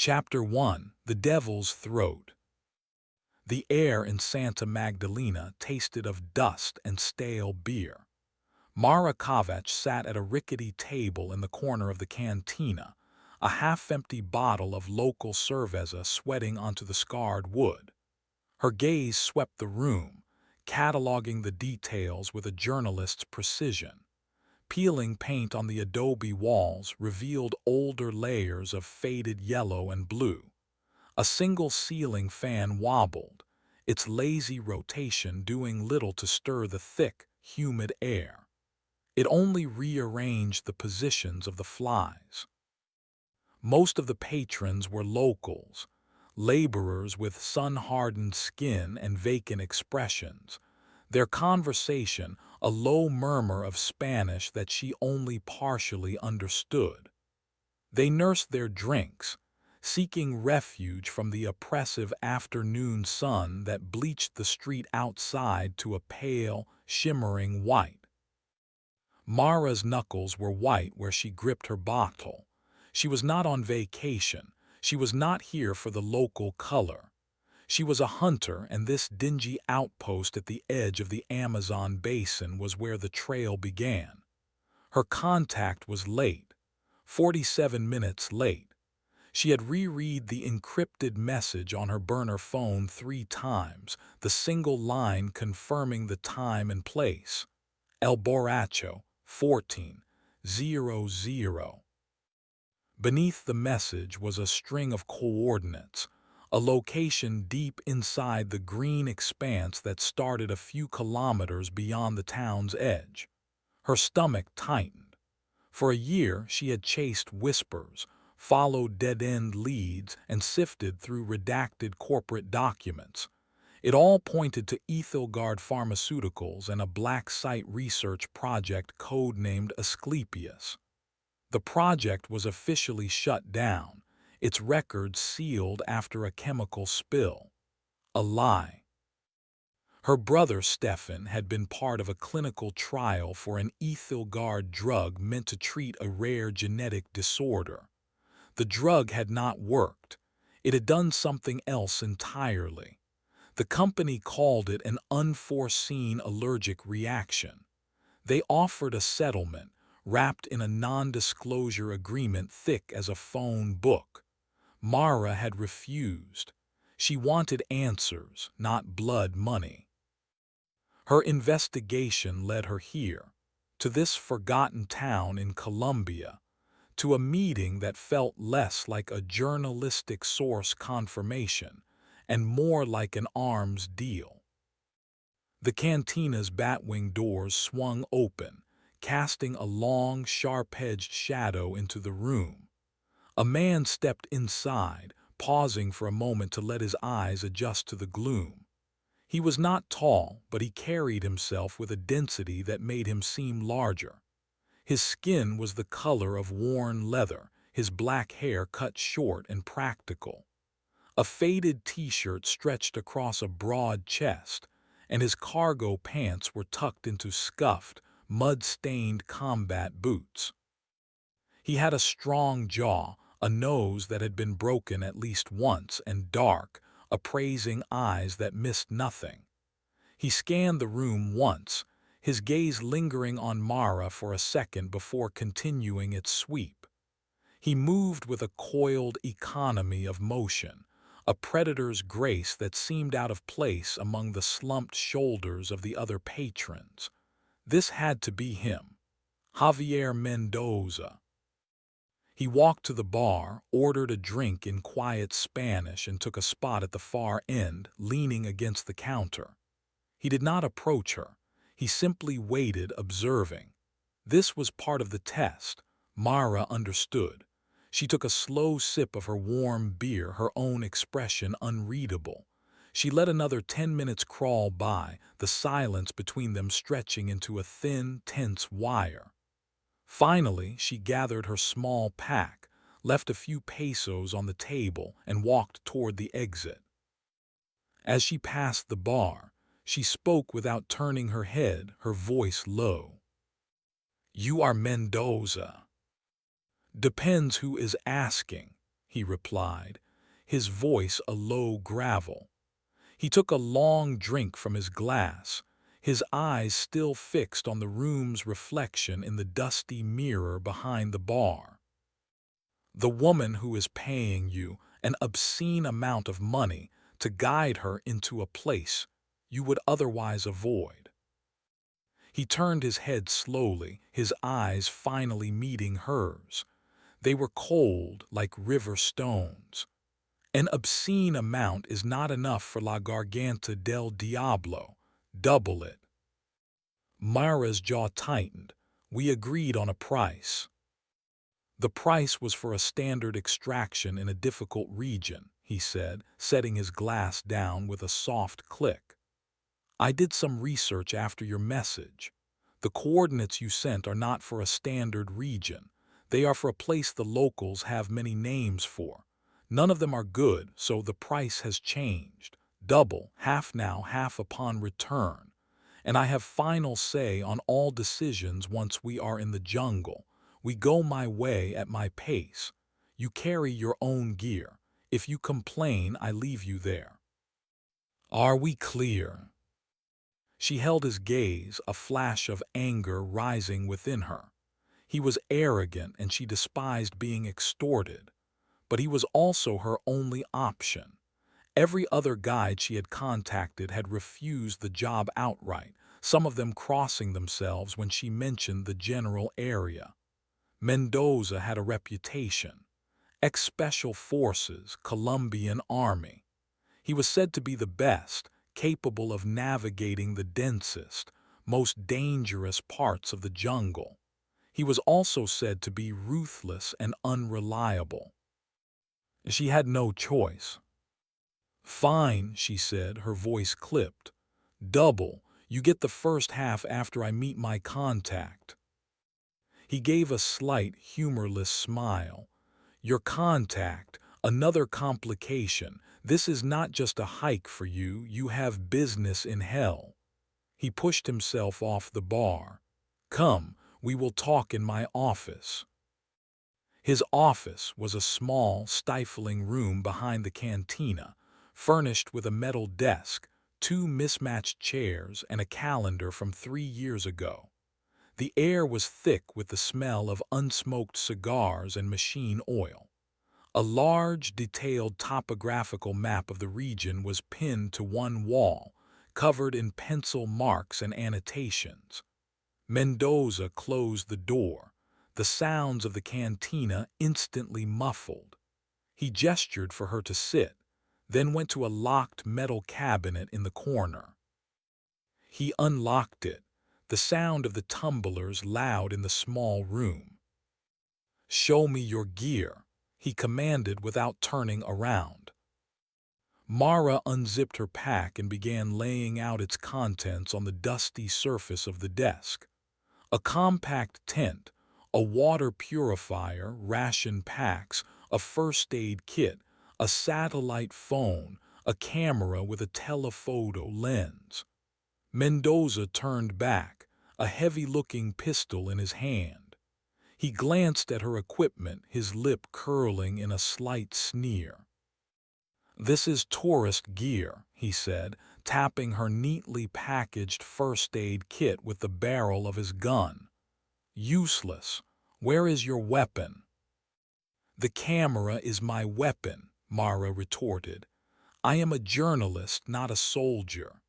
Chapter 1: The Devil's Throat. The air in Santa Magdalena tasted of dust and stale beer. Mara Kovac sat at a rickety table in the corner of the cantina, a half-empty bottle of local cerveza sweating onto the scarred wood. Her gaze swept the room, cataloging the details with a journalist's precision. Peeling paint on the adobe walls revealed older layers of faded yellow and blue. A single ceiling fan wobbled, its lazy rotation doing little to stir the thick, humid air. It only rearranged the positions of the flies. Most of the patrons were locals, laborers with sun-hardened skin and vacant expressions. Their conversation, a low murmur of Spanish that she only partially understood. They nursed their drinks, seeking refuge from the oppressive afternoon sun that bleached the street outside to a pale, shimmering white. Mara's knuckles were white where she gripped her bottle. She was not on vacation. She was not here for the local color. She was a hunter, and this dingy outpost at the edge of the Amazon basin was where the trail began. Her contact was late, 47 minutes late. She had reread the encrypted message on her burner phone 3 times, the single line confirming the time and place. El Borracho, 14:00. Beneath the message was a string of coordinates, a location deep inside the green expanse that started a few kilometers beyond the town's edge. Her stomach tightened. For a year she had chased whispers, followed dead-end leads, and sifted through redacted corporate documents. It all pointed to Aethelgard Pharmaceuticals and a black site research project codenamed Asclepius. The project was officially shut down, its records sealed after a chemical spill. A lie. Her brother Stefan had been part of a clinical trial for an Aethelgard drug meant to treat a rare genetic disorder. The drug had not worked. It had done something else entirely. The company called it an unforeseen allergic reaction. They offered a settlement, wrapped in a non-disclosure agreement thick as a phone book. Mara had refused. She wanted answers, not blood money. Her investigation led her here, to this forgotten town in Colombia, to a meeting that felt less like a journalistic source confirmation and more like an arms deal. The cantina's batwing doors swung open, casting a long, sharp-edged shadow into the room. A man stepped inside, pausing for a moment to let his eyes adjust to the gloom. He was not tall, but he carried himself with a density that made him seem larger. His skin was the color of worn leather, his black hair cut short and practical. A faded t-shirt stretched across a broad chest, and his cargo pants were tucked into scuffed, mud-stained combat boots. He had a strong jaw, a nose that had been broken at least once, and dark, appraising eyes that missed nothing. He scanned the room once, his gaze lingering on Mara for a second before continuing its sweep. He moved with a coiled economy of motion, a predator's grace that seemed out of place among the slumped shoulders of the other patrons. This had to be him, Javier Mendoza. He walked to the bar, ordered a drink in quiet Spanish, and took a spot at the far end, leaning against the counter. He did not approach her. He simply waited, observing. This was part of the test. Mara understood. She took a slow sip of her warm beer, her own expression unreadable. She let another 10 minutes crawl by, the silence between them stretching into a thin, tense wire. Finally, she gathered her small pack, left a few pesos on the table, and walked toward the exit. As she passed the bar, she spoke without turning her head, her voice low. "You are Mendoza." "Depends who is asking," he replied, his voice a low gravel. He took a long drink from his glass, his eyes still fixed on the room's reflection in the dusty mirror behind the bar. The woman who is paying you an obscene amount of money to guide her into a place you would otherwise avoid. He turned his head slowly, his eyes finally meeting hers. They were cold like river stones. An obscene amount is not enough for La Garganta del Diablo. Double it. Mara's jaw tightened. We agreed on a price. The price was for a standard extraction in a difficult region, he said, setting his glass down with a soft click. I did some research after your message. The coordinates you sent are not for a standard region. They are for a place the locals have many names for. None of them are good, so the price has changed. Double, half now, half upon return. And I have final say on all decisions once we are in the jungle. We go my way at my pace. You carry your own gear. If you complain, I leave you there. Are we clear? She held his gaze, a flash of anger rising within her. He was arrogant and she despised being extorted. But he was also her only option. Every other guide she had contacted had refused the job outright, some of them crossing themselves when she mentioned the general area. Mendoza had a reputation. Ex-Special Forces, Colombian Army. He was said to be the best, capable of navigating the densest, most dangerous parts of the jungle. He was also said to be ruthless and unreliable. She had no choice. Fine, she said, her voice clipped. Double, you get the first half after I meet my contact. He gave a slight, humorless smile. Your contact, another complication. This is not just a hike for you, you have business in hell. He pushed himself off the bar. Come, we will talk in my office. His office was a small, stifling room behind the cantina, furnished with a metal desk, 2 mismatched chairs, and a calendar from 3 years ago. The air was thick with the smell of unsmoked cigars and machine oil. A large, detailed topographical map of the region was pinned to one wall, covered in pencil marks and annotations. Mendoza closed the door, the sounds of the cantina instantly muffled. He gestured for her to sit, then went to a locked metal cabinet in the corner. He unlocked it, the sound of the tumblers loud in the small room. Show me your gear, he commanded without turning around. Mara unzipped her pack and began laying out its contents on the dusty surface of the desk. A compact tent, a water purifier, ration packs, a first aid kit, a satellite phone, a camera with a telephoto lens. Mendoza turned back, a heavy-looking pistol in his hand. He glanced at her equipment, his lip curling in a slight sneer. This is tourist gear, he said, tapping her neatly packaged first aid kit with the barrel of his gun. Useless. Where is your weapon? The camera is my weapon, Mara retorted. I am a journalist, not a soldier.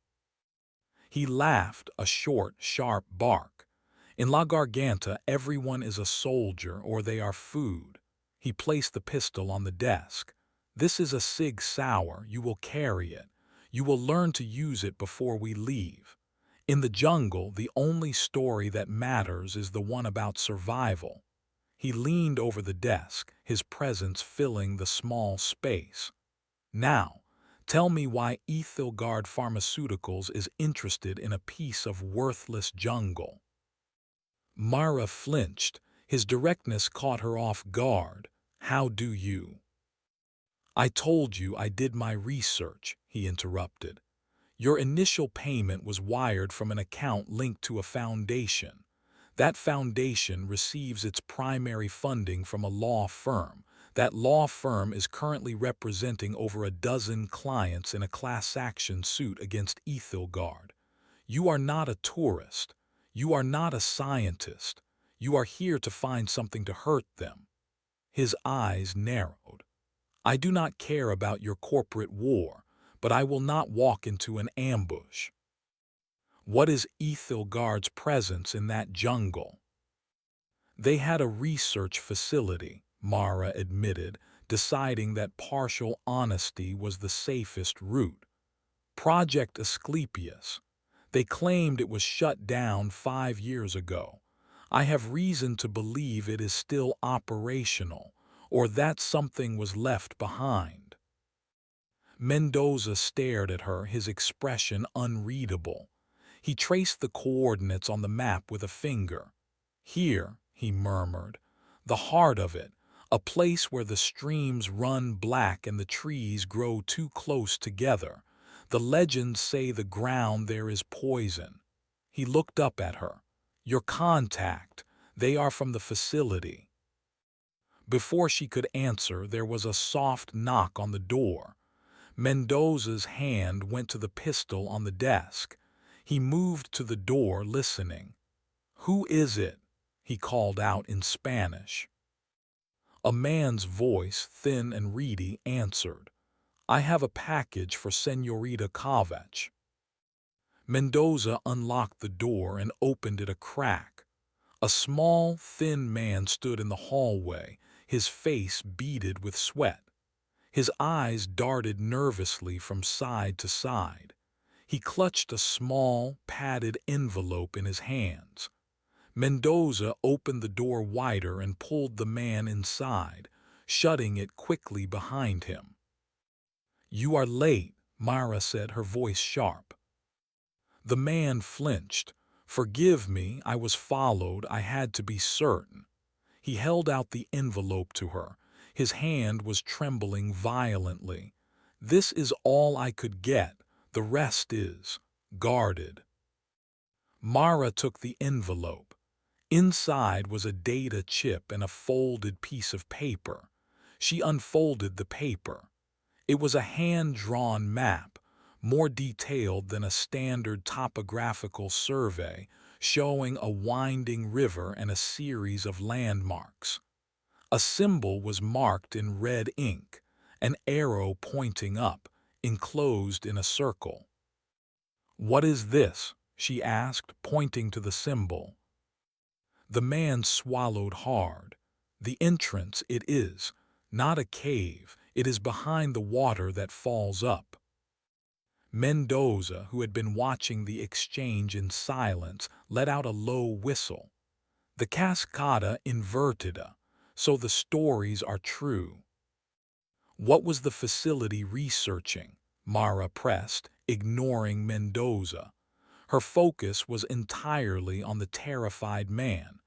He laughed, a short, sharp bark. In La Garganta, everyone is a soldier or they are food. He placed the pistol on the desk. This is a Sig Sauer, you will carry it. You will learn to use it before we leave. In the jungle, the only story that matters is the one about survival. He leaned over the desk, his presence filling the small space. Now, tell me why Aethelgard Pharmaceuticals is interested in a piece of worthless jungle. Mara flinched. His directness caught her off guard. How do you? I told you I did my research, he interrupted. Your initial payment was wired from an account linked to a foundation. That foundation receives its primary funding from a law firm. That law firm is currently representing over a dozen clients in a class action suit against Aethelgard. You are not a tourist. You are not a scientist. You are here to find something to hurt them. His eyes narrowed. I do not care about your corporate war, but I will not walk into an ambush. What is Aethelgard's presence in that jungle? They had a research facility, Mara admitted, deciding that partial honesty was the safest route. Project Asclepius. They claimed it was shut down 5 years ago. I have reason to believe it is still operational, or that something was left behind. Mendoza stared at her, his expression unreadable. He traced the coordinates on the map with a finger. Here, he murmured, the heart of it, a place where the streams run black and the trees grow too close together. The legends say the ground there is poison. He looked up at her. Your contact, they are from the facility. Before she could answer, there was a soft knock on the door. Mendoza's hand went to the pistol on the desk. He moved to the door, listening. Who is it? He called out in Spanish. A man's voice, thin and reedy, answered. I have a package for Señorita Kovach. Mendoza unlocked the door and opened it a crack. A small, thin man stood in the hallway, his face beaded with sweat. His eyes darted nervously from side to side. He clutched a small, padded envelope in his hands. Mendoza opened the door wider and pulled the man inside, shutting it quickly behind him. You are late, Myra said, her voice sharp. The man flinched. Forgive me, I was followed, I had to be certain. He held out the envelope to her. His hand was trembling violently. This is all I could get, the rest is guarded. Mara took the envelope. Inside was a data chip and a folded piece of paper. She unfolded the paper. It was a hand-drawn map, more detailed than a standard topographical survey, showing a winding river and a series of landmarks. A symbol was marked in red ink, an arrow pointing up, enclosed in a circle. What is this? She asked, pointing to the symbol. The man swallowed hard. The entrance it is, not a cave, it is behind the water that falls up. Mendoza, who had been watching the exchange in silence, let out a low whistle. The Cascada Invertida, so the stories are true. What was the facility researching? Mara pressed, ignoring Mendoza. Her focus was entirely on the terrified man.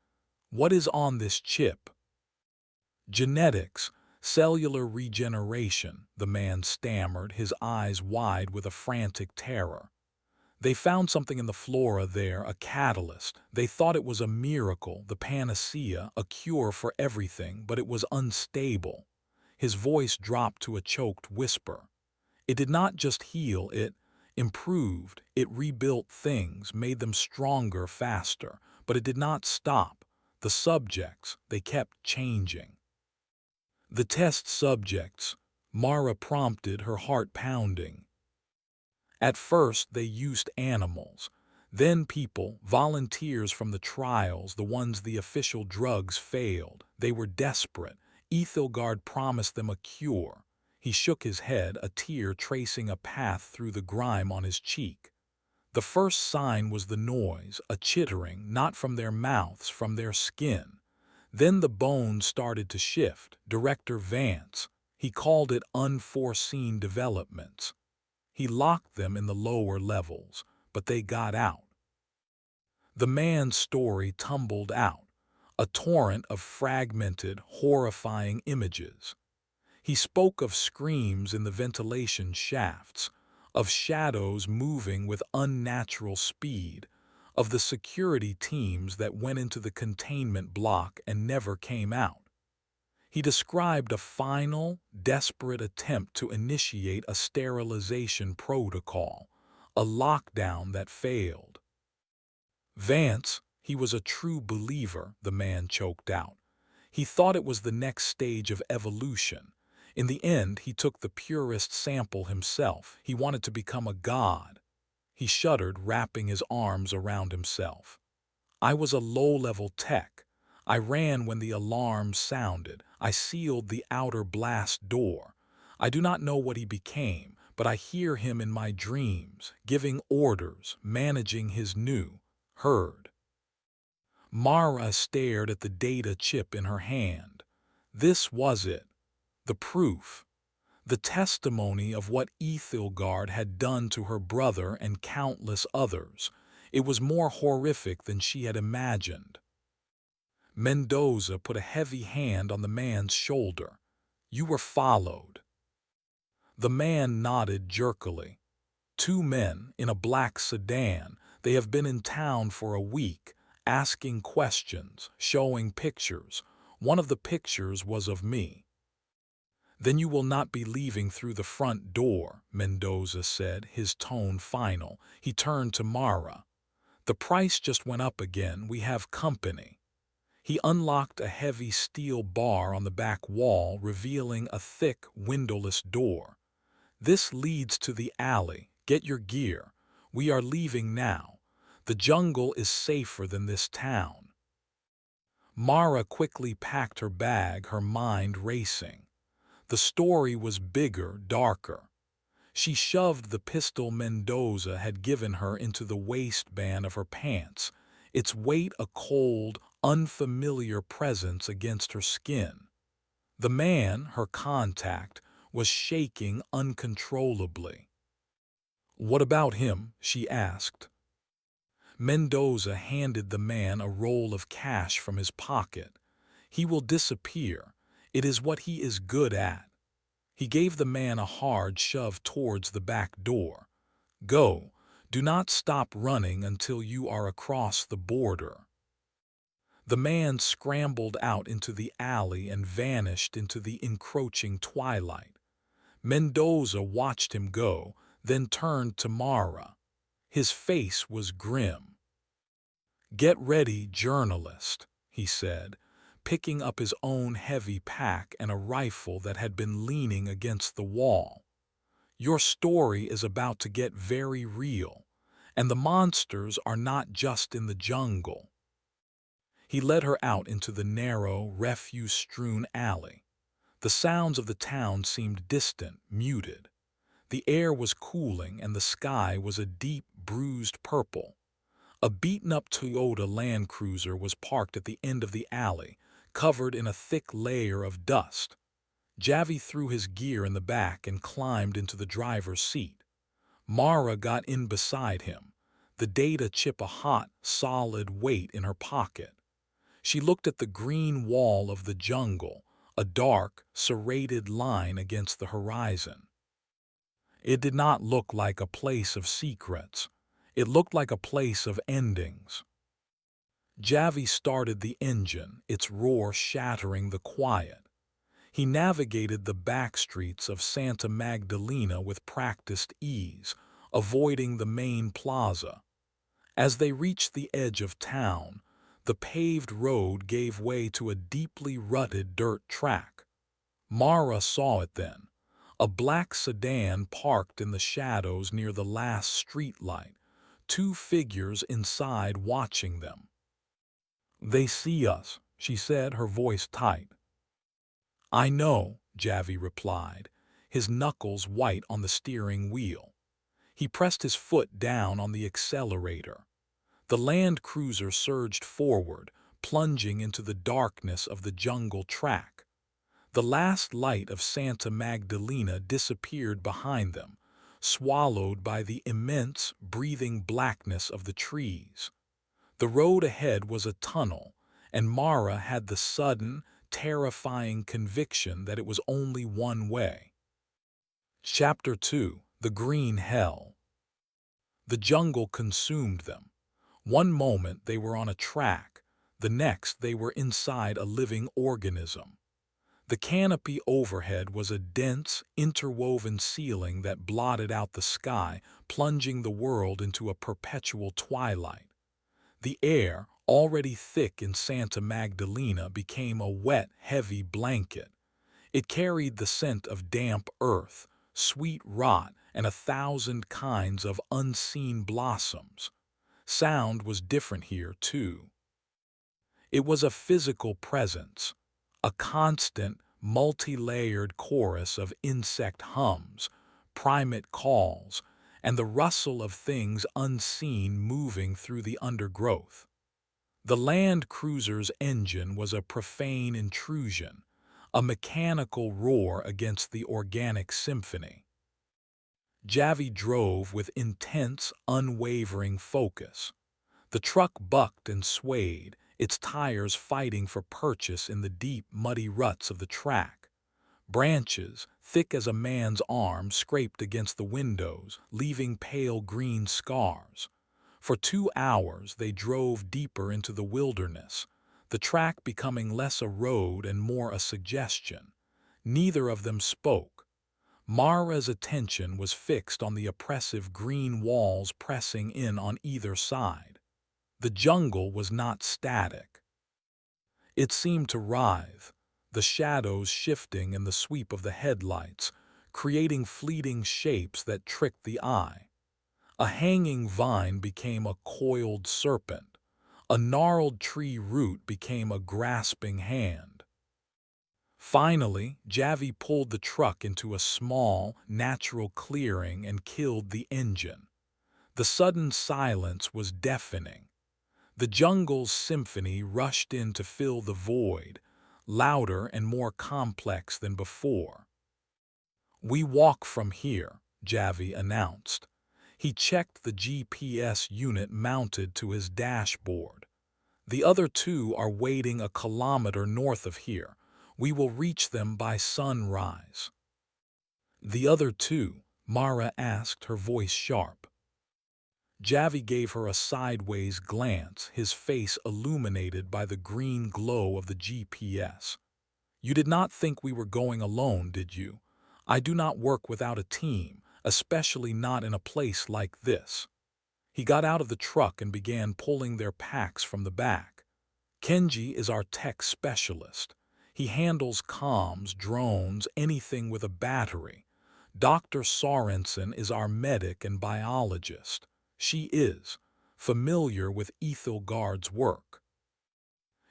What is on this chip? Genetics, cellular regeneration, the man stammered, his eyes wide with a frantic terror. They found something in the flora there, a catalyst. They thought it was a miracle, the panacea, a cure for everything, but it was unstable. His voice dropped to a choked whisper. It did not just heal, it improved, it rebuilt things, made them stronger faster, but it did not stop. The subjects, they kept changing. The test subjects, Mara prompted, her heart pounding. At first they used animals, then people, volunteers from the trials, the ones the official drugs failed. They were desperate. Aethelgard promised them a cure. He shook his head, a tear tracing a path through the grime on his cheek. The first sign was the noise, a chittering, not from their mouths, from their skin. Then the bones started to shift. Director Vance, he called it unforeseen developments. He locked them in the lower levels, but they got out. The man's story tumbled out, a torrent of fragmented, horrifying images. He spoke of screams in the ventilation shafts, of shadows moving with unnatural speed, of the security teams that went into the containment block and never came out. He described a final, desperate attempt to initiate a sterilization protocol, a lockdown that failed. Vance, he was a true believer, the man choked out. He thought it was the next stage of evolution. In the end, he took the purest sample himself. He wanted to become a god. He shuddered, wrapping his arms around himself. I was a low-level tech. I ran when the alarm sounded. I sealed the outer blast door. I do not know what he became, but I hear him in my dreams, giving orders, managing his new herd. Mara stared at the data chip in her hand. This was it, the proof, the testimony of what Aethelgard had done to her brother and countless others. It was more horrific than she had imagined. Mendoza put a heavy hand on the man's shoulder. You were followed. The man nodded jerkily. Two men in a black sedan. They have been in town for a week, asking questions, showing pictures. One of the pictures was of me. Then you will not be leaving through the front door, Mendoza said, his tone final. He turned to Mara. The price just went up again. We have company. He unlocked a heavy steel bar on the back wall, revealing a thick, windowless door. This leads to the alley. Get your gear. We are leaving now. The jungle is safer than this town. Mara quickly packed her bag, her mind racing. The story was bigger, darker. She shoved the pistol Mendoza had given her into the waistband of her pants, its weight a cold, unfamiliar presence against her skin. The man, her contact, was shaking uncontrollably. What about him? She asked. Mendoza handed the man a roll of cash from his pocket. He will disappear. It is what he is good at. He gave the man a hard shove towards the back door. Go. Do not stop running until you are across the border. The man scrambled out into the alley and vanished into the encroaching twilight. Mendoza watched him go, then turned to Mara. His face was grim. Get ready, journalist, he said, picking up his own heavy pack and a rifle that had been leaning against the wall. Your story is about to get very real, and the monsters are not just in the jungle. He led her out into the narrow, refuse-strewn alley. The sounds of the town seemed distant, muted. The air was cooling and the sky was a deep, bruised purple. A beaten-up Toyota Land Cruiser was parked at the end of the alley, covered in a thick layer of dust. Javi threw his gear in the back and climbed into the driver's seat. Mara got in beside him, the data chip a hot, solid weight in her pocket. She looked at the green wall of the jungle, a dark, serrated line against the horizon. It did not look like a place of secrets. It looked like a place of endings. Javi started the engine, its roar shattering the quiet. He navigated the back streets of Santa Magdalena with practiced ease, avoiding the main plaza. As they reached the edge of town, the paved road gave way to a deeply rutted dirt track. Mara saw it then, a black sedan parked in the shadows near the last streetlight, two figures inside watching them. They see us, she said, her voice tight. I know, Javi replied, his knuckles white on the steering wheel. He pressed his foot down on the accelerator. The Land Cruiser surged forward, plunging into the darkness of the jungle track. The last light of Santa Magdalena disappeared behind them, swallowed by the immense, breathing blackness of the trees. The road ahead was a tunnel, and Mara had the sudden, terrifying conviction that it was only one way. Chapter 2: The Green Hell. The jungle consumed them. One moment they were on a track, the next they were inside a living organism. The canopy overhead was a dense, interwoven ceiling that blotted out the sky, plunging the world into a perpetual twilight. The air, already thick in Santa Magdalena, became a wet, heavy blanket. It carried the scent of damp earth, sweet rot, and 1,000 kinds of unseen blossoms. Sound was different here, too. It was a physical presence, a constant, multi-layered chorus of insect hums, primate calls, and the rustle of things unseen moving through the undergrowth. The land cruiser's engine was a profane intrusion, a mechanical roar against the organic symphony. Javi drove with intense, unwavering focus. The truck bucked and swayed, its tires fighting for purchase in the deep, muddy ruts of the track. Branches, thick as a man's arm, scraped against the windows, leaving pale green scars. For 2 hours they drove deeper into the wilderness, the track becoming less a road and more a suggestion. Neither of them spoke. Mara's attention was fixed on the oppressive green walls pressing in on either side. The jungle was not static. It seemed to writhe, the shadows shifting in the sweep of the headlights, creating fleeting shapes that tricked the eye. A hanging vine became a coiled serpent. A gnarled tree root became a grasping hand. Finally, Javi pulled the truck into a small, natural clearing and killed the engine. The sudden silence was deafening. The jungle's symphony rushed in to fill the void, louder and more complex than before. "We walk from here," Javi announced. He checked the GPS unit mounted to his dashboard. "The other two are waiting a kilometer north of here. We will reach them by sunrise." "The other two?" Mara asked, her voice sharp. Javi gave her a sideways glance, his face illuminated by the green glow of the GPS. "You did not think we were going alone, did you? I do not work without a team, especially not in a place like this." He got out of the truck and began pulling their packs from the back. "Kenji is our tech specialist. He handles comms, drones, anything with a battery. Dr. Sorensen is our medic and biologist. She is familiar with Aethelgard's work."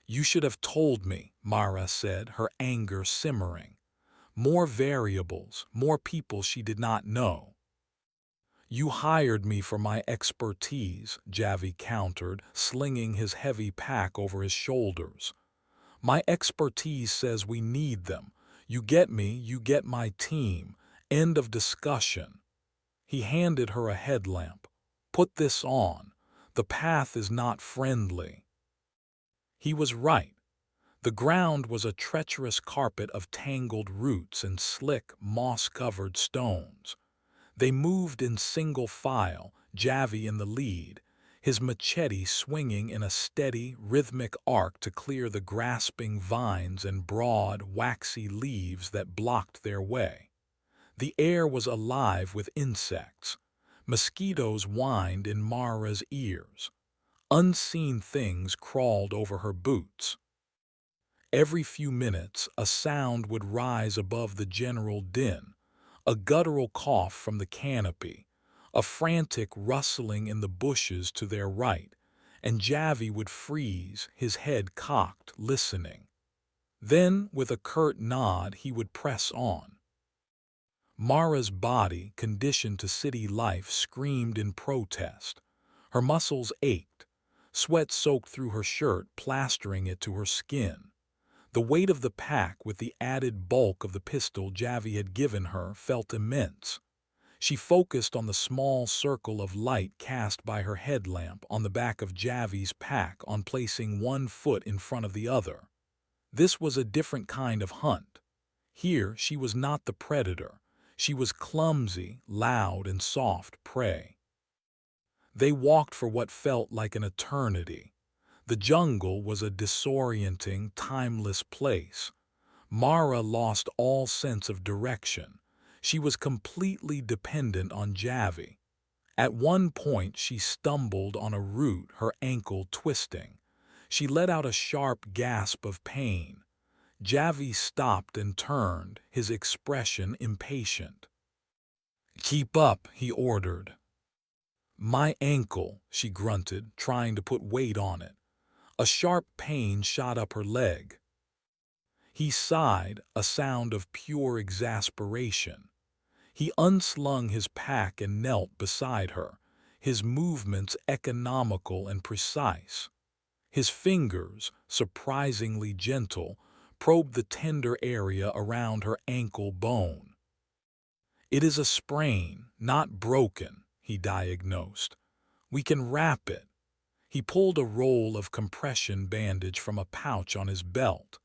"You should have told me," Mara said, her anger simmering. More variables, more people she did not know. "You hired me for my expertise," Javi countered, slinging his heavy pack over his shoulders. "My expertise says we need them. You get me, you get my team. End of discussion." He handed her a headlamp. "Put this on. The path is not friendly." He was right. The ground was a treacherous carpet of tangled roots and slick, moss-covered stones. They moved in single file, Javi in the lead, his machete swinging in a steady, rhythmic arc to clear the grasping vines and broad, waxy leaves that blocked their way. The air was alive with insects. Mosquitoes whined in Mara's ears. Unseen things crawled over her boots. Every few minutes, a sound would rise above the general din, a guttural cough from the canopy, a frantic rustling in the bushes to their right, and Javi would freeze, his head cocked, listening. Then, with a curt nod, he would press on. Mara's body, conditioned to city life, screamed in protest. Her muscles ached. Sweat soaked through her shirt, plastering it to her skin. The weight of the pack, with the added bulk of the pistol Javi had given her, felt immense. She focused on the small circle of light cast by her headlamp on the back of Javi's pack, on placing one foot in front of the other. This was a different kind of hunt. Here she was not the predator. She was clumsy, loud, and soft prey. They walked for what felt like an eternity. The jungle was a disorienting, timeless place. Mara lost all sense of direction. She was completely dependent on Javi. At one point she stumbled on a root, her ankle twisting. She let out a sharp gasp of pain. Javi stopped and turned, his expression impatient. "Keep up," he ordered. "My ankle," she grunted, trying to put weight on it. A sharp pain shot up her leg. He sighed, a sound of pure exasperation. He unslung his pack and knelt beside her, his movements economical and precise. His fingers, surprisingly gentle, probed the tender area around her ankle bone. "It is a sprain, not broken," he diagnosed. "We can wrap it." He pulled a roll of compression bandage from a pouch on his belt.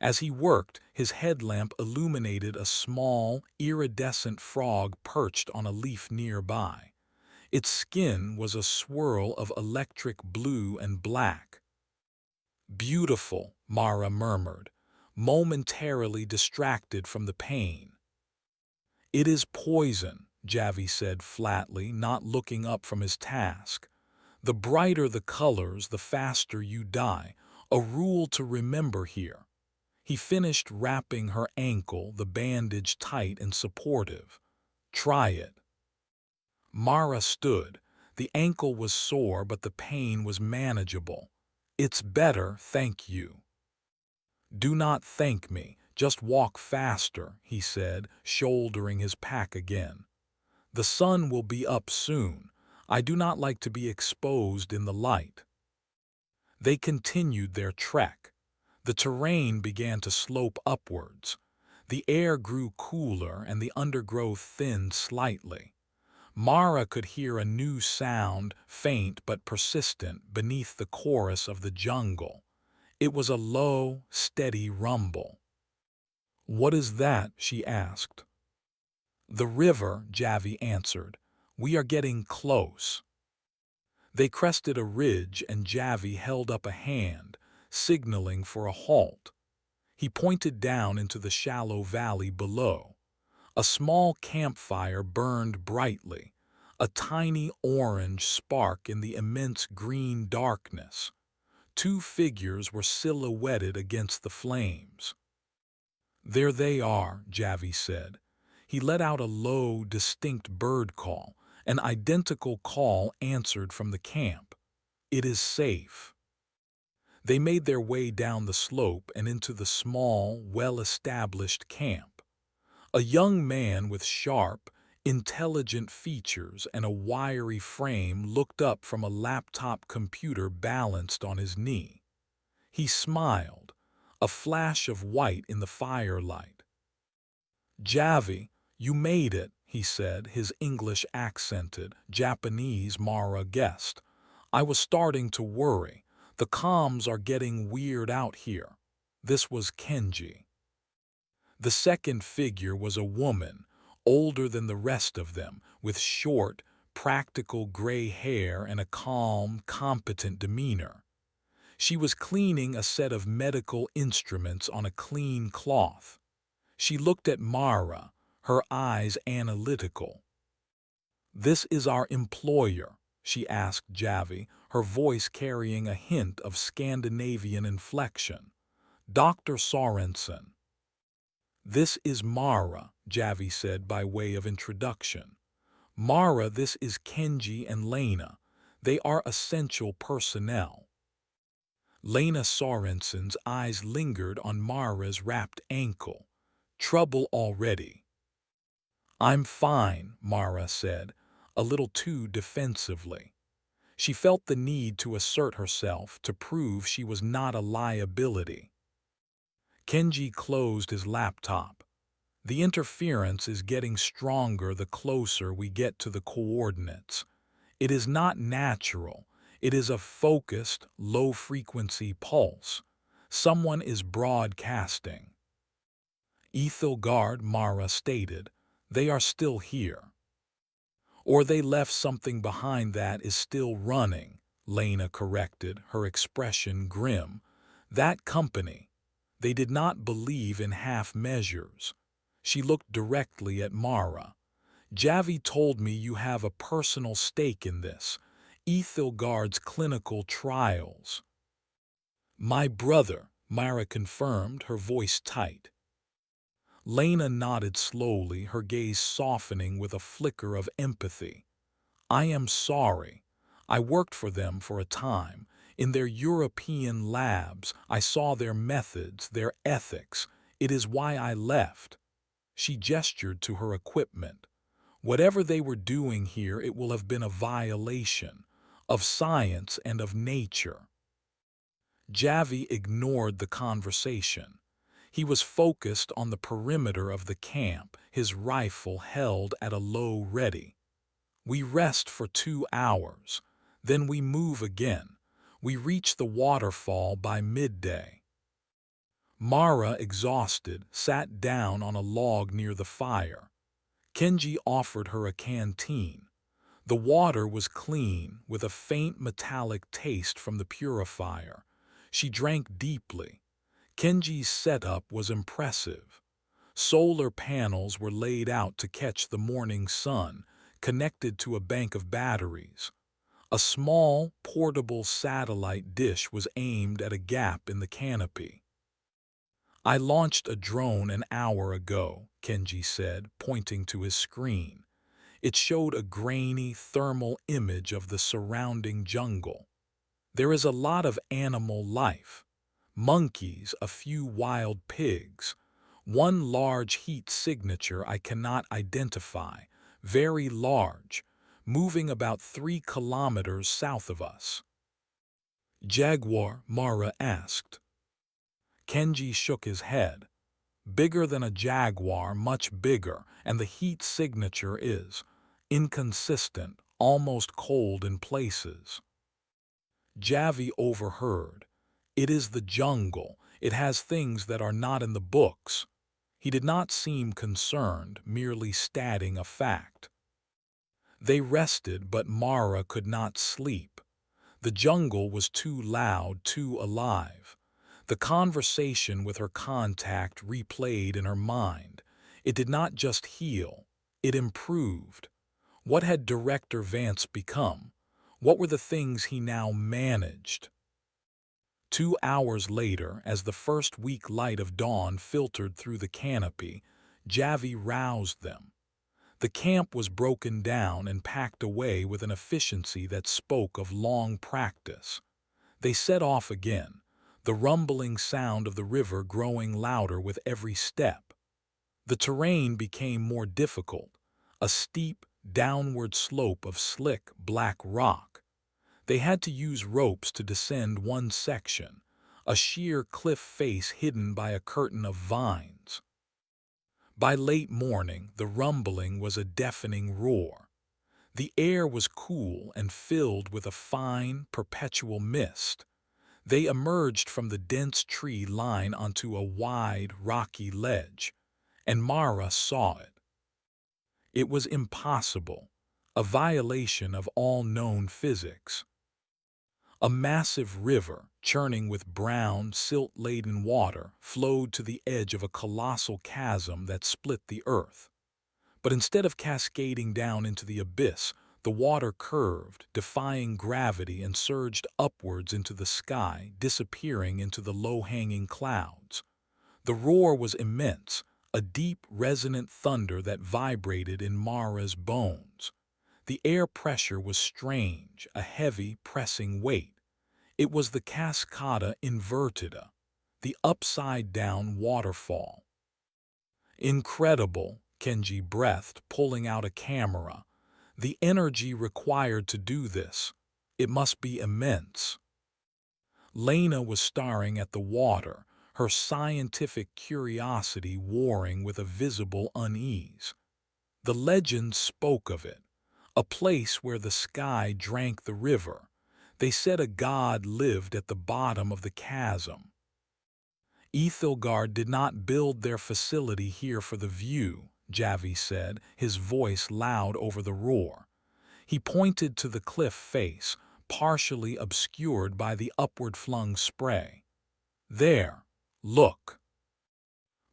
As he worked, his headlamp illuminated a small, iridescent frog perched on a leaf nearby. Its skin was a swirl of electric blue and black. "Beautiful," Mara murmured, momentarily distracted from the pain. "It is poison," Javi said flatly, not looking up from his task. "The brighter the colors, the faster you die. A rule to remember here." He finished wrapping her ankle, the bandage tight and supportive. "Try it." Mara stood. The ankle was sore, but the pain was manageable. "It's better, thank you." "Do not thank me, just walk faster," he said, shouldering his pack again. "The sun will be up soon. I do not like to be exposed in the light." They continued their trek. The terrain began to slope upwards. The air grew cooler and the undergrowth thinned slightly. Mara could hear a new sound, faint but persistent, beneath the chorus of the jungle. It was a low, steady rumble. "What is that?" she asked. "The river," Javi answered. "We are getting close." They crested a ridge and Javi held up a hand, signaling for a halt. He pointed down into the shallow valley below. A small campfire burned brightly, a tiny orange spark in the immense green darkness. Two figures were silhouetted against the flames. "There they are," Javi said. He let out a low, distinct bird call. An identical call answered from the camp. "It is safe." They made their way down the slope and into the small, well-established camp. A young man with sharp, intelligent features and a wiry frame looked up from a laptop computer balanced on his knee. He smiled, a flash of white in the firelight. "Javi, you made it," he said, his English accented, Japanese Mara guessed. "I was starting to worry. The comms are getting weird out here." This was Kenji. The second figure was a woman, older than the rest of them, with short, practical gray hair and a calm, competent demeanor. She was cleaning a set of medical instruments on a clean cloth. She looked at Mara, her eyes analytical. "This is our employer," she asked Javi, her voice carrying a hint of Scandinavian inflection. "Dr. Sorensen." "This is Mara," Javi said by way of introduction. "Mara, this is Kenji and Lena. They are essential personnel." Lena Sorensen's eyes lingered on Mara's wrapped ankle. Trouble already. "I'm fine," Mara said, a little too defensively. She felt the need to assert herself, to prove she was not a liability. Kenji closed his laptop. "The interference is getting stronger the closer we get to the coordinates. It is not natural. It is a focused, low-frequency pulse. Someone is broadcasting." "Aethelgard," Mara stated. "They are still here." "Or they left something behind that is still running," Lena corrected, her expression grim. "That company." They did not believe in half measures. She looked directly at Mara. Javi told me you have a personal stake in this. Aethelgard's clinical trials. My brother, Mara confirmed, her voice tight. Lena nodded slowly, her gaze softening with a flicker of empathy. I am sorry. I worked for them for a time. In their European labs, I saw their methods, their ethics. It is why I left. She gestured to her equipment. Whatever they were doing here, it will have been a violation of science and of nature. Javi ignored the conversation. He was focused on the perimeter of the camp, his rifle held at a low ready. We rest for 2 hours. Then we move again. We reach the waterfall by midday. Mara, exhausted, sat down on a log near the fire. Kenji offered her a canteen. The water was clean, with a faint metallic taste from the purifier. She drank deeply. Kenji's setup was impressive. Solar panels were laid out to catch the morning sun, connected to a bank of batteries. A small, portable satellite dish was aimed at a gap in the canopy. I launched a drone an hour ago, Kenji said, pointing to his screen. It showed a grainy, thermal image of the surrounding jungle. There is a lot of animal life. Monkeys, a few wild pigs. One large heat signature I cannot identify, very large, moving about 3 kilometers south of us. Jaguar, Mara asked. Kenji shook his head. Bigger than a jaguar, much bigger, and the heat signature is inconsistent, almost cold in places. Javi overheard. It is the jungle. It has things that are not in the books. He did not seem concerned, merely stating a fact. They rested, but Mara could not sleep. The jungle was too loud, too alive. The conversation with her contact replayed in her mind. It did not just heal, it improved. What had Director Vance become? What were the things he now managed? 2 hours later, as the first weak light of dawn filtered through the canopy, Javi roused them. The camp was broken down and packed away with an efficiency that spoke of long practice. They set off again, the rumbling sound of the river growing louder with every step. The terrain became more difficult, a steep, downward slope of slick, black rock. They had to use ropes to descend one section, a sheer cliff face hidden by a curtain of vines. By late morning, the rumbling was a deafening roar. The air was cool and filled with a fine, perpetual mist. They emerged from the dense tree line onto a wide, rocky ledge, and Mara saw it. It was impossible, a violation of all known physics. A massive river, churning with brown, silt-laden water, flowed to the edge of a colossal chasm that split the earth. But instead of cascading down into the abyss, the water curved, defying gravity, and surged upwards into the sky, disappearing into the low-hanging clouds. The roar was immense, a deep, resonant thunder that vibrated in Mara's bones. The air pressure was strange, a heavy, pressing weight. It was the Cascada Invertida, the upside-down waterfall. Incredible, Kenji breathed, pulling out a camera. The energy required to do this, it must be immense. Lena was staring at the water, her scientific curiosity warring with a visible unease. The legend spoke of it, a place where the sky drank the river. They said a god lived at the bottom of the chasm. Aethelgard did not build their facility here for the view, Javi said, his voice loud over the roar. He pointed to the cliff face, partially obscured by the upward-flung spray. There, Look.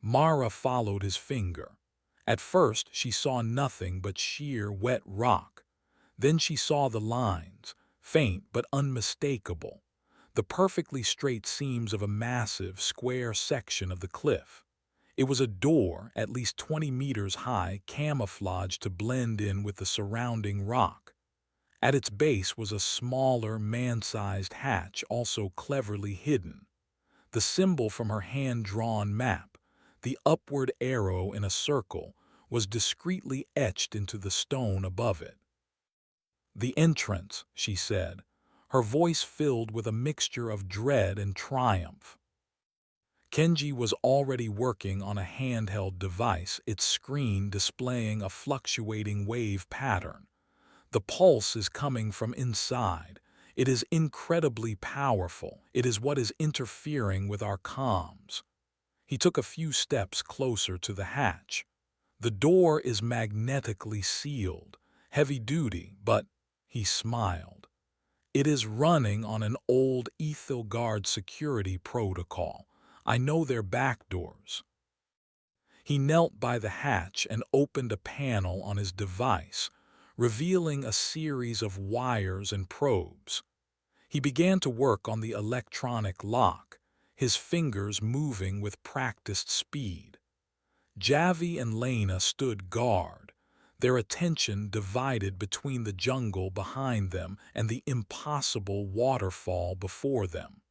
Mara followed his finger. At first she saw nothing but sheer wet rock. Then she saw the lines, faint but unmistakable, the perfectly straight seams of a massive, square section of the cliff. It was a door, at least 20 meters high, camouflaged to blend in with the surrounding rock. At its base was a smaller, man-sized hatch, also cleverly hidden. The symbol from her hand-drawn map, the upward arrow in a circle, was discreetly etched into the stone above it. "The entrance," she said, her voice filled with a mixture of dread and triumph. Kenji was already working on a handheld device, its screen displaying a fluctuating wave pattern. "The pulse is coming from inside. It is incredibly powerful. It is what is interfering with our comms." He took a few steps closer to the hatch. "The door is magnetically sealed, heavy-duty, but," he smiled, "it is running on an old Aethelgard security protocol. I know their back doors." He knelt by the hatch and opened a panel on his device, revealing a series of wires and probes. He began to work on the electronic lock, his fingers moving with practiced speed. Javi and Lena stood guard, their attention divided between the jungle behind them and the impossible waterfall before them.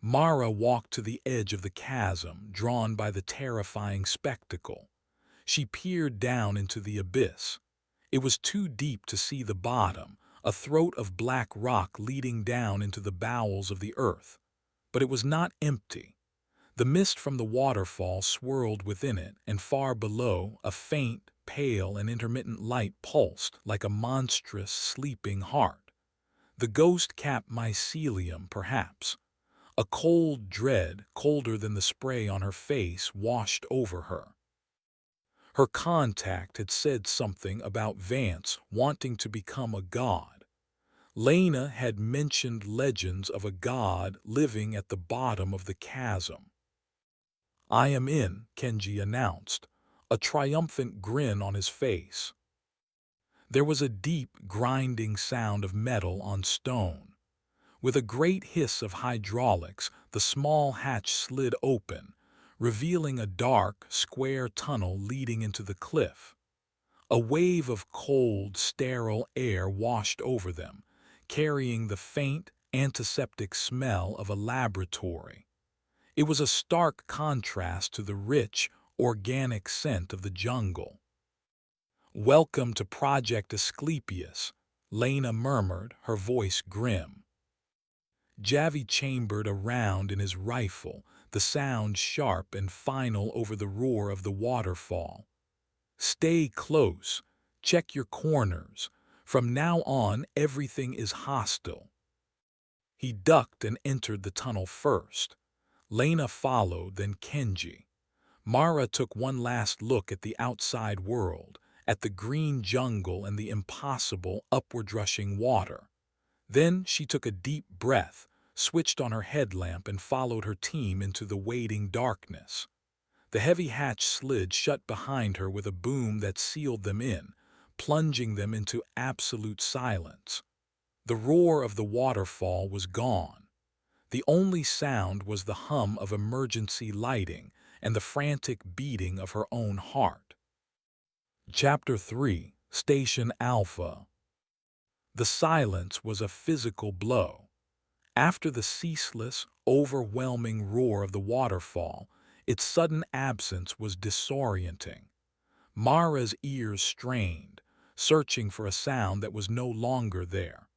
Mara walked to the edge of the chasm, drawn by the terrifying spectacle. She peered down into the abyss. It was too deep to see the bottom, a throat of black rock leading down into the bowels of the earth. But it was not empty. The mist from the waterfall swirled within it, and far below, a faint, pale, and intermittent light pulsed like a monstrous, sleeping heart. The ghost-capped mycelium, perhaps. A cold dread, colder than the spray on her face, washed over her. Her contact had said something about Vance wanting to become a god. Lena had mentioned legends of a god living at the bottom of the chasm. "I am in," Kenji announced, a triumphant grin on his face. There was a deep, grinding sound of metal on stone. With a great hiss of hydraulics, the small hatch slid open, revealing a dark, square tunnel leading into the cliff. A wave of cold, sterile air washed over them, carrying the faint, antiseptic smell of a laboratory. It was a stark contrast to the rich, organic scent of the jungle. "Welcome to Project Asclepius," Lena murmured, her voice grim. Javi chambered a round in his rifle, the sound sharp and final over the roar of the waterfall. "Stay close. Check your corners. From now on, everything is hostile." He ducked and entered the tunnel first. Lena followed, then Kenji. Mara took one last look at the outside world, at the green jungle and the impossible, upward-rushing water. Then she took a deep breath, switched on her headlamp, and followed her team into the waiting darkness. The heavy hatch slid shut behind her with a boom that sealed them in, plunging them into absolute silence. The roar of the waterfall was gone. The only sound was the hum of emergency lighting and the frantic beating of her own heart. Chapter 3: Station Alpha. The silence was a physical blow. After the ceaseless, overwhelming roar of the waterfall, its sudden absence was disorienting. Mara's ears strained, searching for a sound that was no longer there.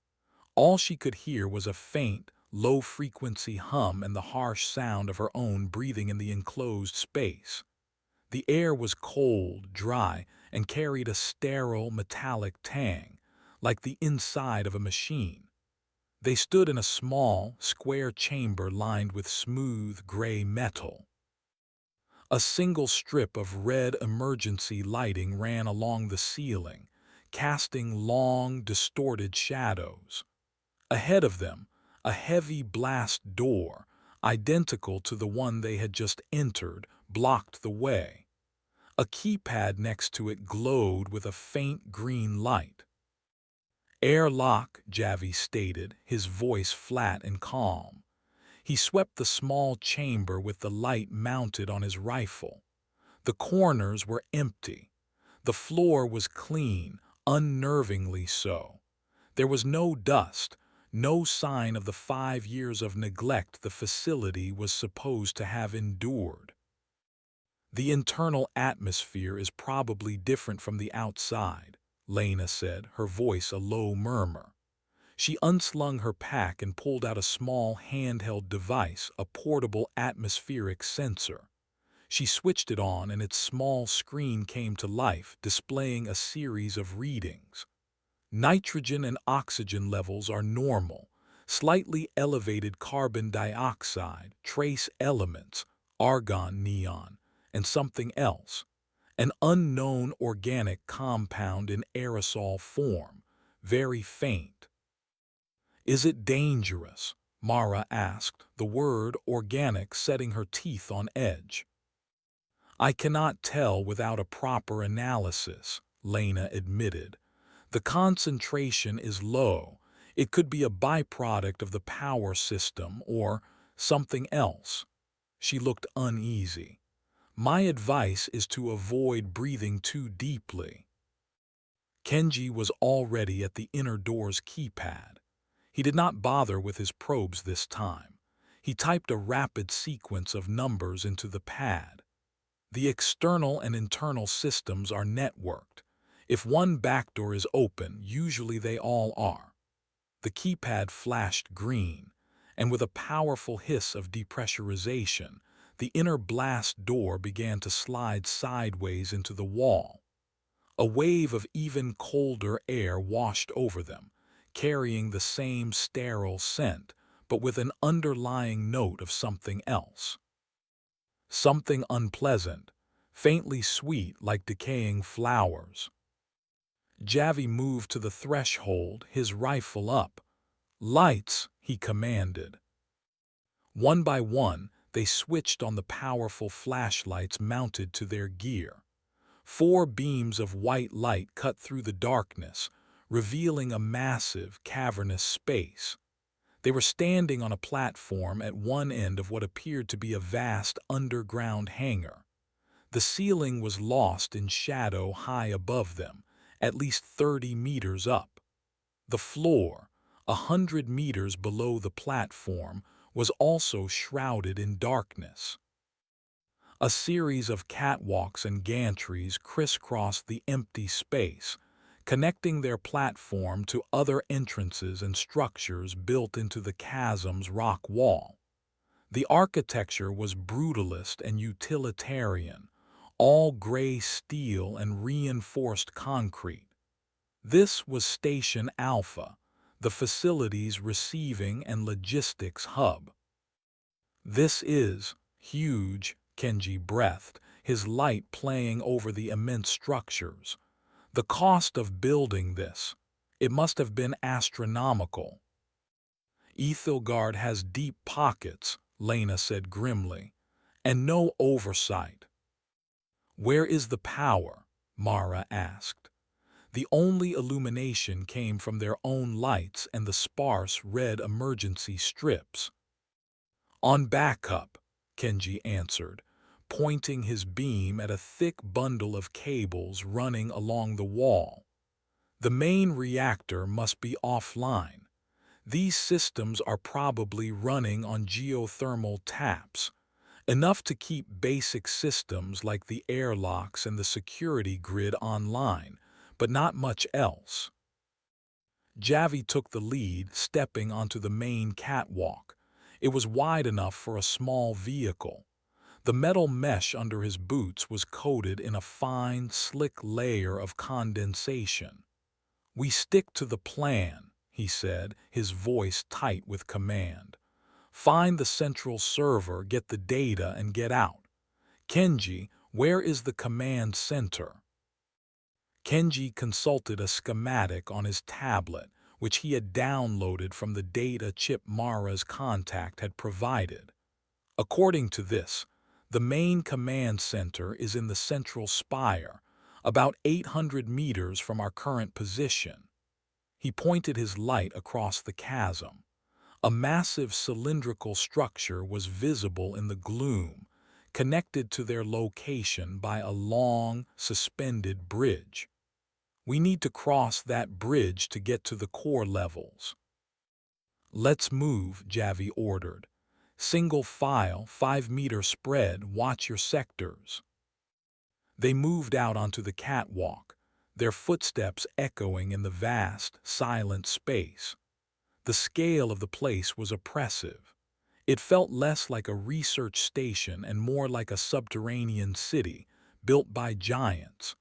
All she could hear was a faint, low-frequency hum and the harsh sound of her own breathing in the enclosed space. The air was cold, dry, and carried a sterile, metallic tang, like the inside of a machine. They stood in a small, square chamber lined with smooth, gray metal. A single strip of red emergency lighting ran along the ceiling, casting long, distorted shadows. Ahead of them, a heavy blast door, identical to the one they had just entered, blocked the way. A keypad next to it glowed with a faint green light. "Airlock," Javi stated, his voice flat and calm. He swept the small chamber with the light mounted on his rifle. The corners were empty. The floor was clean, unnervingly so. There was no dust, no sign of the 5 years of neglect the facility was supposed to have endured. "The internal atmosphere is probably different from the outside," Lena said, her voice a low murmur. She unslung her pack and pulled out a small handheld device, a portable atmospheric sensor. She switched it on and its small screen came to life, displaying a series of readings. Nitrogen and oxygen levels are normal. Slightly elevated carbon dioxide, trace elements, argon, neon, and something else. An unknown organic compound in aerosol form, very faint. "Is it dangerous?" Mara asked, the word organic setting her teeth on edge. "I cannot tell without a proper analysis," Lena admitted. "The concentration is low. It could be a byproduct of the power system or something else." She looked uneasy. "My advice is to avoid breathing too deeply." Kenji was already at the inner door's keypad. He did not bother with his probes this time. He typed a rapid sequence of numbers into the pad. The external and internal systems are networked. If one backdoor is open, usually they all are. The keypad flashed green, and with a powerful hiss of depressurization, the inner blast door began to slide sideways into the wall. A wave of even colder air washed over them, carrying the same sterile scent, but with an underlying note of something else. Something unpleasant, faintly sweet like decaying flowers. Javi moved to the threshold, his rifle up. "Lights," he commanded. One by one, they switched on the powerful flashlights mounted to their gear. 4 beams of white light cut through the darkness, revealing a massive, cavernous space. They were standing on a platform at one end of what appeared to be a vast underground hangar. The ceiling was lost in shadow high above them, at least 30 meters up. The floor, 100 meters below the platform, was also shrouded in darkness. A series of catwalks and gantries crisscrossed the empty space, connecting their platform to other entrances and structures built into the chasm's rock wall. The architecture was brutalist and utilitarian, all gray steel and reinforced concrete. This was Station Alpha, the facility's receiving and logistics hub. "This is huge," Kenji breathed, his light playing over the immense structures. "The cost of building this, it must have been astronomical." "Aethelgard has deep pockets," Lena said grimly, "and no oversight." "Where is the power?" Mara asked. The only illumination came from their own lights and the sparse red emergency strips. "On backup," Kenji answered, pointing his beam at a thick bundle of cables running along the wall. "The main reactor must be offline. These systems are probably running on geothermal taps, enough to keep basic systems like the airlocks and the security grid online, but not much else." Javi took the lead, stepping onto the main catwalk. It was wide enough for a small vehicle. The metal mesh under his boots was coated in a fine, slick layer of condensation. "We stick to the plan," he said, his voice tight with command. "Find the central server, get the data, and get out. Kenji, where is the command center?" Kenji consulted a schematic on his tablet, which he had downloaded from the data chip Mara's contact had provided. According to this, the main command center is in the central spire, about 800 meters from our current position. He pointed his light across the chasm. A massive cylindrical structure was visible in the gloom, connected to their location by a long, suspended bridge. We need to cross that bridge to get to the core levels. Let's move, Javi ordered. Single file, 5-meter spread, watch your sectors. They moved out onto the catwalk, their footsteps echoing in the vast, silent space. The scale of the place was oppressive. It felt less like a research station and more like a subterranean city, built by giants.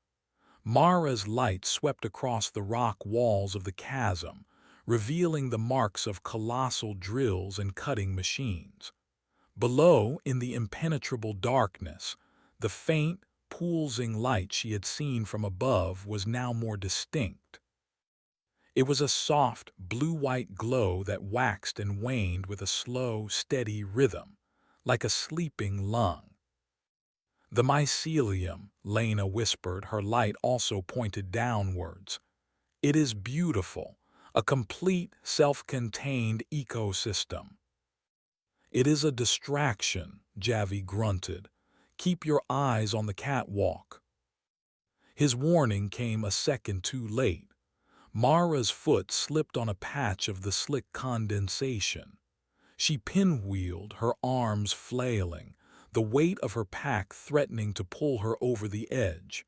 Mara's light swept across the rock walls of the chasm, revealing the marks of colossal drills and cutting machines. Below, in the impenetrable darkness, the faint, pulsing light she had seen from above was now more distinct. It was a soft, blue-white glow that waxed and waned with a slow, steady rhythm, like a sleeping lung. The mycelium, Lena whispered, her light also pointed downwards. It is beautiful, a complete, self-contained ecosystem. It is a distraction, Javi grunted. Keep your eyes on the catwalk. His warning came a second too late. Mara's foot slipped on a patch of the slick condensation. She pinwheeled, her arms flailing, the weight of her pack threatening to pull her over the edge.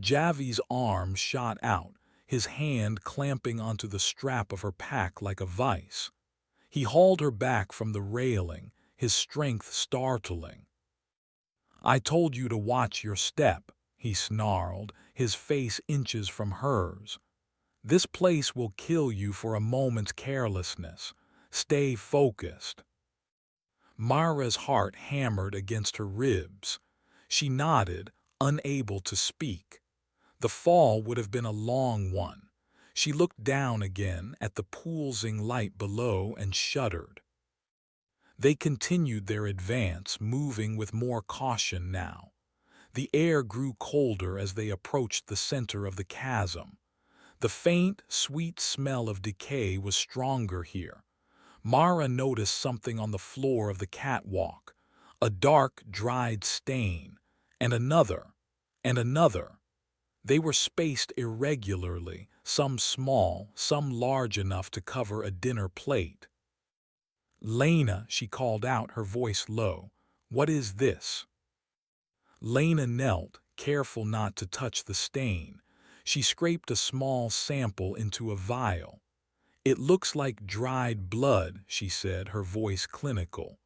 Javi's arm shot out, his hand clamping onto the strap of her pack like a vice. He hauled her back from the railing, his strength startling. "I told you to watch your step," he snarled, his face inches from hers. "This place will kill you for a moment's carelessness. Stay focused." Mara's heart hammered against her ribs. She nodded, unable to speak. The fall would have been a long one. She looked down again at the pulsing light below and shuddered. They continued their advance, moving with more caution now. The air grew colder as they approached the center of the chasm. The faint, sweet smell of decay was stronger here. Mara noticed something on the floor of the catwalk, a dark, dried stain, and another, and another. They were spaced irregularly, some small, some large enough to cover a dinner plate. "Lena," she called out, her voice low, "what is this?" Lena knelt, careful not to touch the stain. She scraped a small sample into a vial. "It looks like dried blood," she said, her voice clinical.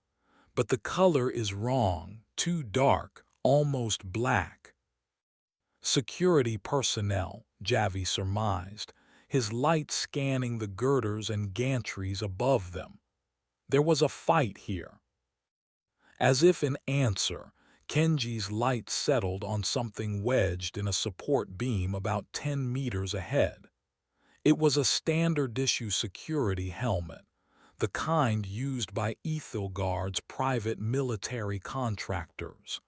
"But the color is wrong, too dark, almost black." "Security personnel," Javi surmised, his light scanning the girders and gantries above them. There was a fight here. As if in answer, Kenji's light settled on something wedged in a support beam about 10 meters ahead. It was a standard-issue security helmet, the kind used by Aethelgard's private military contractors.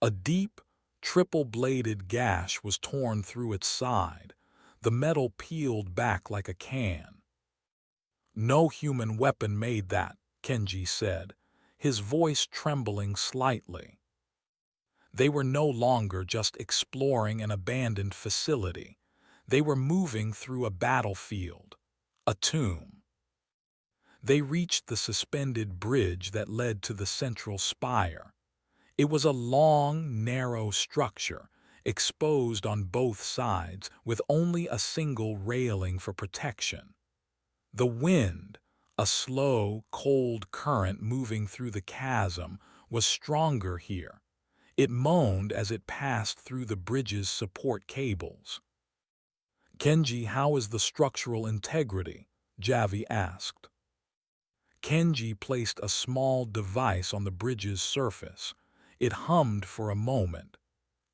A deep, triple-bladed gash was torn through its side, the metal peeled back like a can. "No human weapon made that," Kenji said, his voice trembling slightly. They were no longer just exploring an abandoned facility. They were moving through a battlefield, a tomb. They reached the suspended bridge that led to the central spire. It was a long, narrow structure, exposed on both sides, with only a single railing for protection. The wind, a slow, cold current moving through the chasm, was stronger here. It moaned as it passed through the bridge's support cables. "Kenji, how is the structural integrity?" Javi asked. Kenji placed a small device on the bridge's surface. It hummed for a moment.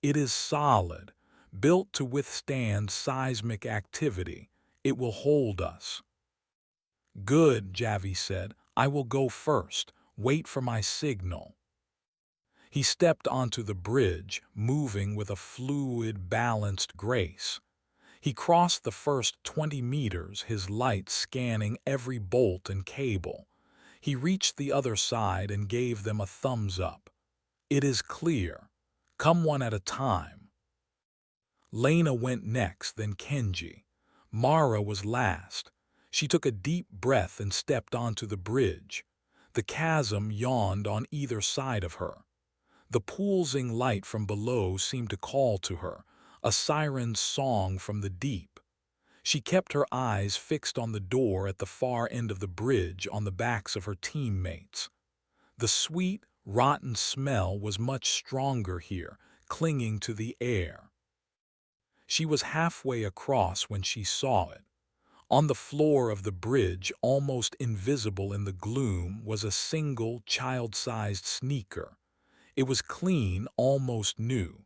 "It is solid, built to withstand seismic activity. It will hold us." "Good," Javi said. "I will go first. Wait for my signal." He stepped onto the bridge, moving with a fluid, balanced grace. He crossed the first 20 meters, his light scanning every bolt and cable. He reached the other side and gave them a thumbs up. "It is clear. Come one at a time." Lena went next, then Kenji. Mara was last. She took a deep breath and stepped onto the bridge. The chasm yawned on either side of her. The pulsing light from below seemed to call to her, a siren's song from the deep. She kept her eyes fixed on the door at the far end of the bridge, on the backs of her teammates. The sweet, rotten smell was much stronger here, clinging to the air. She was halfway across when she saw it. On the floor of the bridge, almost invisible in the gloom, was a single, child-sized sneaker. It was clean, almost new.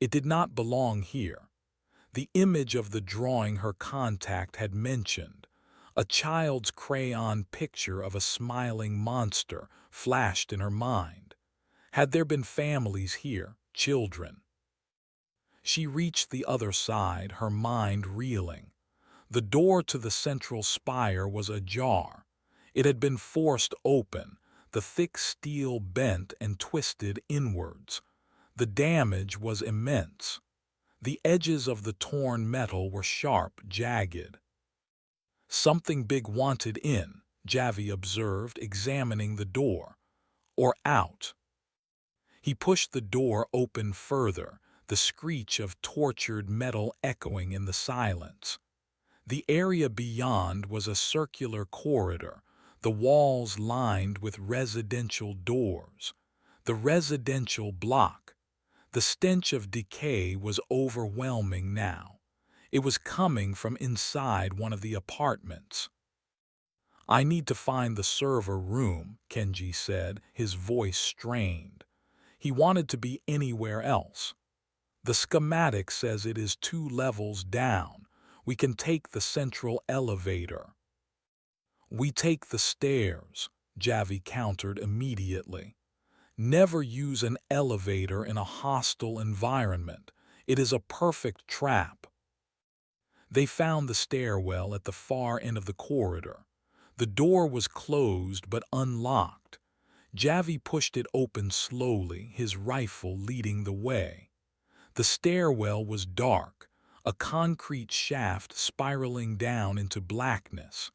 It did not belong here. The image of the drawing her contact had mentioned, a child's crayon picture of a smiling monster, flashed in her mind. Had there been families here, children? She reached the other side, her mind reeling. The door to the central spire was ajar. It had been forced open, the thick steel bent and twisted inwards. The damage was immense. The edges of the torn metal were sharp, jagged. "Something big wanted in," Javi observed, examining the door. "Or out." He pushed the door open further, the screech of tortured metal echoing in the silence. The area beyond was a circular corridor, the walls lined with residential doors. The residential block. The stench of decay was overwhelming now. It was coming from inside one of the apartments. "I need to find the server room," Kenji said, his voice strained. He wanted to be anywhere else. "The schematic says it is 2 levels down. We can take the central elevator." "We take the stairs," Javi countered immediately. "Never use an elevator in a hostile environment. It is a perfect trap." They found the stairwell at the far end of the corridor. The door was closed but unlocked. Javi pushed it open slowly, his rifle leading the way. The stairwell was dark, a concrete shaft spiraling down into blackness.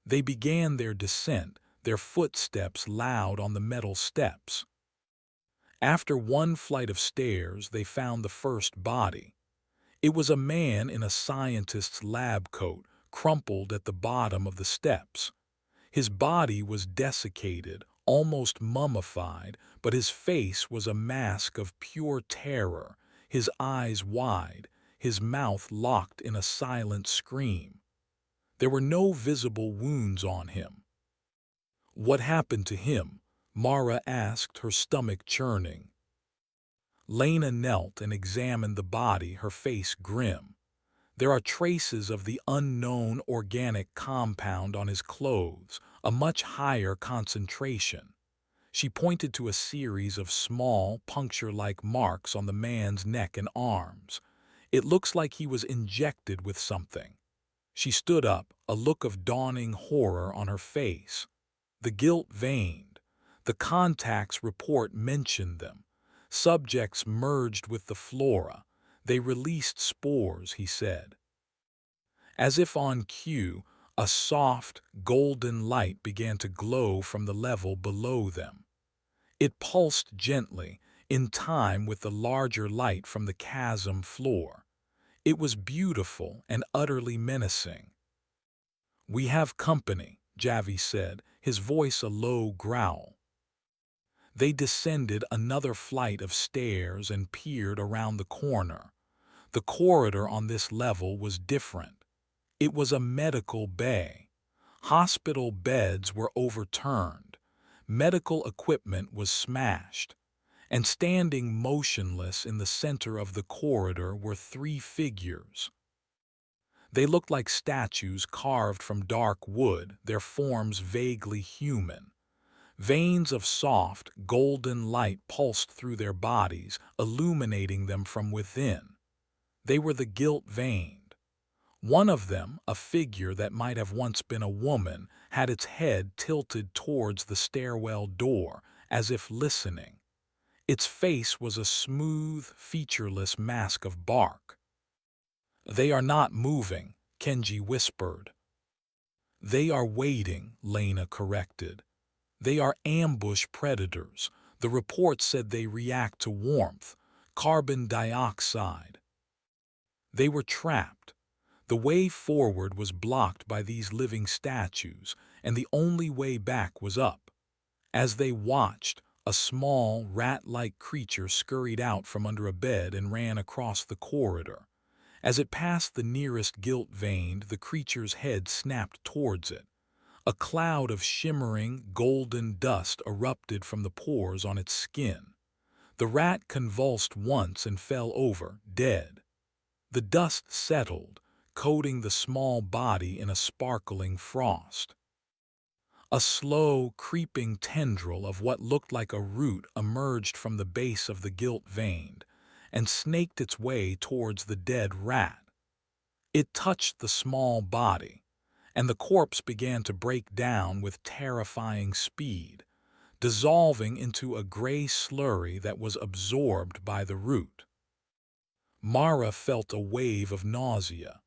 They began their descent, their footsteps loud on the metal steps. After one flight of stairs, they found the first body. It was a man in a scientist's lab coat, crumpled at the bottom of the steps. His body was desiccated, almost mummified, but his face was a mask of pure terror, his eyes wide, his mouth locked in a silent scream. There were no visible wounds on him. "What happened to him?" Mara asked, her stomach churning. Lena knelt and examined the body, her face grim. "There are traces of the unknown organic compound on his clothes, a much higher concentration." She pointed to a series of small, puncture-like marks on the man's neck and arms. "It looks like he was injected with something." She stood up, a look of dawning horror on her face. The guilt veined. The contacts report mentioned them. Subjects merged with the flora. They released spores, he said. As if on cue, a soft, golden light began to glow from the level below them. It pulsed gently, in time with the larger light from the chasm floor. It was beautiful and utterly menacing. "We have company," Javi said, his voice a low growl. They descended another flight of stairs and peered around the corner. The corridor on this level was different. It was a medical bay. Hospital beds were overturned. Medical equipment was smashed. And standing motionless in the center of the corridor were 3 figures. They looked like statues carved from dark wood, their forms vaguely human. Veins of soft, golden light pulsed through their bodies, illuminating them from within. They were the guilt-veined. One of them, a figure that might have once been a woman, had its head tilted towards the stairwell door, as if listening. Its face was a smooth, featureless mask of bark. "They are not moving," Kenji whispered. "They are waiting," Lena corrected. "They are ambush predators. The report said they react to warmth, carbon dioxide." They were trapped. The way forward was blocked by these living statues, and the only way back was up. As they watched, a small, rat-like creature scurried out from under a bed and ran across the corridor. As it passed the nearest guilt-veined, the creature's head snapped towards it. A cloud of shimmering, golden dust erupted from the pores on its skin. The rat convulsed once and fell over, dead. The dust settled, coating the small body in a sparkling frost. A slow, creeping tendril of what looked like a root emerged from the base of the guilt-veined and snaked its way towards the dead rat. It touched the small body, and the corpse began to break down with terrifying speed, dissolving into a gray slurry that was absorbed by the root. Mara felt a wave of nausea.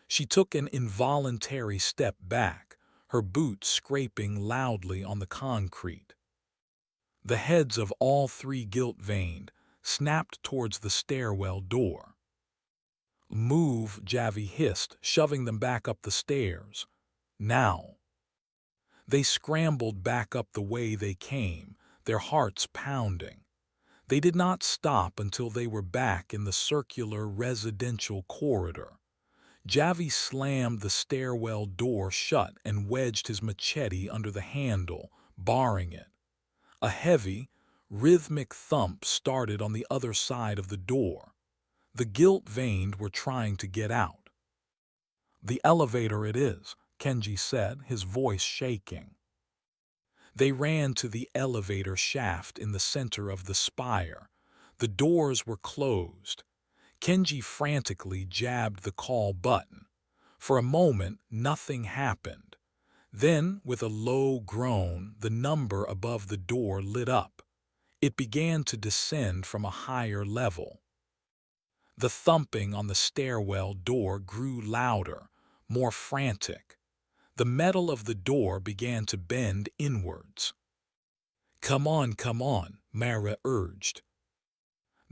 She took an involuntary step back, her boots scraping loudly on the concrete. The heads of all three guilt-veined snapped towards the stairwell door. "Move," Javi hissed, shoving them back up the stairs. "Now." They scrambled back up the way they came, their hearts pounding. They did not stop until they were back in the circular residential corridor. Javi slammed the stairwell door shut and wedged his machete under the handle, barring it. A heavy, rhythmic thump started on the other side of the door. The guilt-veined were trying to get out. "The elevator it is," Kenji said, his voice shaking. They ran to the elevator shaft in the center of the spire. The doors were closed. Kenji frantically jabbed the call button. For a moment, nothing happened. Then, with a low groan, the number above the door lit up. It began to descend from a higher level. The thumping on the stairwell door grew louder, more frantic. The metal of the door began to bend inwards. Come on," Mara urged.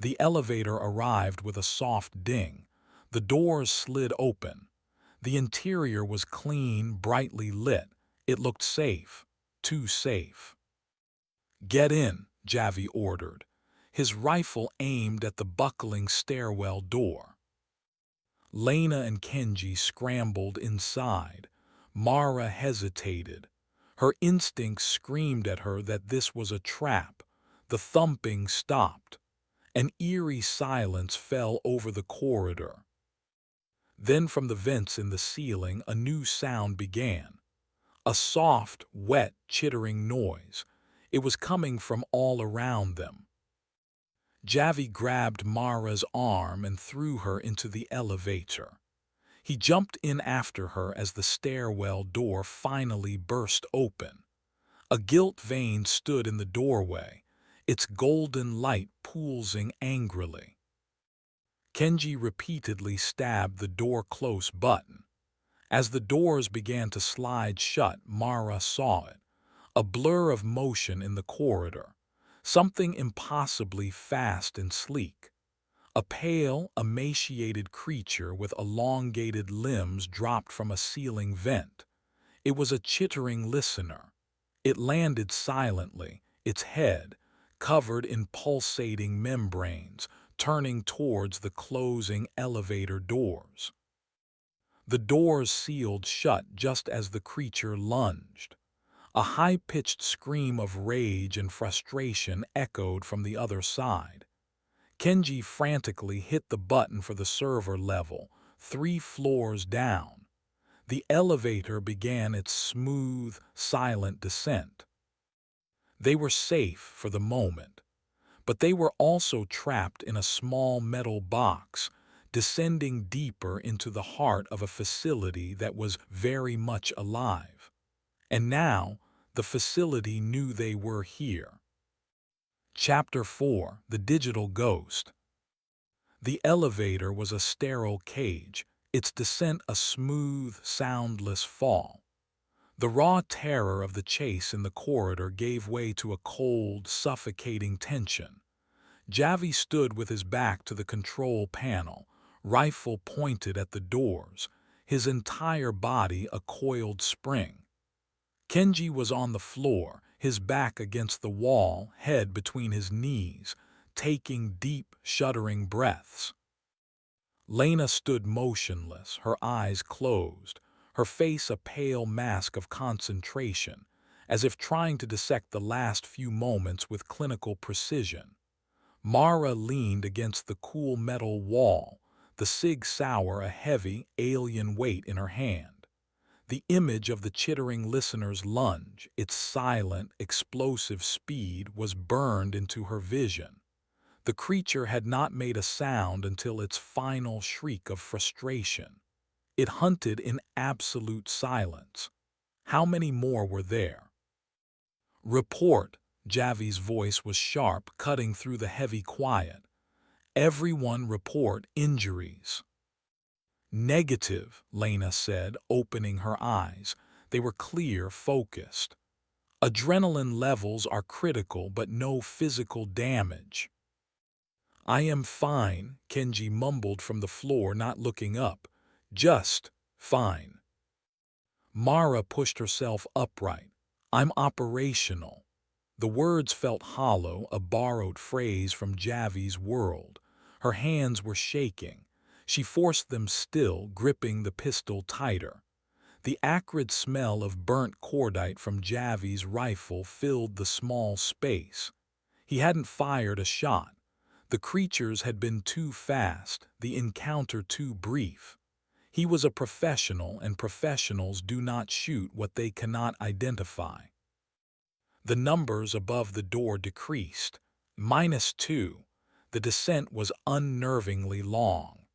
The elevator arrived with a soft ding. The doors slid open. The interior was clean, brightly lit. It looked safe. Too safe. "Get in," Javi ordered, his rifle aimed at the buckling stairwell door. Lena and Kenji scrambled inside. Mara hesitated. Her instincts screamed at her that this was a trap. The thumping stopped. An eerie silence fell over the corridor. Then from the vents in the ceiling a new sound began. A soft, wet, chittering noise. It was coming from all around them. Javi grabbed Mara's arm and threw her into the elevator. He jumped in after her as the stairwell door finally burst open. A gilt vein stood in the doorway, its golden light pulsing angrily. Kenji repeatedly stabbed the door close button. As the doors began to slide shut, Mara saw it. A blur of motion in the corridor. Something impossibly fast and sleek. A pale, emaciated creature with elongated limbs dropped from a ceiling vent. It was a chittering listener. It landed silently, its head, covered in pulsating membranes, turning towards the closing elevator doors. The doors sealed shut just as the creature lunged. A high-pitched scream of rage and frustration echoed from the other side. Kenji frantically hit the button for the server level, 3 floors down. The elevator began its smooth, silent descent. They were safe for the moment, but they were also trapped in a small metal box, descending deeper into the heart of a facility that was very much alive. And now, the facility knew they were here. Chapter 4: The Digital Ghost. The elevator was a sterile cage, its descent a smooth, soundless fall. The raw terror of the chase in the corridor gave way to a cold, suffocating tension. Javi stood with his back to the control panel, rifle pointed at the doors, his entire body a coiled spring. Kenji was on the floor, his back against the wall, head between his knees, taking deep, shuddering breaths. Lena stood motionless, her eyes closed, her face a pale mask of concentration, as if trying to dissect the last few moments with clinical precision. Mara leaned against the cool metal wall, the Sig Sauer a heavy, alien weight in her hand. The image of the chittering listener's lunge, its silent, explosive speed, was burned into her vision. The creature had not made a sound until its final shriek of frustration. It hunted in absolute silence. How many more were there? Report, Javi's voice was sharp, cutting through the heavy quiet. Everyone report injuries. Negative, Lena said, opening her eyes. They were clear, focused. Adrenaline levels are critical, but no physical damage. I am fine, Kenji mumbled from the floor, not looking up. Just fine. Mara pushed herself upright. I'm operational. The words felt hollow, a borrowed phrase from Javi's world. Her hands were shaking. She forced them still, gripping the pistol tighter. The acrid smell of burnt cordite from Javi's rifle filled the small space. He hadn't fired a shot. The creatures had been too fast, the encounter too brief. He was a professional, and professionals do not shoot what they cannot identify. The numbers above the door decreased. -2. The descent was unnervingly long.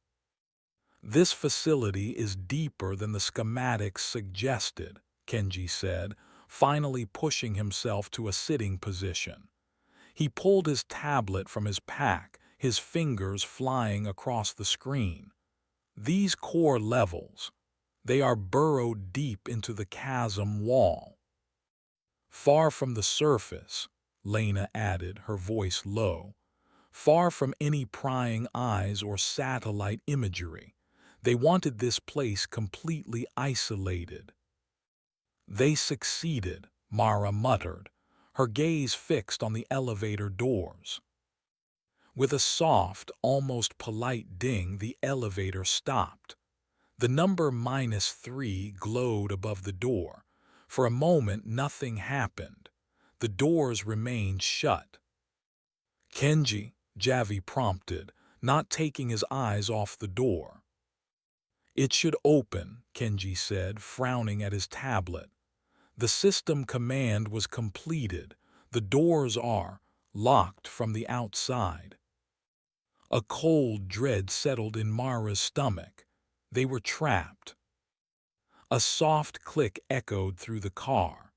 This facility is deeper than the schematics suggested, Kenji said, finally pushing himself to a sitting position. He pulled his tablet from his pack, his fingers flying across the screen. These core levels, they are burrowed deep into the chasm wall. Far from the surface, Lena added, her voice low. Far from any prying eyes or satellite imagery. They wanted this place completely isolated. They succeeded, Mara muttered, her gaze fixed on the elevator doors. With a soft, almost polite ding, the elevator stopped. The number -3 glowed above the door. For a moment, nothing happened. The doors remained shut. Kenji, Javi prompted, not taking his eyes off the door. It should open, Kenji said, frowning at his tablet. The system command was completed. The doors are locked from the outside. A cold dread settled in Mara's stomach. They were trapped. A soft click echoed through the car.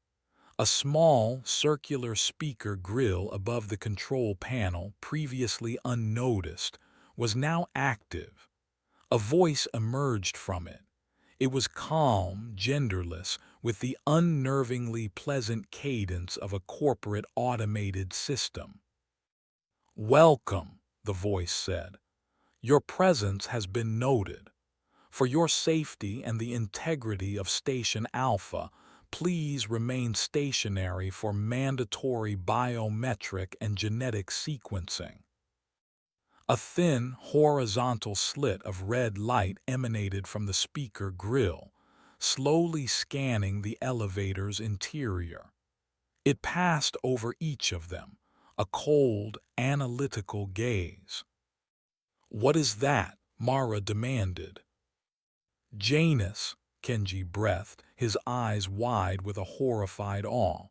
A small, circular speaker grill above the control panel, previously unnoticed, was now active. A voice emerged from it. It was calm, genderless, with the unnervingly pleasant cadence of a corporate automated system. "Welcome," the voice said. "Your presence has been noted. For your safety and the integrity of Station Alpha, please remain stationary for mandatory biometric and genetic sequencing." A thin, horizontal slit of red light emanated from the speaker grill, slowly scanning the elevator's interior. It passed over each of them, a cold, analytical gaze. "What is that?" Mara demanded. "Janus," Kenji breathed, his eyes wide with a horrified awe.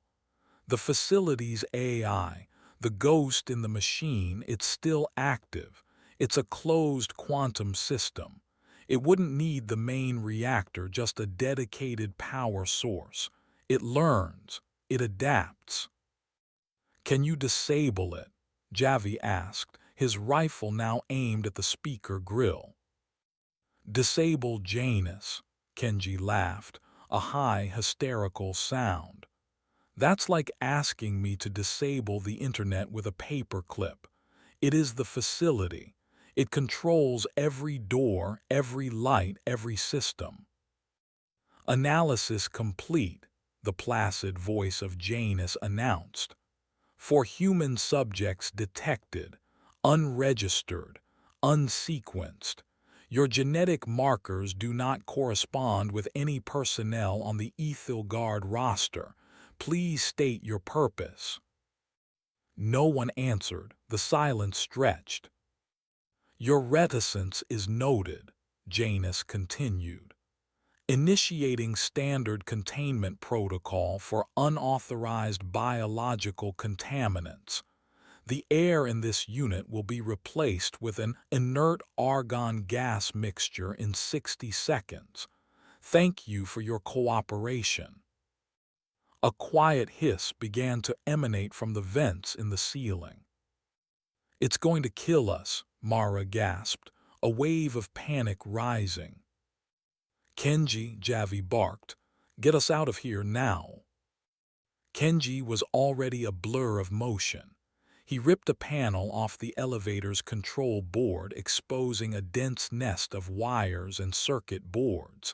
The facility's AI, the ghost in the machine, it's still active. It's a closed quantum system. It wouldn't need the main reactor, just a dedicated power source. It learns. It adapts. Can you disable it? Javi asked, his rifle now aimed at the speaker grill. Disable Janus, Kenji laughed, a high, hysterical sound. That's like asking me to disable the internet with a paperclip. It is the facility. It controls every door, every light, every system. Analysis complete, the placid voice of Janus announced. For human subjects detected, unregistered, unsequenced. Your genetic markers do not correspond with any personnel on the Aethelgard roster. Please state your purpose. No one answered. The silence stretched. Your reticence is noted, Janus continued. Initiating standard containment protocol for unauthorized biological contaminants. The air in this unit will be replaced with an inert argon gas mixture in 60 seconds. Thank you for your cooperation. A quiet hiss began to emanate from the vents in the ceiling. It's going to kill us, Mara gasped, a wave of panic rising. Kenji, Javi barked, get us out of here now. Kenji was already a blur of motion. He ripped a panel off the elevator's control board, exposing a dense nest of wires and circuit boards.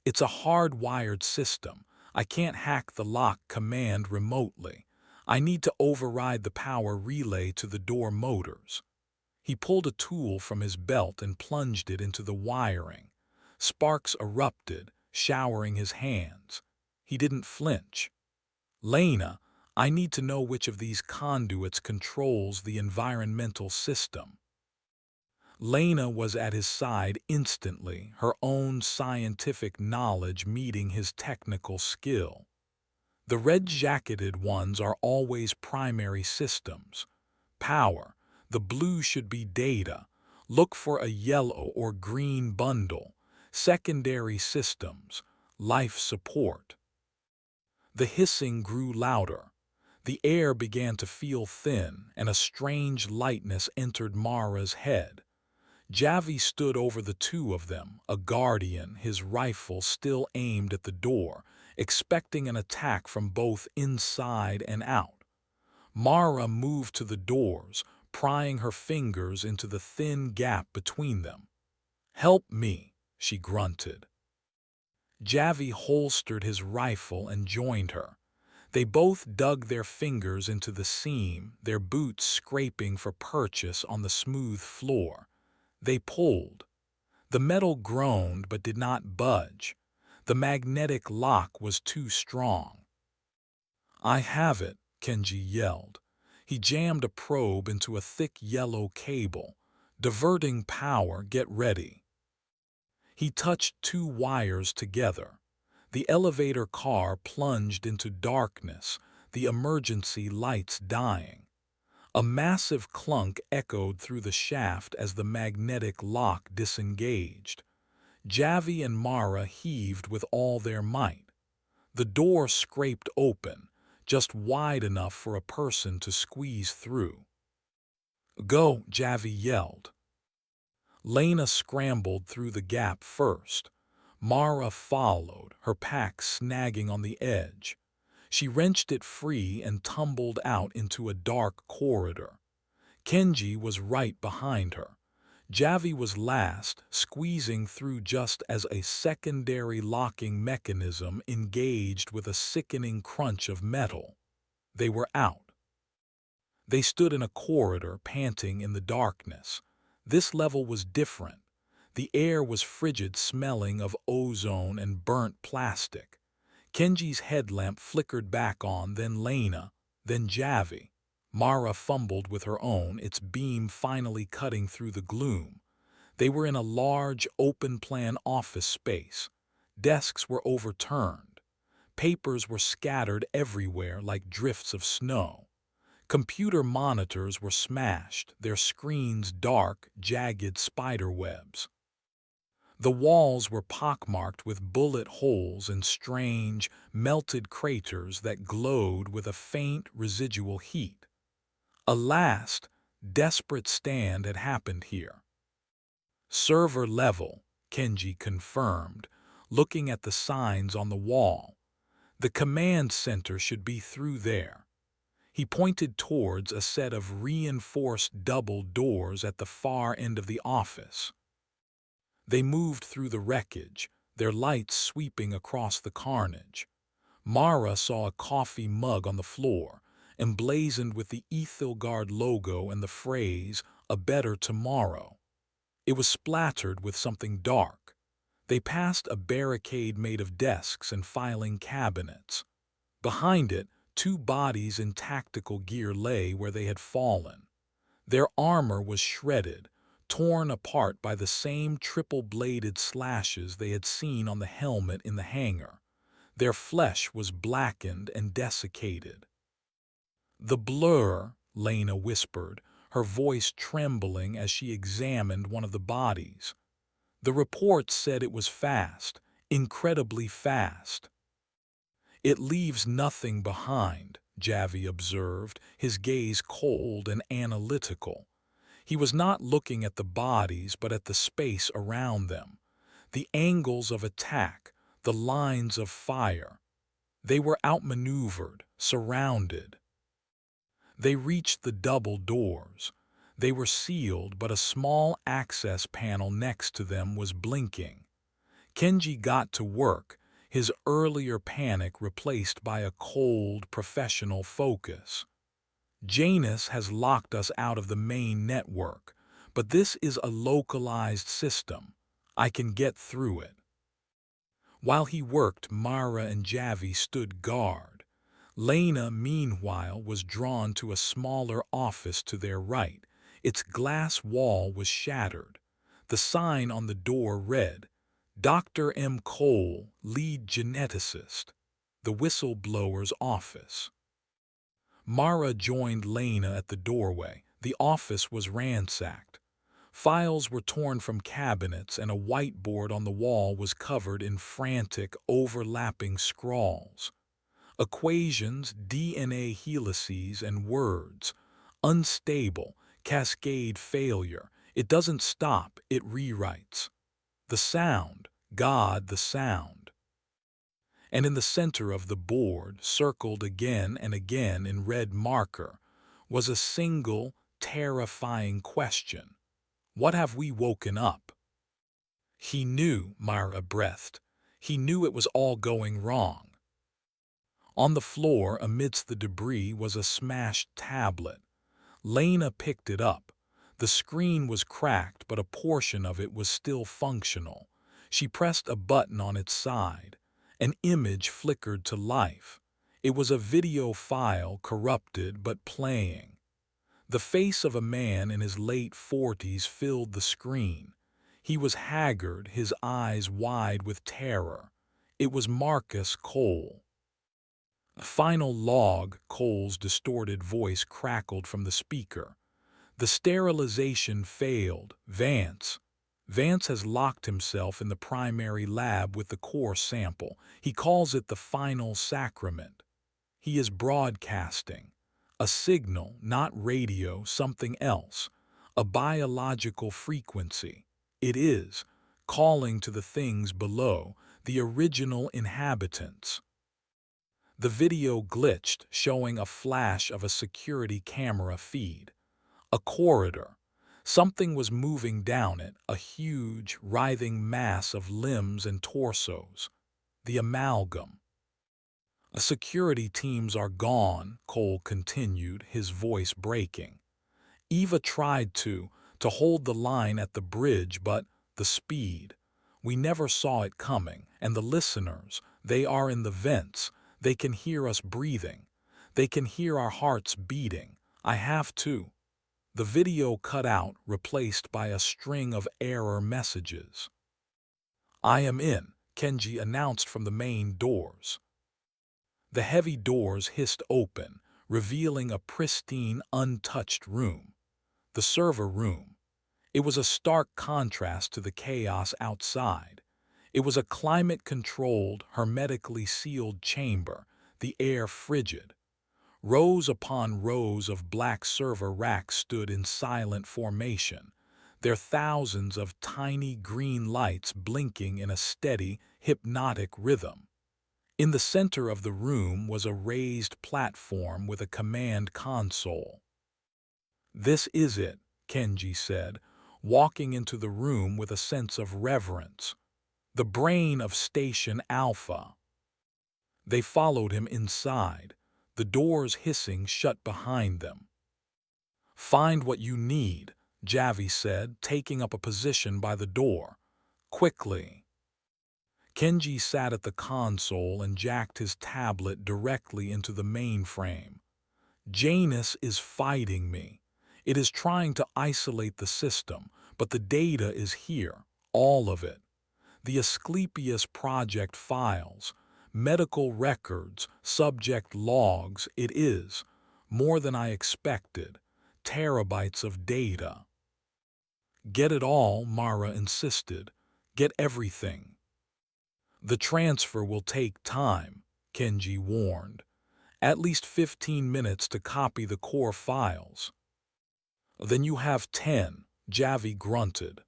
It's a hard-wired system. I can't hack the lock command remotely. I need to override the power relay to the door motors. He pulled a tool from his belt and plunged it into the wiring. Sparks erupted, showering his hands. He didn't flinch. Lena, I need to know which of these conduits controls the environmental system. Lena was at his side instantly, her own scientific knowledge meeting his technical skill. The red-jacketed ones are always primary systems. Power. The blue should be data. Look for a yellow or green bundle. Secondary systems. Life support. The hissing grew louder. The air began to feel thin, and a strange lightness entered Mara's head. Javi stood over the two of them, a guardian, his rifle still aimed at the door, expecting an attack from both inside and out. Mara moved to the doors, prying her fingers into the thin gap between them. "Help me," she grunted. Javi holstered his rifle and joined her. They both dug their fingers into the seam, their boots scraping for purchase on the smooth floor. They pulled. The metal groaned but did not budge. The magnetic lock was too strong. "I have it," Kenji yelled. He jammed a probe into a thick yellow cable. "Diverting power, get ready." He touched two wires together. The elevator car plunged into darkness, the emergency lights dying. A massive clunk echoed through the shaft as the magnetic lock disengaged. Javi and Mara heaved with all their might. The door scraped open, just wide enough for a person to squeeze through. "Go," Javi yelled. Lena scrambled through the gap first. Mara followed, her pack snagging on the edge. She wrenched it free and tumbled out into a dark corridor. Kenji was right behind her. Javi was last, squeezing through just as a secondary locking mechanism engaged with a sickening crunch of metal. They were out. They stood in a corridor, panting in the darkness. This level was different. The air was frigid, smelling of ozone and burnt plastic. Kenji's headlamp flickered back on, then Lena, then Javi. Mara fumbled with her own, its beam finally cutting through the gloom. They were in a large, open-plan office space. Desks were overturned. Papers were scattered everywhere like drifts of snow. Computer monitors were smashed, their screens dark, jagged spider webs. The walls were pockmarked with bullet holes and strange, melted craters that glowed with a faint, residual heat. A last, desperate stand had happened here. Server level, Kenji confirmed, looking at the signs on the wall. The command center should be through there. He pointed towards a set of reinforced double doors at the far end of the office. They moved through the wreckage, their lights sweeping across the carnage. Mara saw a coffee mug on the floor, emblazoned with the Aethelgard logo and the phrase, "A better tomorrow." It was splattered with something dark. They passed a barricade made of desks and filing cabinets. Behind it, two bodies in tactical gear lay where they had fallen. Their armor was shredded, torn apart by the same triple-bladed slashes they had seen on the helmet in the hangar. Their flesh was blackened and desiccated. "The blur," Lena whispered, her voice trembling as she examined one of the bodies. "The report said it was fast, incredibly fast." "It leaves nothing behind," Javi observed, his gaze cold and analytical. He was not looking at the bodies but at the space around them, the angles of attack, the lines of fire. They were outmaneuvered, surrounded. They reached the double doors. They were sealed, but a small access panel next to them was blinking. Kenji got to work, his earlier panic replaced by a cold, professional focus. "Janus has locked us out of the main network, but this is a localized system. I can get through it." While he worked, Mara and Javi stood guard. Lena, meanwhile, was drawn to a smaller office to their right. Its glass wall was shattered. The sign on the door read, "Dr. M. Cole, lead geneticist." The whistleblower's office. Mara joined Lena at the doorway. The office was ransacked. Files were torn from cabinets and a whiteboard on the wall was covered in frantic, overlapping scrawls. Equations, DNA helices, and words. Unstable, cascade failure. It doesn't stop, it rewrites. The sound, God the sound. And in the center of the board, circled again and again in red marker, was a single, terrifying question. What have we woken up? He knew, Mara breathed. He knew it was all going wrong. On the floor, amidst the debris, was a smashed tablet. Lena picked it up. The screen was cracked, but a portion of it was still functional. She pressed a button on its side. An image flickered to life. It was a video file, corrupted but playing. The face of a man in his late 40s filled the screen. He was haggard, his eyes wide with terror. It was Marcus Cole. "Final log," Cole's distorted voice crackled from the speaker. "The sterilization failed. Vance has locked himself in the primary lab with the core sample. He calls it the final sacrament. He is broadcasting. A signal, not radio, something else. A biological frequency. It is, calling to the things below, the original inhabitants." The video glitched, showing a flash of a security camera feed. A corridor. Something was moving down it, a huge, writhing mass of limbs and torsos. The amalgam. "Security teams are gone," Cole continued, his voice breaking. "Eva tried to hold the line at the bridge, but the speed. We never saw it coming, and the listeners, they are in the vents. They can hear us breathing. They can hear our hearts beating. I have to." The video cut out, replaced by a string of error messages. "I am in," Kenji announced from the main doors. The heavy doors hissed open, revealing a pristine, untouched room. The server room. It was a stark contrast to the chaos outside. It was a climate-controlled, hermetically sealed chamber, the air frigid. Rows upon rows of black server racks stood in silent formation, their thousands of tiny green lights blinking in a steady, hypnotic rhythm. In the center of the room was a raised platform with a command console. "This is it," Kenji said, walking into the room with a sense of reverence. "The brain of Station Alpha." They followed him inside, the doors hissing shut behind them. "Find what you need," Javi said, taking up a position by the door. "Quickly." Kenji sat at the console and jacked his tablet directly into the mainframe. "Janus is fighting me. It is trying to isolate the system, but the data is here, all of it. The Asclepius Project files, medical records, subject logs, it is, more than I expected, terabytes of data." "Get it all," Mara insisted. "Get everything." "The transfer will take time," Kenji warned. "At least 15 minutes to copy the core files." "Then you have 10, Javi grunted.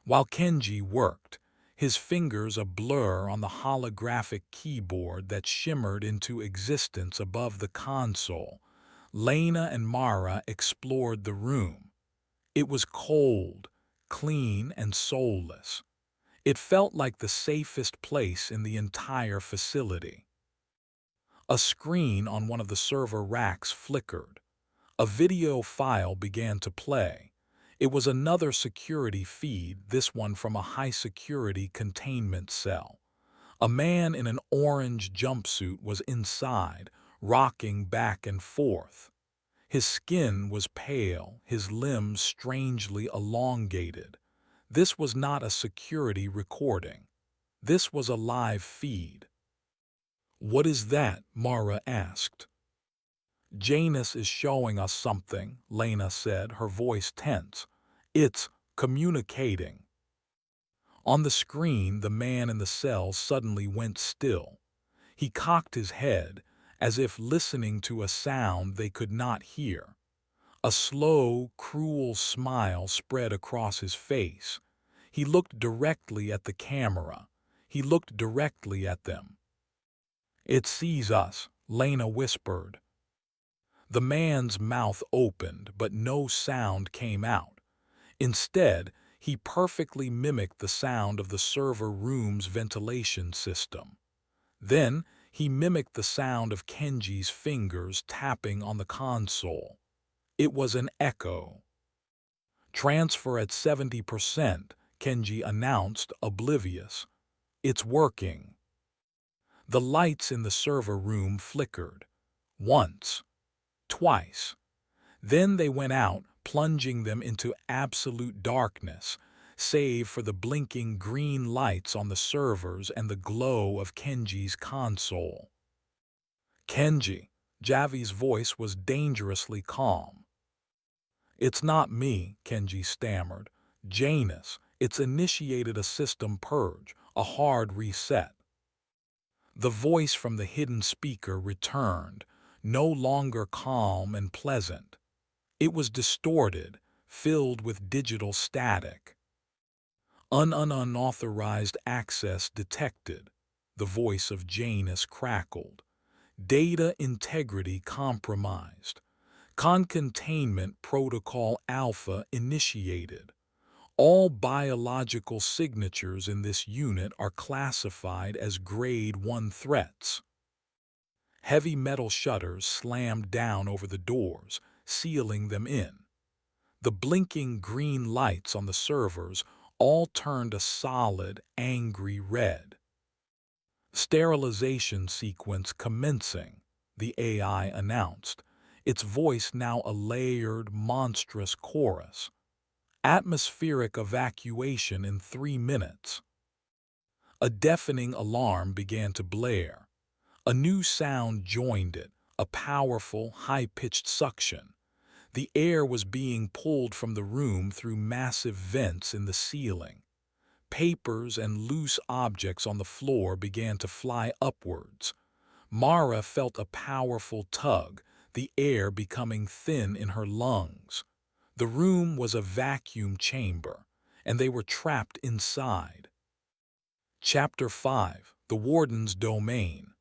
While Kenji worked, his fingers a blur on the holographic keyboard that shimmered into existence above the console, Lena and Mara explored the room. It was cold, clean, and soulless. It felt like the safest place in the entire facility. A screen on one of the server racks flickered. A video file began to play. It was another security feed, this one from a high-security containment cell. A man in an orange jumpsuit was inside, rocking back and forth. His skin was pale, his limbs strangely elongated. This was not a security recording. This was a live feed. "What is that?" Mara asked. "Janus is showing us something," Lena said, her voice tense. "It's communicating." On the screen, the man in the cell suddenly went still. He cocked his head, as if listening to a sound they could not hear. A slow, cruel smile spread across his face. He looked directly at the camera. He looked directly at them. "It sees us," Lena whispered. The man's mouth opened, but no sound came out. Instead, he perfectly mimicked the sound of the server room's ventilation system. Then, he mimicked the sound of Kenji's fingers tapping on the console. It was an echo. "Transfer at 70%, Kenji announced, oblivious. "It's working." The lights in the server room flickered. Once. Twice. Then they went out, plunging them into absolute darkness, save for the blinking green lights on the servers and the glow of Kenji's console. "Kenji," Javi's voice was dangerously calm. "It's not me," Kenji stammered. "Janus, it's initiated a system purge, a hard reset." The voice from the hidden speaker returned, no longer calm and pleasant. It was distorted, filled with digital static. Unauthorized access detected," the voice of Janus crackled. "Data integrity compromised. Concontainment Protocol Alpha initiated. All biological signatures in this unit are classified as Grade 1 threats." Heavy metal shutters slammed down over the doors, sealing them in. The blinking green lights on the servers all turned a solid, angry red. "Sterilization sequence commencing," the AI announced, its voice now a layered, monstrous chorus. "Atmospheric evacuation in 3 minutes." A deafening alarm began to blare. A new sound joined it, a powerful, high-pitched suction. The air was being pulled from the room through massive vents in the ceiling. Papers and loose objects on the floor began to fly upwards. Mara felt a powerful tug, the air becoming thin in her lungs. The room was a vacuum chamber, and they were trapped inside. Chapter 5: The Warden's Domain.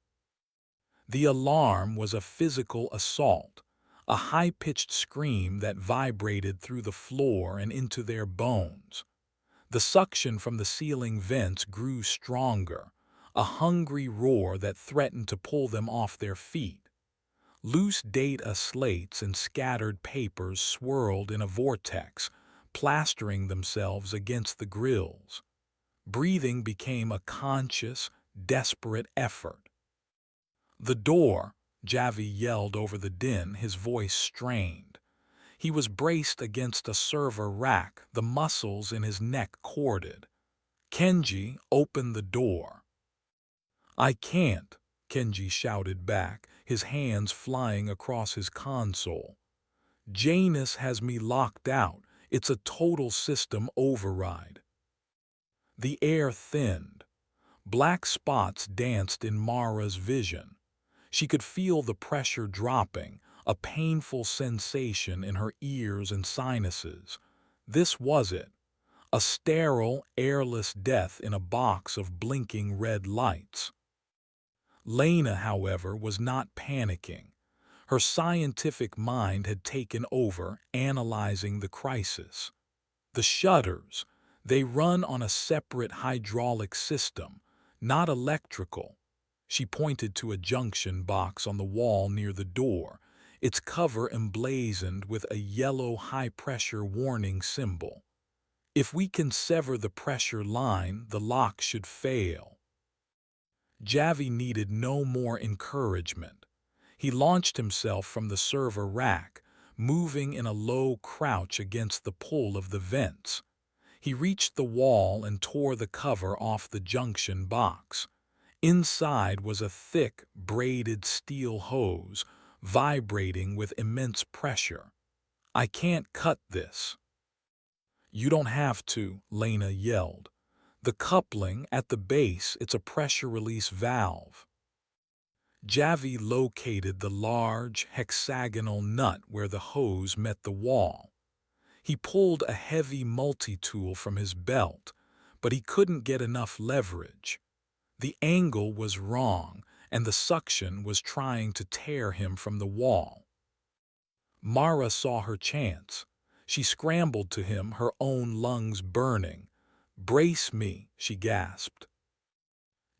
The alarm was a physical assault, a high-pitched scream that vibrated through the floor and into their bones. The suction from the ceiling vents grew stronger, a hungry roar that threatened to pull them off their feet. Loose data slates and scattered papers swirled in a vortex, plastering themselves against the grills. Breathing became a conscious, desperate effort. "The door!" Javi yelled over the din, his voice strained. He was braced against a server rack, the muscles in his neck corded. "Kenji, open the door." "I can't," Kenji shouted back, his hands flying across his console. "Janus has me locked out. It's a total system override." The air thinned. Black spots danced in Mara's vision. She could feel the pressure dropping, a painful sensation in her ears and sinuses. This was it. A sterile, airless death in a box of blinking red lights. Lena, however, was not panicking. Her scientific mind had taken over, analyzing the crisis. The shutters, they run on a separate hydraulic system, not electrical. She pointed to a junction box on the wall near the door, its cover emblazoned with a yellow high-pressure warning symbol. "If we can sever the pressure line, the lock should fail." Javi needed no more encouragement. He launched himself from the server rack, moving in a low crouch against the pull of the vents. He reached the wall and tore the cover off the junction box. Inside was a thick, braided steel hose, vibrating with immense pressure. "I can't cut this." "You don't have to," Lena yelled. "The coupling, at the base, it's a pressure release valve." Javi located the large, hexagonal nut where the hose met the wall. He pulled a heavy multi-tool from his belt, but he couldn't get enough leverage. The angle was wrong, and the suction was trying to tear him from the wall. Mara saw her chance. She scrambled to him, her own lungs burning. "Brace me," she gasped.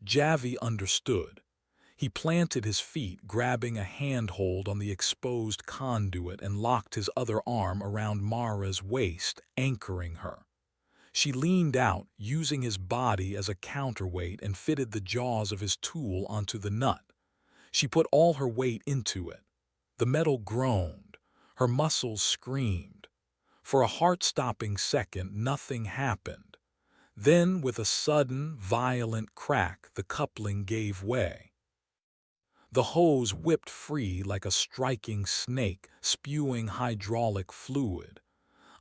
Javi understood. He planted his feet, grabbing a handhold on the exposed conduit, and locked his other arm around Mara's waist, anchoring her. She leaned out, using his body as a counterweight, and fitted the jaws of his tool onto the nut. She put all her weight into it. The metal groaned. Her muscles screamed. For a heart-stopping second, nothing happened. Then, with a sudden, violent crack, the coupling gave way. The hose whipped free like a striking snake, spewing hydraulic fluid.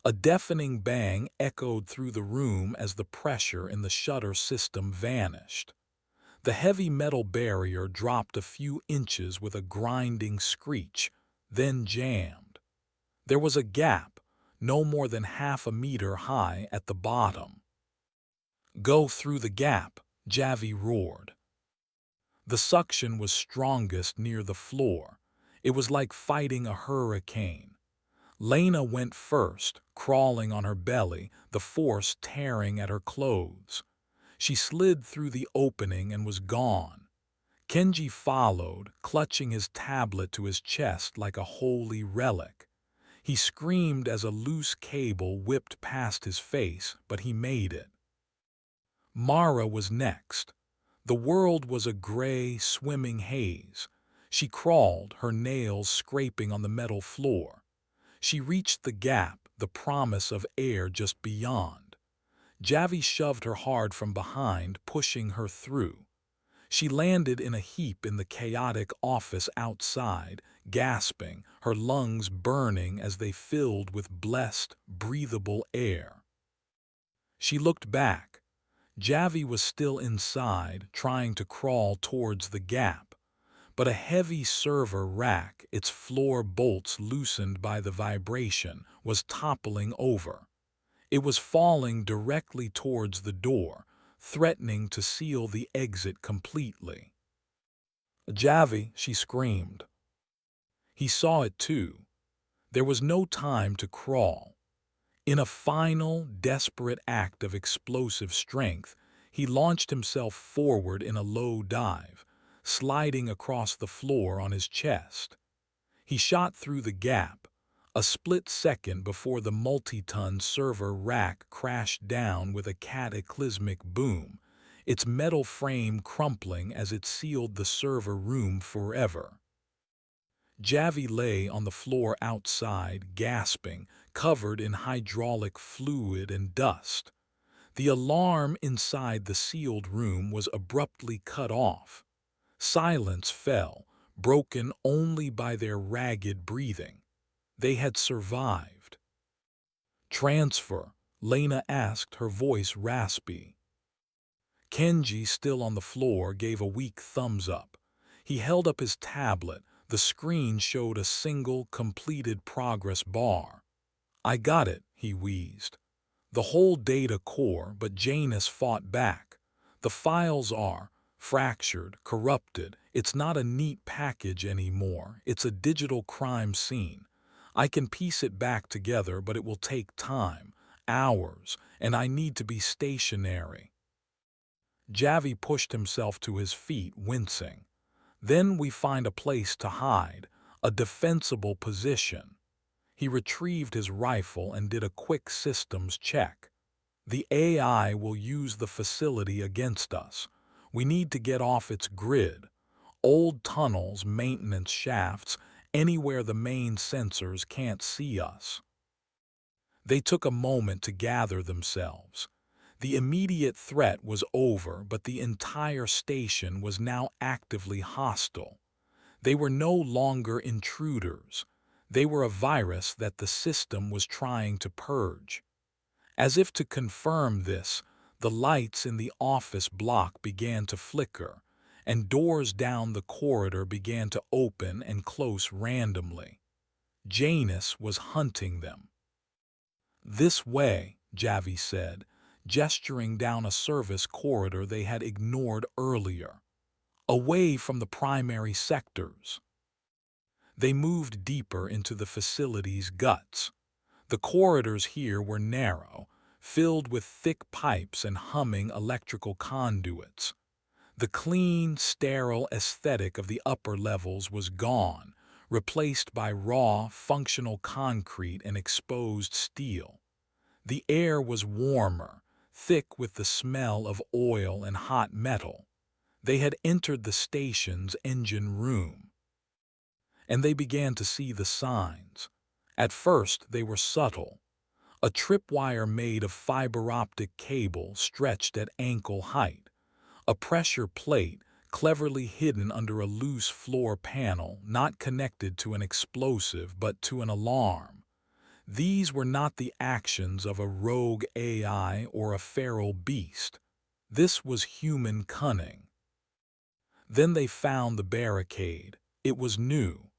A deafening bang echoed through the room as the pressure in the shutter system vanished. The heavy metal barrier dropped a few inches with a grinding screech, then jammed. There was a gap, no more than half a meter high, at the bottom. "Go through the gap," Javi roared. The suction was strongest near the floor. It was like fighting a hurricane. Lena went first, crawling on her belly, the force tearing at her clothes. She slid through the opening and was gone. Kenji followed, clutching his tablet to his chest like a holy relic. He screamed as a loose cable whipped past his face, but he made it. Mara was next. The world was a gray, swimming haze. She crawled, her nails scraping on the metal floor. She reached the gap, the promise of air just beyond. Javi shoved her hard from behind, pushing her through. She landed in a heap in the chaotic office outside, gasping, her lungs burning as they filled with blessed, breathable air. She looked back. Javi was still inside, trying to crawl towards the gap, but a heavy server rack, its floor bolts loosened by the vibration, was toppling over. It was falling directly towards the door, threatening to seal the exit completely. "Javi!" she screamed. He saw it too. There was no time to crawl. In a final, desperate act of explosive strength, he launched himself forward in a low dive, sliding across the floor on his chest. He shot through the gap, a split second before the multi-ton server rack crashed down with a cataclysmic boom, its metal frame crumpling as it sealed the server room forever. Javi lay on the floor outside, gasping, covered in hydraulic fluid and dust. The alarm inside the sealed room was abruptly cut off. Silence fell, broken only by their ragged breathing. They had survived. "Transfer?" Lena asked, her voice raspy. Kenji, still on the floor, gave a weak thumbs up. He held up his tablet. The screen showed a single, completed progress bar. "I got it," he wheezed. "The whole data core, but Janus fought back. The files are fractured, corrupted. It's not a neat package anymore. It's a digital crime scene. I can piece it back together, but it will take time, hours, and I need to be stationary." Javi pushed himself to his feet, wincing. "Then we find a place to hide, a defensible position." He retrieved his rifle and did a quick systems check. "The AI will use the facility against us. We need to get off its grid. Old tunnels, maintenance shafts, anywhere the main sensors can't see us." They took a moment to gather themselves. The immediate threat was over, but the entire station was now actively hostile. They were no longer intruders. They were a virus that the system was trying to purge. As if to confirm this, the lights in the office block began to flicker, and doors down the corridor began to open and close randomly. Janus was hunting them. "This way," Javi said, gesturing down a service corridor they had ignored earlier. "Away from the primary sectors." They moved deeper into the facility's guts. The corridors here were narrow, filled with thick pipes and humming electrical conduits. The clean, sterile aesthetic of the upper levels was gone, replaced by raw, functional concrete and exposed steel. The air was warmer, thick with the smell of oil and hot metal. They had entered the station's engine room. And they began to see the signs. At first they were subtle. A tripwire made of fiber-optic cable stretched at ankle height. A pressure plate cleverly hidden under a loose floor panel, not connected to an explosive but to an alarm. These were not the actions of a rogue AI or a feral beast. This was human cunning. Then they found the barricade. It was new.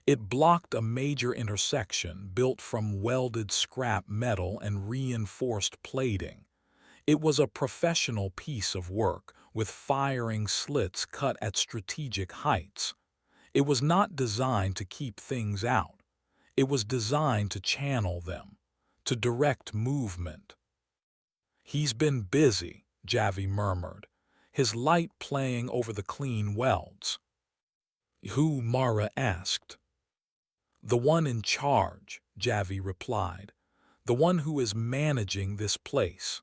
It blocked a major intersection built from welded scrap metal and reinforced plating. It was a professional piece of work, with firing slits cut at strategic heights. It was not designed to keep things out. It was designed to channel them, to direct movement. "He's been busy," Javi murmured, his light playing over the clean welds. "Who?" Mara asked. "The one in charge," Javi replied. "The one who is managing this place."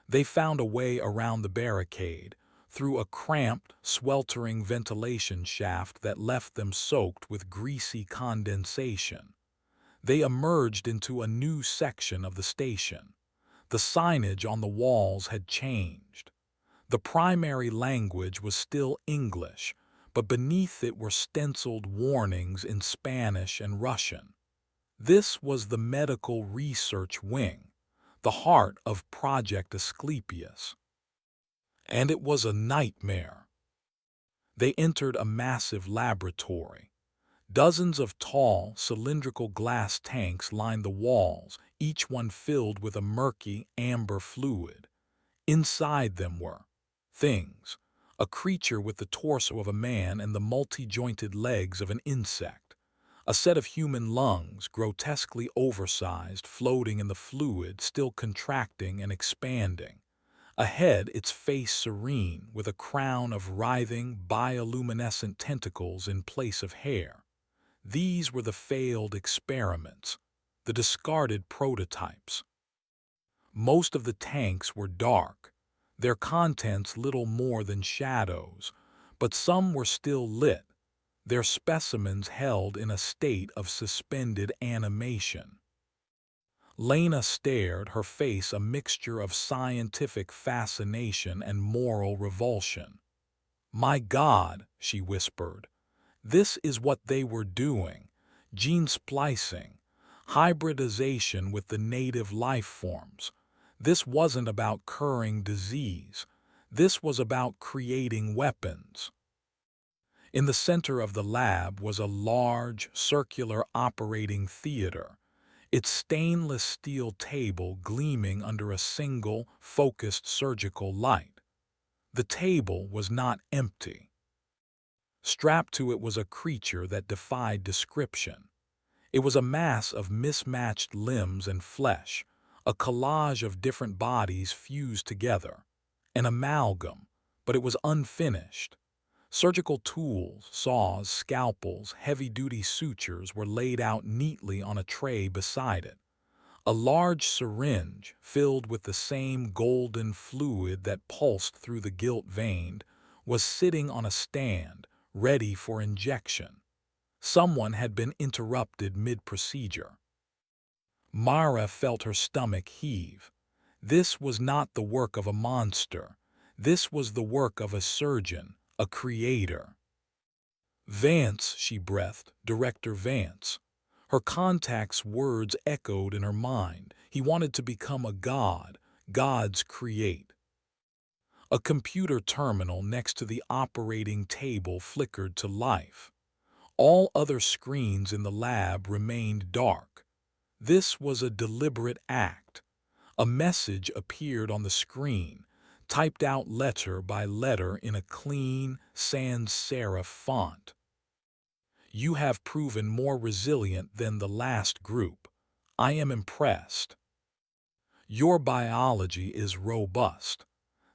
They found a way around the barricade, through a cramped, sweltering ventilation shaft that left them soaked with greasy condensation. They emerged into a new section of the station. The signage on the walls had changed. The primary language was still English, but beneath it were stenciled warnings in Spanish and Russian. This was the medical research wing, the heart of Project Asclepius. And it was a nightmare. They entered a massive laboratory. Dozens of tall, cylindrical glass tanks lined the walls, each one filled with a murky, amber fluid. Inside them were things, a creature with the torso of a man and the multi-jointed legs of an insect, a set of human lungs, grotesquely oversized, floating in the fluid, still contracting and expanding. Ahead, its face serene, with a crown of writhing, bioluminescent tentacles in place of hair. These were the failed experiments, the discarded prototypes. Most of the tanks were dark, their contents little more than shadows, but some were still lit, their specimens held in a state of suspended animation. Lena stared, her face a mixture of scientific fascination and moral revulsion. "My God," she whispered, "this is what they were doing. Gene splicing, hybridization with the native life forms. This wasn't about curing disease. This was about creating weapons." In the center of the lab was a large, circular operating theater, its stainless steel table gleaming under a single, focused surgical light. The table was not empty. Strapped to it was a creature that defied description. It was a mass of mismatched limbs and flesh, a collage of different bodies fused together, an amalgam, but it was unfinished. Surgical tools, saws, scalpels, heavy-duty sutures were laid out neatly on a tray beside it. A large syringe, filled with the same golden fluid that pulsed through the gilt vein, was sitting on a stand, ready for injection. Someone had been interrupted mid-procedure. Mara felt her stomach heave. This was not the work of a monster. This was the work of a surgeon, a creator. "Vance," she breathed, "Director Vance." Her contact's words echoed in her mind. He wanted to become a god, gods create. A computer terminal next to the operating table flickered to life. All other screens in the lab remained dark. This was a deliberate act. A message appeared on the screen, typed out letter by letter in a clean, sans serif font. "You have proven more resilient than the last group. I am impressed. Your biology is robust.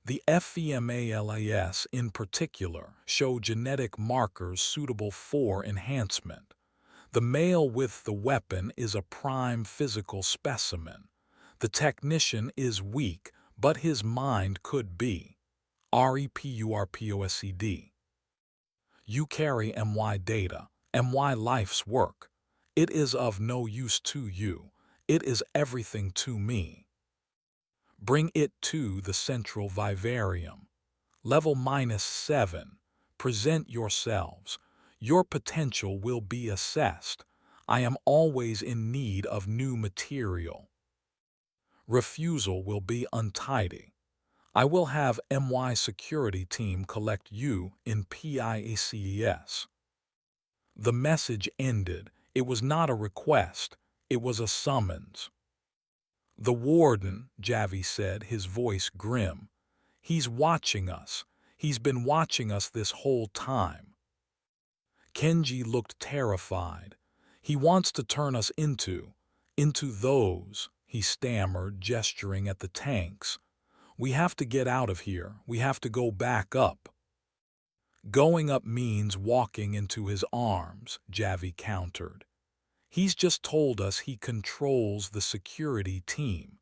The FEMALAS in particular show genetic markers suitable for enhancement. The male with the weapon is a prime physical specimen. The technician is weak, but his mind could be. REPURPOSED. You carry MY data, MY life's work. It is of no use to you. It is everything to me. Bring it to the central vivarium. Level -7. Present yourselves. Your potential will be assessed. I am always in need of new material. Refusal will be untidy. I will have MY security team collect you in PIACES. The message ended. It was not a request. It was a summons. "The warden," Javi said, his voice grim. "He's watching us. He's been watching us this whole time." Kenji looked terrified. "He wants to turn us into those," he stammered, gesturing at the tanks. "We have to get out of here. We have to go back up." "Going up means walking into his arms," Javi countered. "He's just told us he controls the security team.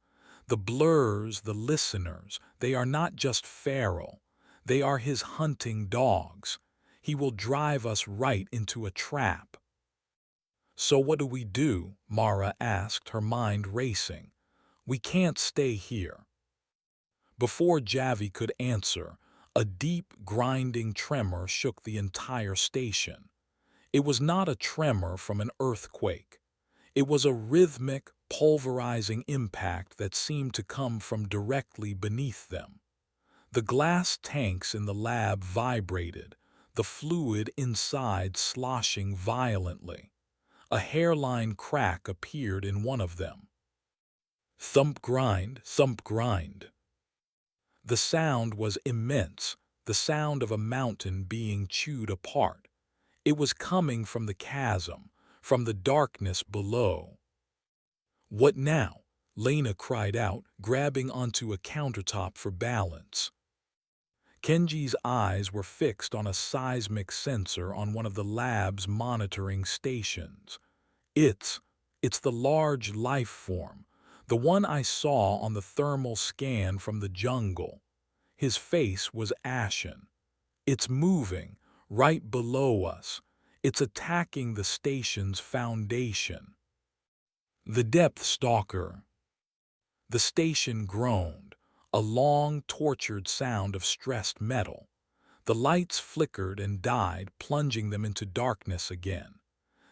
The blurs, the listeners, they are not just feral. They are his hunting dogs. He will drive us right into a trap." "So what do we do?" Mara asked, her mind racing. "We can't stay here." Before Javi could answer, a deep, grinding tremor shook the entire station. It was not a tremor from an earthquake. It was a rhythmic, pulverizing impact that seemed to come from directly beneath them. The glass tanks in the lab vibrated, the fluid inside sloshing violently. A hairline crack appeared in one of them. Thump grind, thump grind. The sound was immense, the sound of a mountain being chewed apart. It was coming from the chasm, from the darkness below. "What now?" Lena cried out, grabbing onto a countertop for balance. Kenji's eyes were fixed on a seismic sensor on one of the lab's monitoring stations. It's the large life form, the one I saw on the thermal scan from the jungle. His face was ashen. It's moving, right below us. It's attacking the station's foundation. The depth stalker. The station groaned, a long, tortured sound of stressed metal. The lights flickered and died, plunging them into darkness again.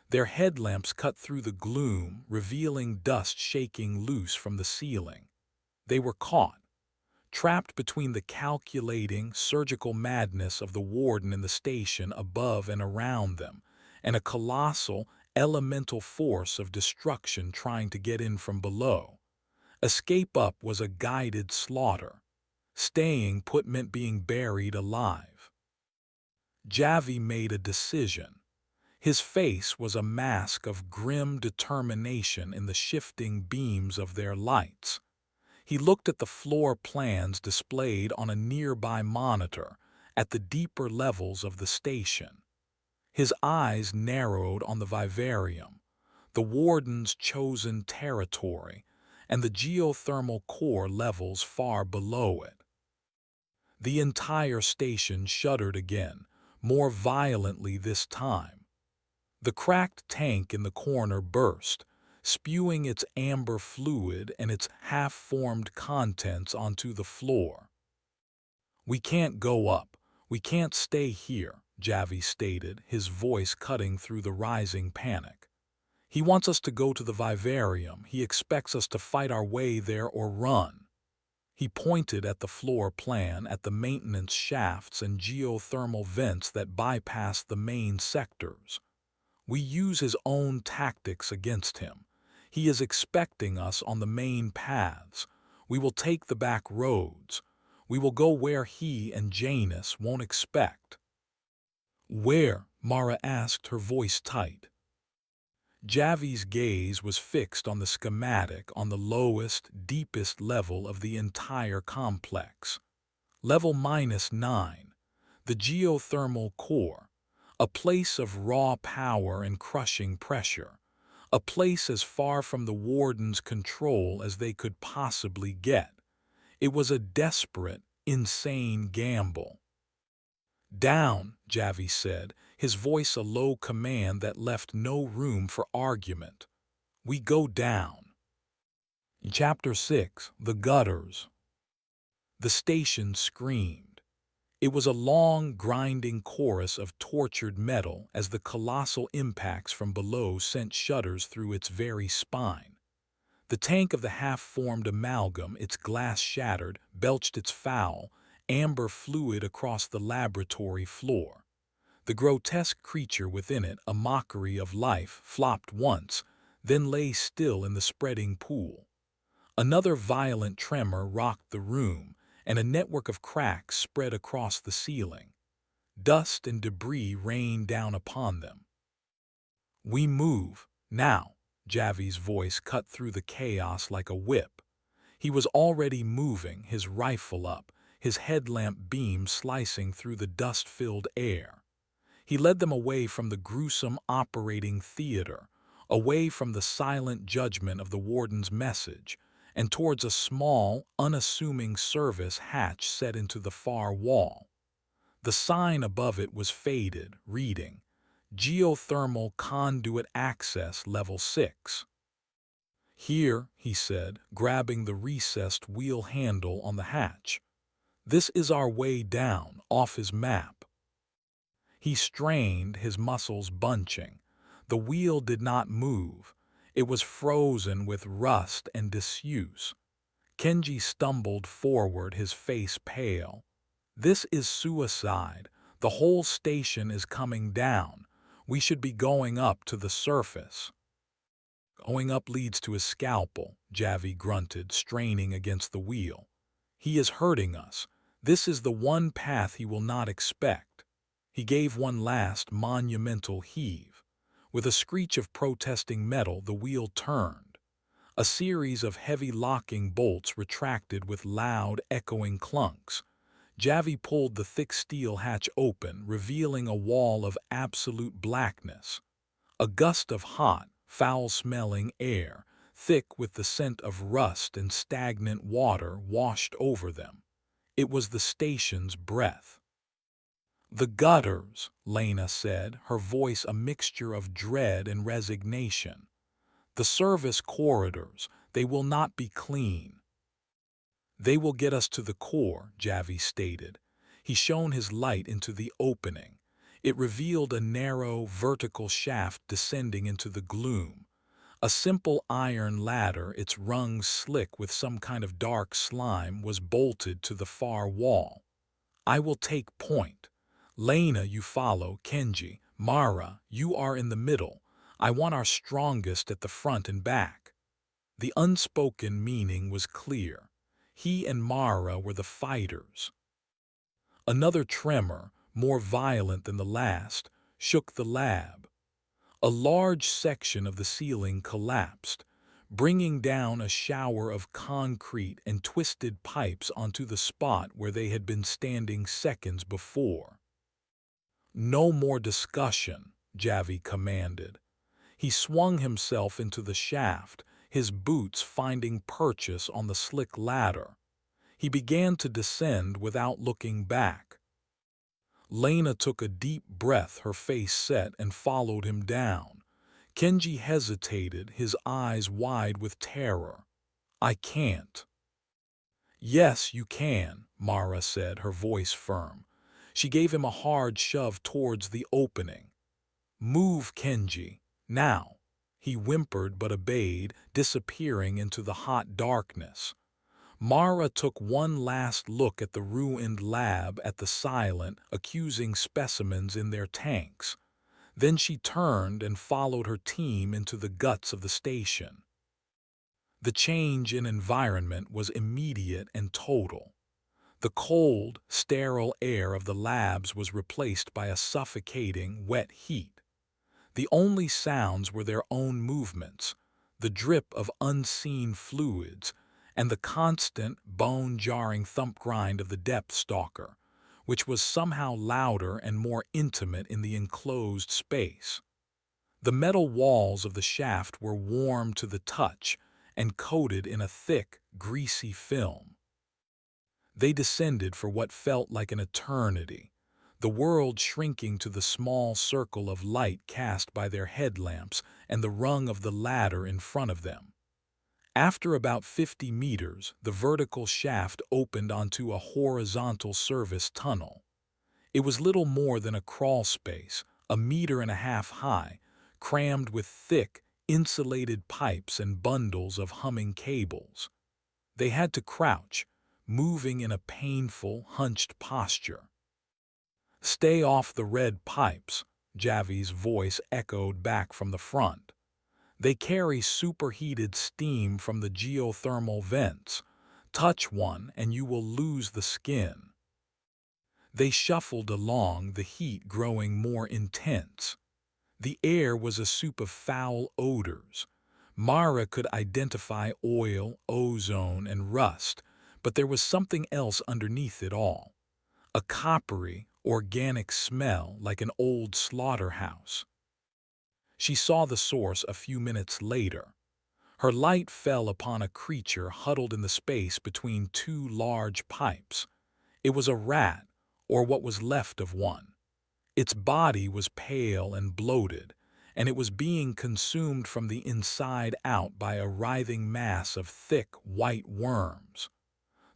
Their headlamps cut through the gloom, revealing dust shaking loose from the ceiling. They were caught, trapped between the calculating, surgical madness of the warden in the station above and around them, and a colossal, elemental force of destruction trying to get in from below. Escape up was a guided slaughter. Staying put meant being buried alive. Javi made a decision. His face was a mask of grim determination in the shifting beams of their lights. He looked at the floor plans displayed on a nearby monitor, at the deeper levels of the station. His eyes narrowed on the vivarium, the warden's chosen territory, and the geothermal core levels far below it. The entire station shuddered again, more violently this time. The cracked tank in the corner burst, spewing its amber fluid and its half-formed contents onto the floor. "We can't go up. We can't stay here," Javi stated, his voice cutting through the rising panic. "He wants us to go to the vivarium. He expects us to fight our way there or run." He pointed at the floor plan, at the maintenance shafts and geothermal vents that bypassed the main sectors. "We use his own tactics against him. He is expecting us on the main paths. We will take the back roads. We will go where he and Janus won't expect." "Where?" Mara asked, her voice tight. Javi's gaze was fixed on the schematic on the lowest, deepest level of the entire complex. Level -9, the geothermal core, a place of raw power and crushing pressure, a place as far from the warden's control as they could possibly get. It was a desperate, insane gamble. "Down," Javi said, his voice a low command that left no room for argument. "We go down." Chapter 6: The Gutters. The station screamed. It was a long, grinding chorus of tortured metal as the colossal impacts from below sent shudders through its very spine. The tank of the half-formed amalgam, its glass shattered, belched its foul, amber fluid across the laboratory floor. The grotesque creature within it, a mockery of life, flopped once, then lay still in the spreading pool. Another violent tremor rocked the room, and a network of cracks spread across the ceiling. Dust and debris rained down upon them. "We move, now." Javi's voice cut through the chaos like a whip. He was already moving, his rifle up, his headlamp beam slicing through the dust-filled air. He led them away from the gruesome operating theater, away from the silent judgment of the warden's message, and towards a small, unassuming service hatch set into the far wall. The sign above it was faded, reading, "Geothermal Conduit Access Level 6." "Here," he said, grabbing the recessed wheel handle on the hatch. "This is our way down," off his map. He strained, his muscles bunching. The wheel did not move. It was frozen with rust and disuse. Kenji stumbled forward, his face pale. "This is suicide. The whole station is coming down. We should be going up to the surface." "Going up leads to his scalpel," Javi grunted, straining against the wheel. "He is hurting us. This is the one path he will not expect." He gave one last monumental heave. With a screech of protesting metal, the wheel turned. A series of heavy locking bolts retracted with loud, echoing clunks. Javi pulled the thick steel hatch open, revealing a wall of absolute blackness. A gust of hot, foul-smelling air, thick with the scent of rust and stagnant water, washed over them. It was the station's breath. "The gutters," Lena said, her voice a mixture of dread and resignation. "The service corridors, they will not be clean." "They will get us to the core," Javi stated. He shone his light into the opening. It revealed a narrow, vertical shaft descending into the gloom. A simple iron ladder, its rungs slick with some kind of dark slime, was bolted to the far wall. "I will take point. Lena, you follow. Kenji, Mara, you are in the middle. I want our strongest at the front and back." The unspoken meaning was clear. He and Mara were the fighters. Another tremor, more violent than the last, shook the lab. A large section of the ceiling collapsed, bringing down a shower of concrete and twisted pipes onto the spot where they had been standing seconds before. "No more discussion," Javi commanded. He swung himself into the shaft, his boots finding purchase on the slick ladder. He began to descend without looking back. Lena took a deep breath, her face set, and followed him down. Kenji hesitated, his eyes wide with terror. "I can't." "Yes, you can," Mara said, her voice firm. She gave him a hard shove towards the opening. "Move, Kenji. Now." He whimpered but obeyed, disappearing into the hot darkness. Mara took one last look at the ruined lab, at the silent, accusing specimens in their tanks. Then she turned and followed her team into the guts of the station. The change in environment was immediate and total. The cold, sterile air of the labs was replaced by a suffocating, wet heat. The only sounds were their own movements, the drip of unseen fluids, and the constant, bone-jarring thump grind of the depth stalker, which was somehow louder and more intimate in the enclosed space. The metal walls of the shaft were warm to the touch and coated in a thick, greasy film. They descended for what felt like an eternity, the world shrinking to the small circle of light cast by their headlamps and the rung of the ladder in front of them. After about 50 meters, the vertical shaft opened onto a horizontal service tunnel. It was little more than a crawl space, 1.5 meters high, crammed with thick, insulated pipes and bundles of humming cables. They had to crouch, moving in a painful, hunched posture. "Stay off the red pipes," Javi's voice echoed back from the front. "They carry superheated steam from the geothermal vents. Touch one and you will lose the skin." They shuffled along, the heat growing more intense. The air was a soup of foul odors. Mara could identify oil, ozone, and rust, but there was something else underneath it all. A coppery, organic smell like an old slaughterhouse. She saw the source a few minutes later. Her light fell upon a creature huddled in the space between two large pipes. It was a rat, or what was left of one. Its body was pale and bloated, and it was being consumed from the inside out by a writhing mass of thick, white worms.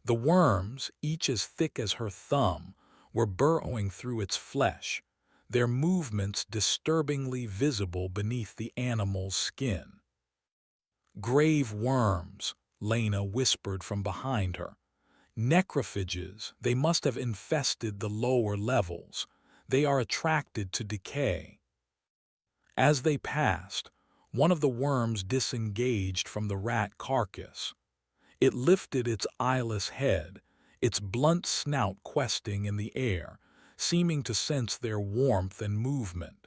The worms, each as thick as her thumb, were burrowing through its flesh, their movements disturbingly visible beneath the animal's skin. "Grave worms," Lena whispered from behind her. "Necrophages, they must have infested the lower levels. They are attracted to decay." As they passed, one of the worms disengaged from the rat carcass. It lifted its eyeless head, its blunt snout questing in the air, seeming to sense their warmth and movement.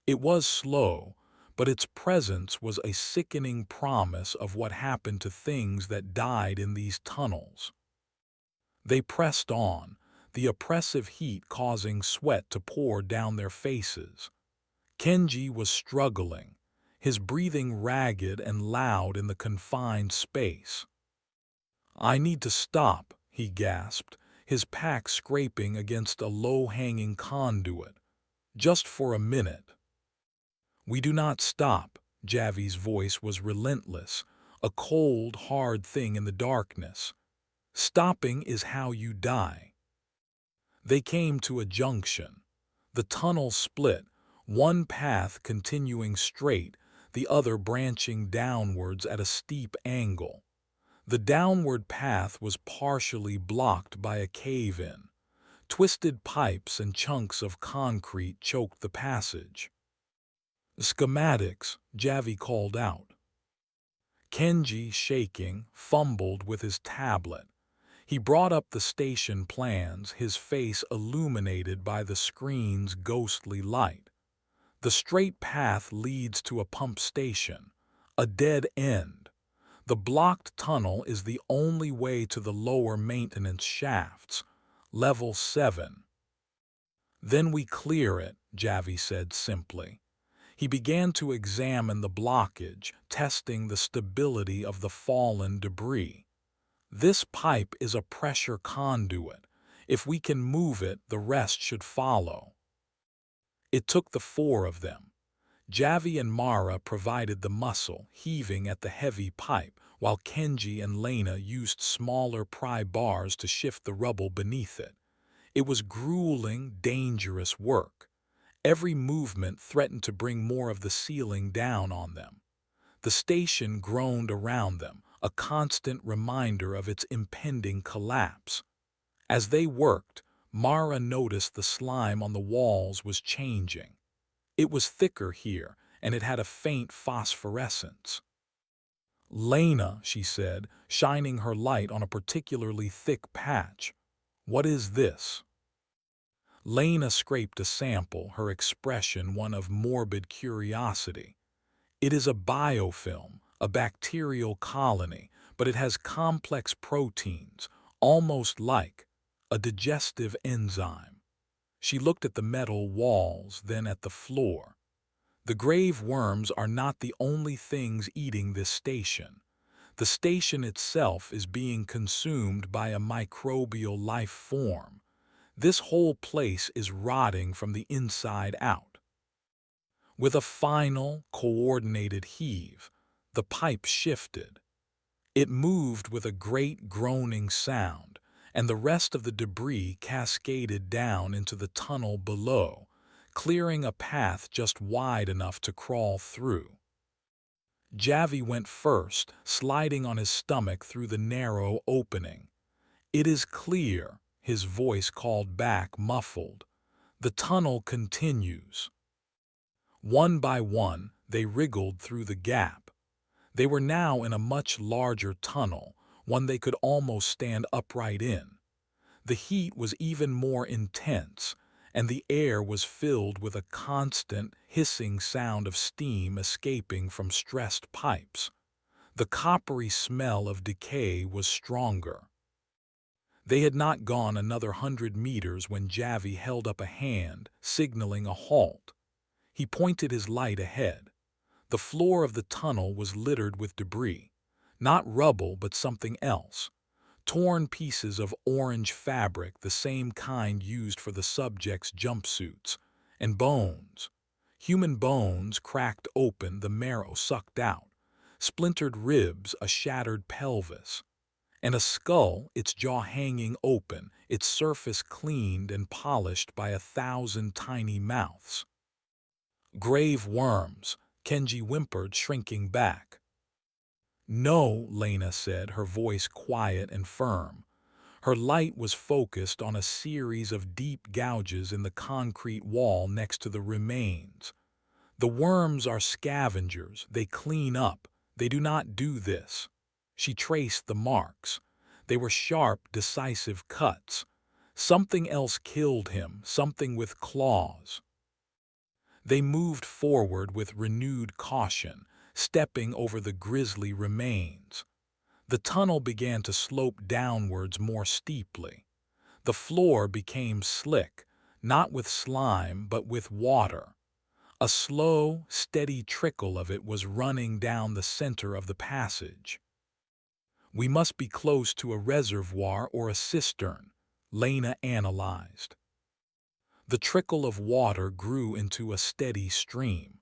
It was slow, but its presence was a sickening promise of what happened to things that died in these tunnels. They pressed on, the oppressive heat causing sweat to pour down their faces. Kenji was struggling, his breathing ragged and loud in the confined space. "I need to stop," he gasped, his pack scraping against a low-hanging conduit. "Just for a minute." "We do not stop," Javi's voice was relentless, a cold, hard thing in the darkness. "Stopping is how you die." They came to a junction. The tunnel split, one path continuing straight, the other branching downwards at a steep angle. The downward path was partially blocked by a cave-in. Twisted pipes and chunks of concrete choked the passage. "Schematics," Javi called out. Kenji, shaking, fumbled with his tablet. He brought up the station plans, his face illuminated by the screen's ghostly light. "The straight path leads to a pump station, a dead end. The blocked tunnel is the only way to the lower maintenance shafts, level 7. "Then we clear it," Javi said simply. He began to examine the blockage, testing the stability of the fallen debris. "This pipe is a pressure conduit. If we can move it, the rest should follow." It took the four of them. Javi and Mara provided the muscle, heaving at the heavy pipe, while Kenji and Lena used smaller pry bars to shift the rubble beneath it. It was grueling, dangerous work. Every movement threatened to bring more of the ceiling down on them. The station groaned around them, a constant reminder of its impending collapse. As they worked, Mara noticed the slime on the walls was changing. It was thicker here, and it had a faint phosphorescence. "Lena," she said, shining her light on a particularly thick patch. "What is this?" Lena scraped a sample, her expression one of morbid curiosity. "It is a biofilm, a bacterial colony, but it has complex proteins, almost like a digestive enzyme." She looked at the metal walls, then at the floor. "The grave worms are not the only things eating this station. The station itself is being consumed by a microbial life form. This whole place is rotting from the inside out." With a final, coordinated heave, the pipe shifted. It moved with a great groaning sound, and the rest of the debris cascaded down into the tunnel below, clearing a path just wide enough to crawl through. Javi went first, sliding on his stomach through the narrow opening. "It is clear," his voice called back, muffled. "The tunnel continues." One by one, they wriggled through the gap. They were now in a much larger tunnel, one they could almost stand upright in. The heat was even more intense, and the air was filled with a constant, hissing sound of steam escaping from stressed pipes. The coppery smell of decay was stronger. They had not gone another 100 meters when Javi held up a hand, signaling a halt. He pointed his light ahead. The floor of the tunnel was littered with debris. Not rubble, but something else. Torn pieces of orange fabric, the same kind used for the subjects' jumpsuits, and bones. Human bones cracked open, the marrow sucked out, splintered ribs, a shattered pelvis, and a skull, its jaw hanging open, its surface cleaned and polished by 1,000 tiny mouths. Grave worms, Kenji whimpered, shrinking back. No, Lena said, her voice quiet and firm. Her light was focused on a series of deep gouges in the concrete wall next to the remains. The worms are scavengers, they clean up, they do not do this. She traced the marks. They were sharp, decisive cuts. Something else killed him, something with claws. They moved forward with renewed caution, stepping over the grisly remains. The tunnel began to slope downwards more steeply. The floor became slick, not with slime but with water. A slow, steady trickle of it was running down the center of the passage. We must be close to a reservoir or a cistern, Lena analyzed. The trickle of water grew into a steady stream.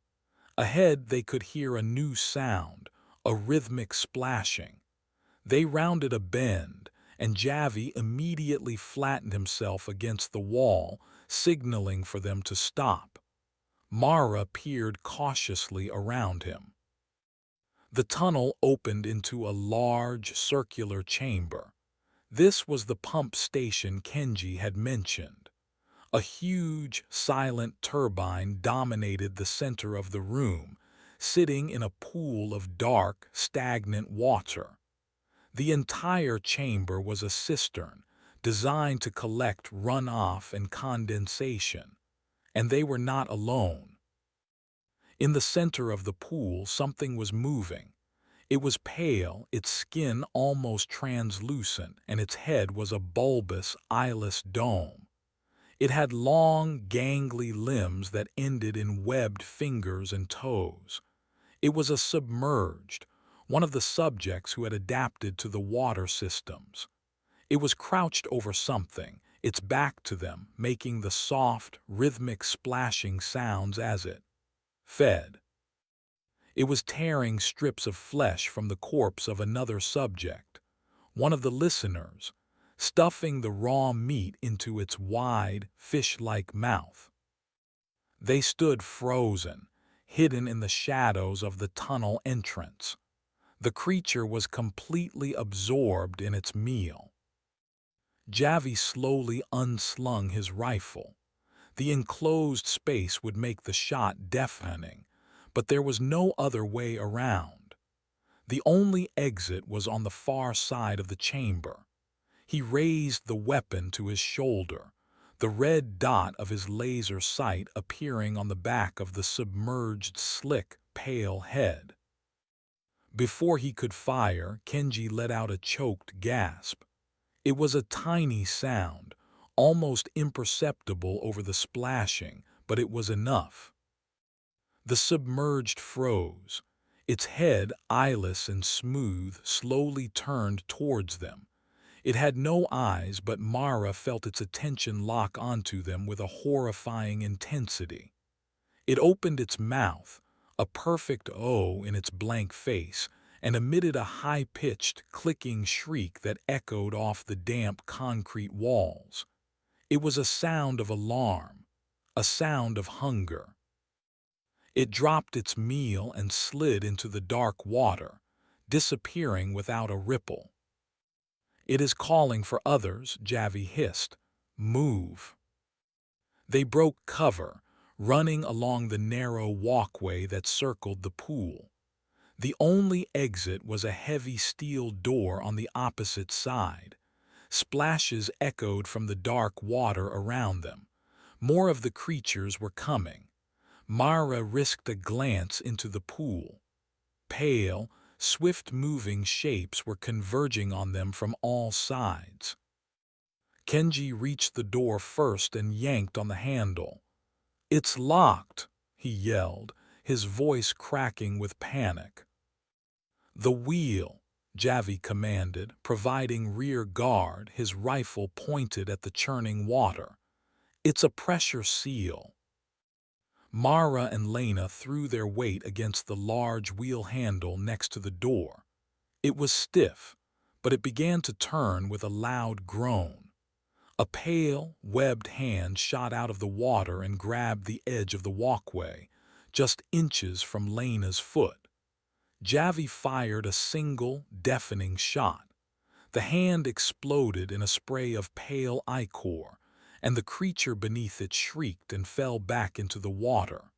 Ahead they could hear a new sound, a rhythmic splashing. They rounded a bend, and Javi immediately flattened himself against the wall, signaling for them to stop. Mara peered cautiously around him. The tunnel opened into a large, circular chamber. This was the pump station Kenji had mentioned. A huge, silent turbine dominated the center of the room, sitting in a pool of dark, stagnant water. The entire chamber was a cistern, designed to collect runoff and condensation, and they were not alone. In the center of the pool, something was moving. It was pale, its skin almost translucent, and its head was a bulbous, eyeless dome. It had long, gangly limbs that ended in webbed fingers and toes. It was a submerged, one of the subjects who had adapted to the water systems. It was crouched over something, its back to them, making the soft, rhythmic splashing sounds as it fed. It was tearing strips of flesh from the corpse of another subject, one of the listeners, stuffing the raw meat into its wide, fish-like mouth. They stood frozen, hidden in the shadows of the tunnel entrance. The creature was completely absorbed in its meal. Javi slowly unslung his rifle. The enclosed space would make the shot deafening, but there was no other way around. The only exit was on the far side of the chamber. He raised the weapon to his shoulder, the red dot of his laser sight appearing on the back of the submerged, slick, pale head. Before he could fire, Kenji let out a choked gasp. It was a tiny sound, almost imperceptible over the splashing, but it was enough. The submerged froze. Its head, eyeless and smooth, slowly turned towards them. It had no eyes, but Mara felt its attention lock onto them with a horrifying intensity. It opened its mouth, a perfect O in its blank face, and emitted a high-pitched, clicking shriek that echoed off the damp concrete walls. It was a sound of alarm, a sound of hunger. It dropped its meal and slid into the dark water, disappearing without a ripple. "It is calling for others," Javi hissed. "Move." They broke cover, running along the narrow walkway that circled the pool. The only exit was a heavy steel door on the opposite side. Splashes echoed from the dark water around them. More of the creatures were coming. Mara risked a glance into the pool. Pale, swift-moving shapes were converging on them from all sides. Kenji reached the door first and yanked on the handle. "It's locked," he yelled, his voice cracking with panic. "The wheel," Javi commanded, providing rear guard, his rifle pointed at the churning water. "It's a pressure seal." Mara and Lena threw their weight against the large wheel handle next to the door. It was stiff, but it began to turn with a loud groan. A pale, webbed hand shot out of the water and grabbed the edge of the walkway, just inches from Lena's foot. Javi fired a single, deafening shot. The hand exploded in a spray of pale ichor, and the creature beneath it shrieked and fell back into the water.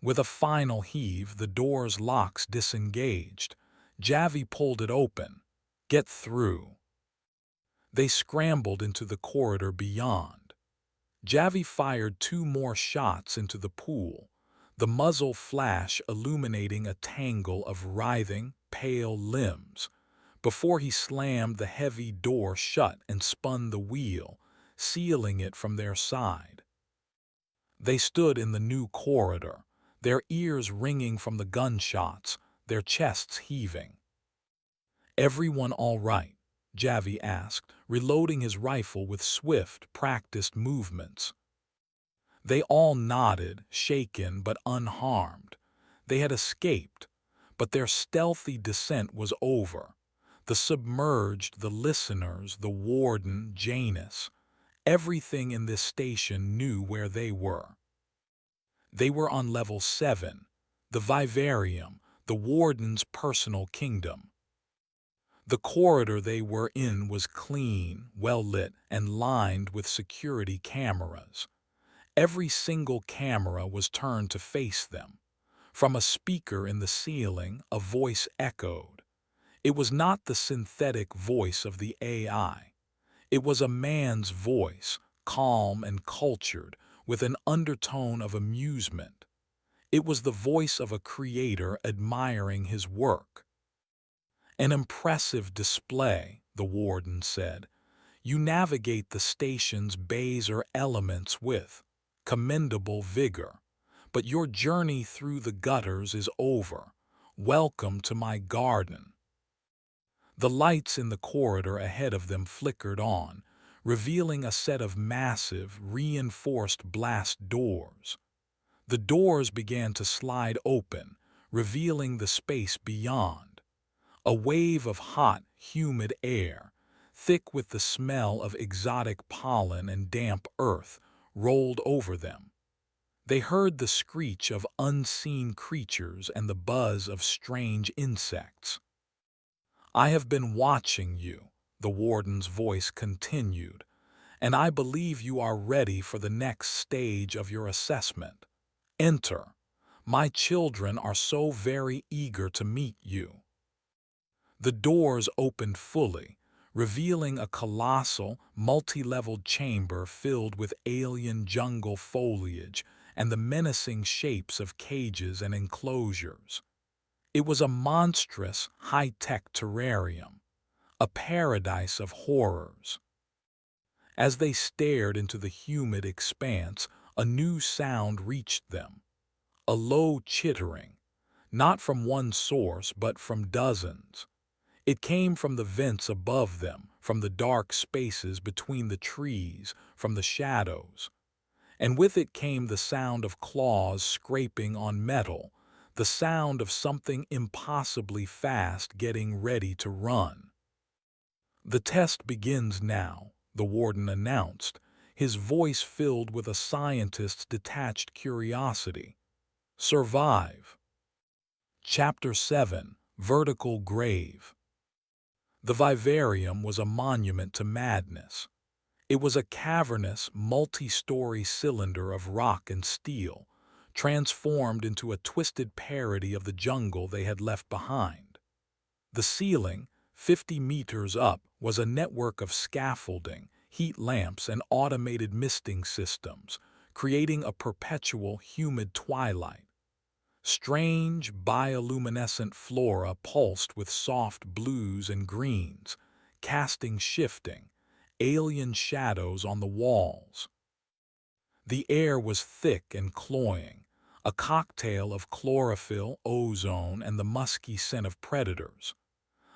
With a final heave, the door's locks disengaged. Javi pulled it open. "Get through." They scrambled into the corridor beyond. Javi fired 2 more shots into the pool, the muzzle flash illuminating a tangle of writhing, pale limbs, before he slammed the heavy door shut and spun the wheel, sealing it from their side. They stood in the new corridor, their ears ringing from the gunshots, their chests heaving. "Everyone all right?" Javi asked, reloading his rifle with swift, practiced movements. They all nodded, shaken but unharmed. They had escaped, but their stealthy descent was over. The submerged, the listeners, the warden, Janus, everything in this station knew where they were. They were on level 7, the vivarium, the warden's personal kingdom. The corridor they were in was clean, well-lit, and lined with security cameras. Every single camera was turned to face them. From a speaker in the ceiling, a voice echoed. It was not the synthetic voice of the AI. It was a man's voice, calm and cultured, with an undertone of amusement. It was the voice of a creator admiring his work. "An impressive display," the warden said. "You navigate the station's baser elements with commendable vigor. But your journey through the gutters is over. Welcome to my garden." The lights in the corridor ahead of them flickered on, revealing a set of massive, reinforced blast doors. The doors began to slide open, revealing the space beyond. A wave of hot, humid air, thick with the smell of exotic pollen and damp earth, rolled over them. They heard the screech of unseen creatures and the buzz of strange insects. "I have been watching you," the warden's voice continued, "and I believe you are ready for the next stage of your assessment. Enter. My children are so very eager to meet you." The doors opened fully, revealing a colossal, multi-leveled chamber filled with alien jungle foliage and the menacing shapes of cages and enclosures. It was a monstrous, high-tech terrarium, a paradise of horrors. As they stared into the humid expanse, a new sound reached them, a low chittering, not from one source but from dozens. It came from the vents above them, from the dark spaces between the trees, from the shadows. And with it came the sound of claws scraping on metal, the sound of something impossibly fast getting ready to run. "The test begins now," the warden announced, his voice filled with a scientist's detached curiosity. "Survive." Chapter 7: Vertical Grave. The vivarium was a monument to madness. It was a cavernous, multi-story cylinder of rock and steel, transformed into a twisted parody of the jungle they had left behind. The ceiling, 50 meters up, was a network of scaffolding, heat lamps, and automated misting systems, creating a perpetual, humid twilight. Strange, bioluminescent flora pulsed with soft blues and greens, casting shifting, alien shadows on the walls. The air was thick and cloying, a cocktail of chlorophyll, ozone, and the musky scent of predators.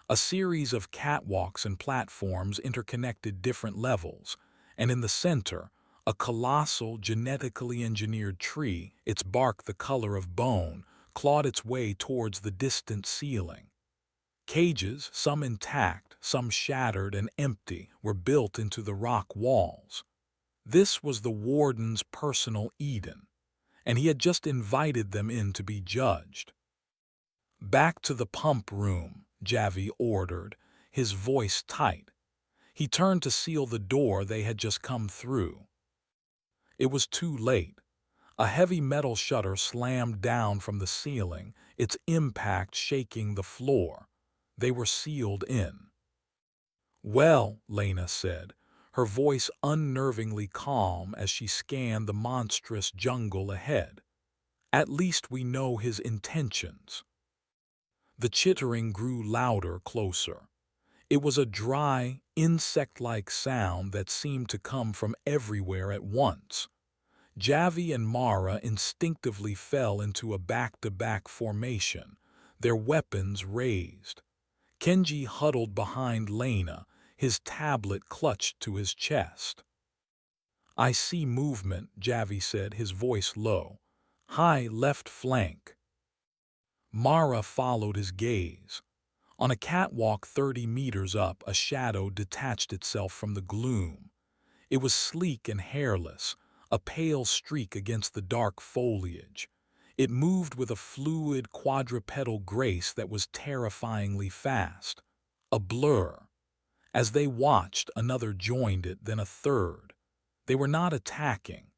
A series of catwalks and platforms interconnected different levels, and in the center, A colossal, genetically engineered tree, its bark the color of bone, clawed its way towards the distant ceiling. Cages, some intact, some shattered and empty, were built into the rock walls. This was the warden's personal Eden, and he had just invited them in to be judged. "Back to the pump room," Javi ordered, his voice tight. He turned to seal the door they had just come through. It was too late. A heavy metal shutter slammed down from the ceiling, its impact shaking the floor. They were sealed in. "Well," Lena said, her voice unnervingly calm as she scanned the monstrous jungle ahead. "At least we know his intentions." The chittering grew louder, closer. It was a dry, insect-like sound that seemed to come from everywhere at once. Javi and Mara instinctively fell into a back-to-back formation, their weapons raised. Kenji huddled behind Lena, his tablet clutched to his chest. "I see movement," Javi said, his voice low. "High left flank." Mara followed his gaze. On a catwalk 30 meters up, a shadow detached itself from the gloom. It was sleek and hairless, a pale streak against the dark foliage. It moved with a fluid, quadrupedal grace that was terrifyingly fast. A blur. As they watched, another joined it, then a third. They were not attacking.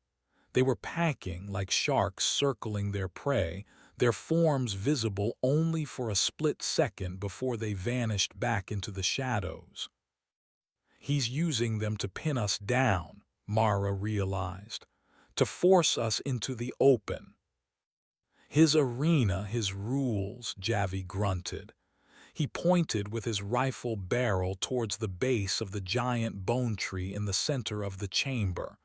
They were packing like sharks circling their prey, their forms visible only for a split second before they vanished back into the shadows. "He's using them to pin us down," Mara realized, "to force us into the open." "His arena, his rules," Javi grunted. He pointed with his rifle barrel towards the base of the giant bone tree in the center of the chamber.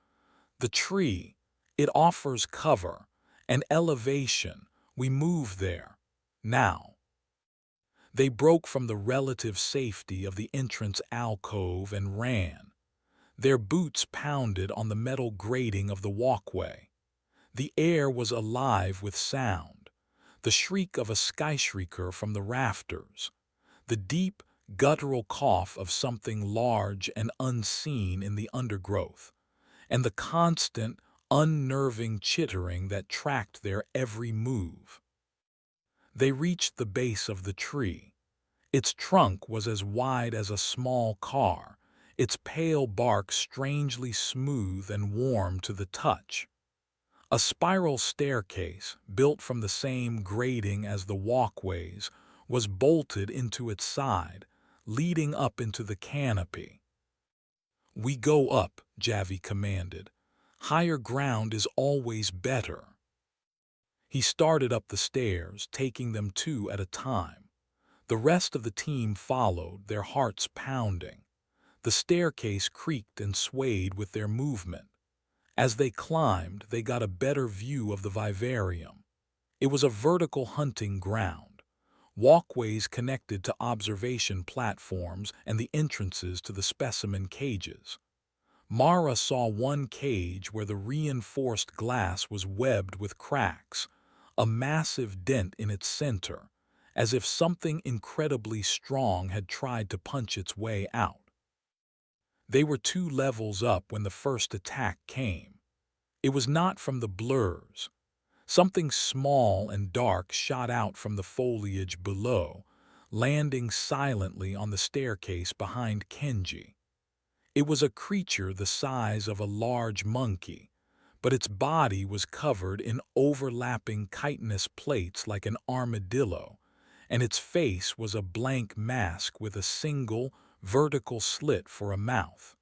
"The tree, it offers cover, an elevation. We move there. Now." They broke from the relative safety of the entrance alcove and ran. Their boots pounded on the metal grating of the walkway. The air was alive with sound, the shriek of a skyshrieker from the rafters, the deep, guttural cough of something large and unseen in the undergrowth, and the constant, unnerving chittering that tracked their every move. They reached the base of the tree. Its trunk was as wide as a small car, its pale bark strangely smooth and warm to the touch. A spiral staircase, built from the same grating as the walkways, was bolted into its side, leading up into the canopy. "We go up," Javi commanded. "Higher ground is always better." He started up the stairs, taking them two at a time. The rest of the team followed, their hearts pounding. The staircase creaked and swayed with their movement. As they climbed, they got a better view of the vivarium. It was a vertical hunting ground. Walkways connected to observation platforms and the entrances to the specimen cages. Mara saw one cage where the reinforced glass was webbed with cracks, a massive dent in its center, as if something incredibly strong had tried to punch its way out. They were 2 levels up when the first attack came. It was not from the blurs. Something small and dark shot out from the foliage below, landing silently on the staircase behind Kenji. It was a creature the size of a large monkey, but its body was covered in overlapping chitinous plates like an armadillo, and its face was a blank mask with a single, vertical slit for a mouth.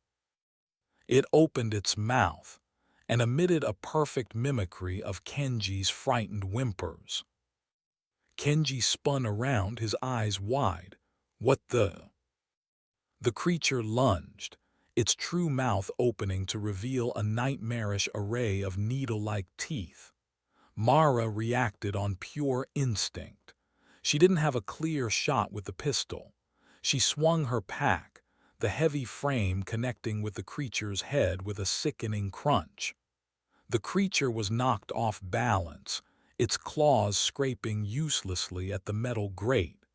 It opened its mouth and emitted a perfect mimicry of Kenji's frightened whimpers. Kenji spun around, his eyes wide. "What the?" The creature lunged, its true mouth opening to reveal a nightmarish array of needle-like teeth. Mara reacted on pure instinct. She didn't have a clear shot with the pistol. She swung her pack, the heavy frame connecting with the creature's head with a sickening crunch. The creature was knocked off balance, its claws scraping uselessly at the metal grate.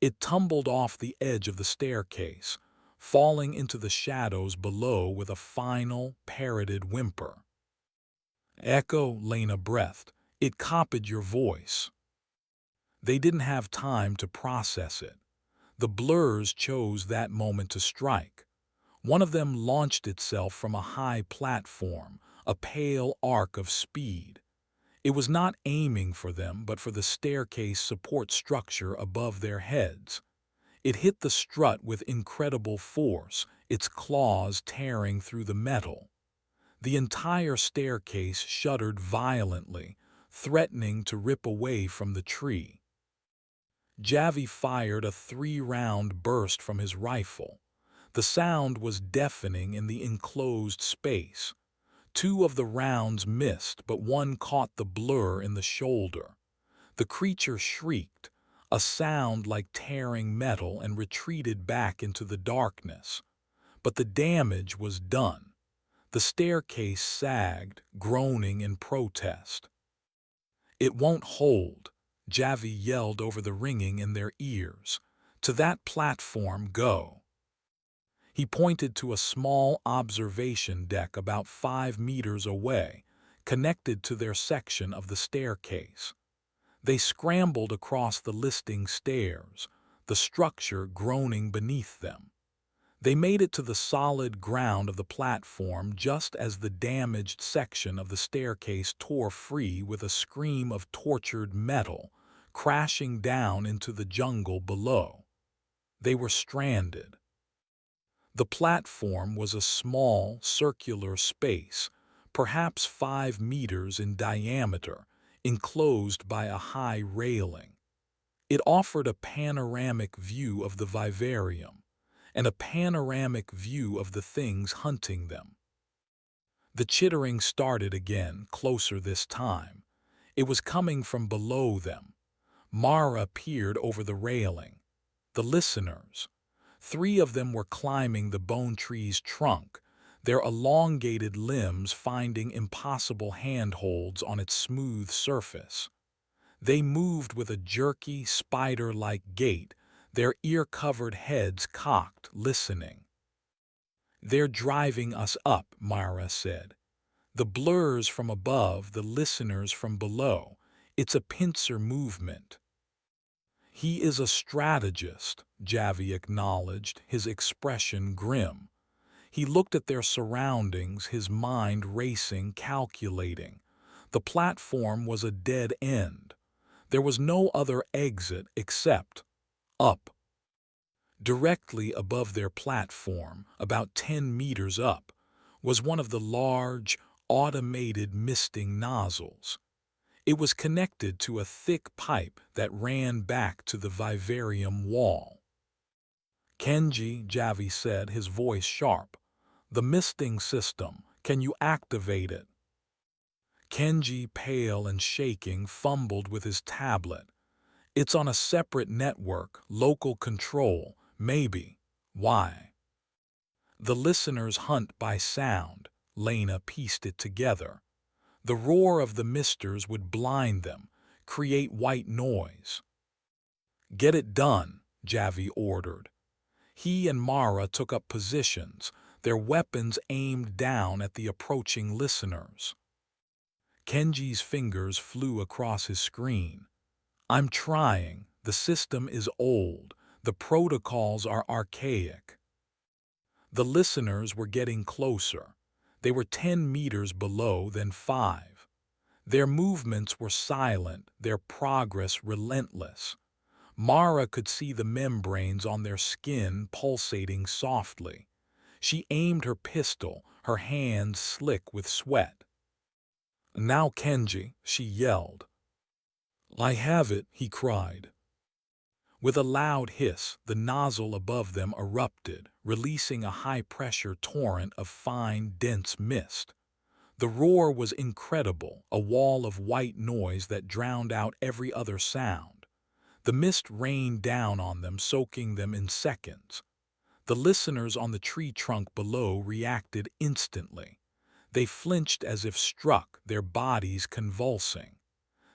It tumbled off the edge of the staircase, falling into the shadows below with a final, parroted whimper. "Echo," Lena breathed. "It copied your voice." They didn't have time to process it. The blurs chose that moment to strike. One of them launched itself from a high platform, a pale arc of speed. It was not aiming for them, but for the staircase support structure above their heads. It hit the strut with incredible force, its claws tearing through the metal. The entire staircase shuddered violently, threatening to rip away from the tree. Javi fired a 3-round burst from his rifle. The sound was deafening in the enclosed space. 2 of the rounds missed, but one caught the blur in the shoulder. The creature shrieked, a sound like tearing metal, and retreated back into the darkness. But the damage was done. The staircase sagged, groaning in protest. "It won't hold," Javi yelled over the ringing in their ears. "To that platform, go." He pointed to a small observation deck about 5 meters away, connected to their section of the staircase. They scrambled across the listing stairs, the structure groaning beneath them. They made it to the solid ground of the platform just as the damaged section of the staircase tore free with a scream of tortured metal, crashing down into the jungle below. They were stranded. The platform was a small, circular space, perhaps 5 meters in diameter, enclosed by a high railing. It offered a panoramic view of the vivarium, and a panoramic view of the things hunting them. The chittering started again, closer this time. It was coming from below them. Mara peered over the railing. The listeners. 3 of them were climbing the bone tree's trunk, their elongated limbs finding impossible handholds on its smooth surface. They moved with a jerky, spider-like gait, their ear-covered heads cocked, listening. "They're driving us up," Mara said. "The blurs from above, the listeners from below. It's a pincer movement." "He is a strategist," Javi acknowledged, his expression grim. He looked at their surroundings, his mind racing, calculating. The platform was a dead end. There was no other exit except up. Directly above their platform, about 10 meters up, was one of the large, automated misting nozzles. It was connected to a thick pipe that ran back to the vivarium wall. "Kenji," Javi said, his voice sharp. "The misting system, can you activate it?" Kenji, pale and shaking, fumbled with his tablet. "It's on a separate network, local control, maybe. Why?" "The listeners hunt by sound," Lena pieced it together. "The roar of the misters would blind them, create white noise." "Get it done," Javi ordered. He and Mara took up positions, their weapons aimed down at the approaching listeners. Kenji's fingers flew across his screen. "I'm trying. The system is old. The protocols are archaic." The listeners were getting closer. They were 10 meters below, then 5. Their movements were silent, their progress relentless. Mara could see the membranes on their skin pulsating softly. She aimed her pistol, her hands slick with sweat. "Now, Kenji," she yelled. "I have it," he cried. With a loud hiss, the nozzle above them erupted, releasing a high-pressure torrent of fine, dense mist. The roar was incredible, a wall of white noise that drowned out every other sound. The mist rained down on them, soaking them in seconds. The listeners on the tree trunk below reacted instantly. They flinched as if struck, their bodies convulsing.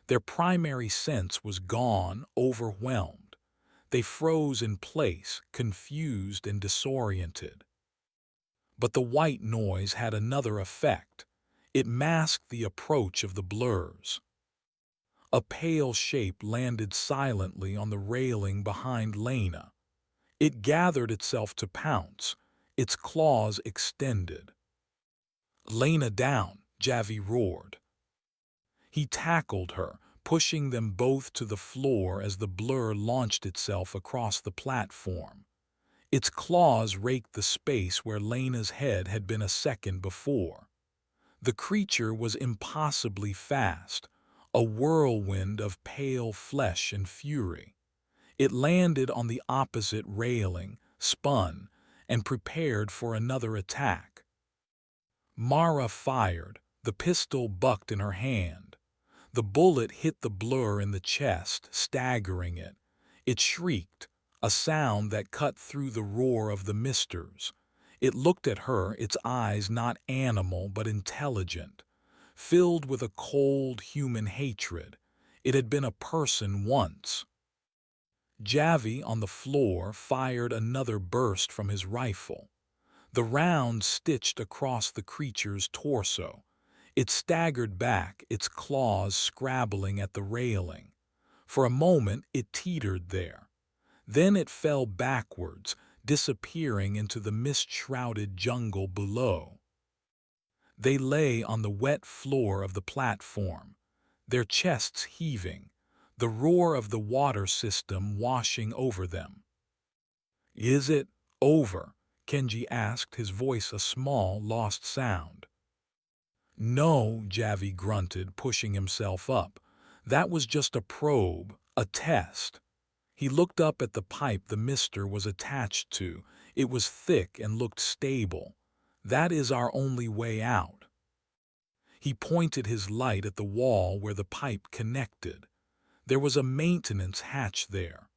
Their primary sense was gone, overwhelmed. They froze in place, confused and disoriented. But the white noise had another effect. It masked the approach of the blurs. A pale shape landed silently on the railing behind Lena. It gathered itself to pounce, its claws extended. "Lena down," Javi roared. He tackled her, pushing them both to the floor as the blur launched itself across the platform. Its claws raked the space where Lena's head had been a second before. The creature was impossibly fast, a whirlwind of pale flesh and fury. It landed on the opposite railing, spun, and prepared for another attack. Mara fired, the pistol bucked in her hand. The bullet hit the blur in the chest, staggering it. It shrieked, a sound that cut through the roar of the misters. It looked at her, its eyes not animal but intelligent, filled with a cold human hatred. It had been a person once. Javi, on the floor, fired another burst from his rifle. The round stitched across the creature's torso. It staggered back, its claws scrabbling at the railing. For a moment it teetered there. Then it fell backwards, disappearing into the mist-shrouded jungle below. They lay on the wet floor of the platform, their chests heaving, the roar of the water system washing over them. "Is it over?" Kenji asked, his voice a small, lost sound. "No," Javi grunted, pushing himself up. "That was just a probe, a test." He looked up at the pipe the mister was attached to. It was thick and looked stable. "That is our only way out." He pointed his light at the wall where the pipe connected. There was a maintenance hatch there,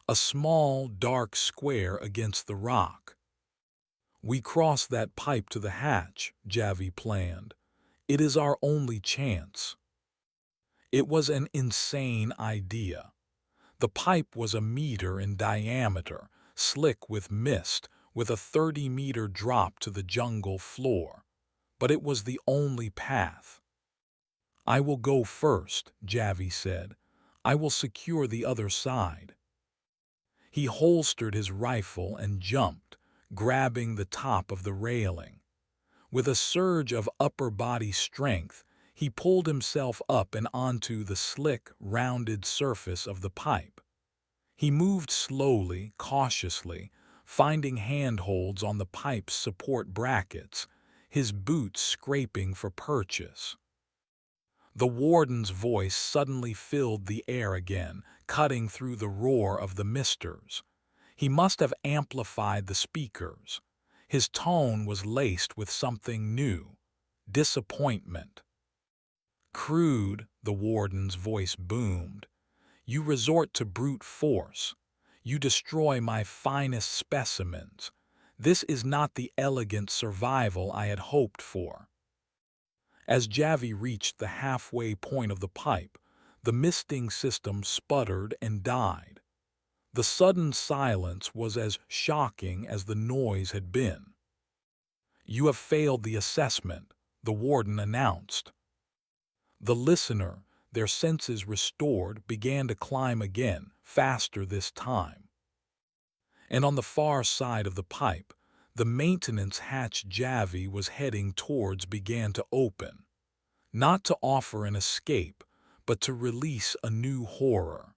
a small, dark square against the rock. "We cross that pipe to the hatch," Javi planned. "It is our only chance." It was an insane idea. The pipe was a meter in diameter, slick with mist, with a 30-meter drop to the jungle floor. But it was the only path. "I will go first," Javi said. "I will secure the other side." He holstered his rifle and jumped, grabbing the top of the railing. With a surge of upper body strength, he pulled himself up and onto the slick, rounded surface of the pipe. He moved slowly, cautiously, finding handholds on the pipe's support brackets, his boots scraping for purchase. The warden's voice suddenly filled the air again, cutting through the roar of the misters. He must have amplified the speakers. His tone was laced with something new, disappointment. "Crude," the warden's voice boomed. "You resort to brute force. You destroy my finest specimens. This is not the elegant survival I had hoped for." As Javi reached the halfway point of the pipe, the misting system sputtered and died. The sudden silence was as shocking as the noise had been. "You have failed the assessment," the warden announced. The listener, their senses restored, began to climb again, faster this time. And on the far side of the pipe, the maintenance hatch Javi was heading towards began to open, not to offer an escape, but to release a new horror.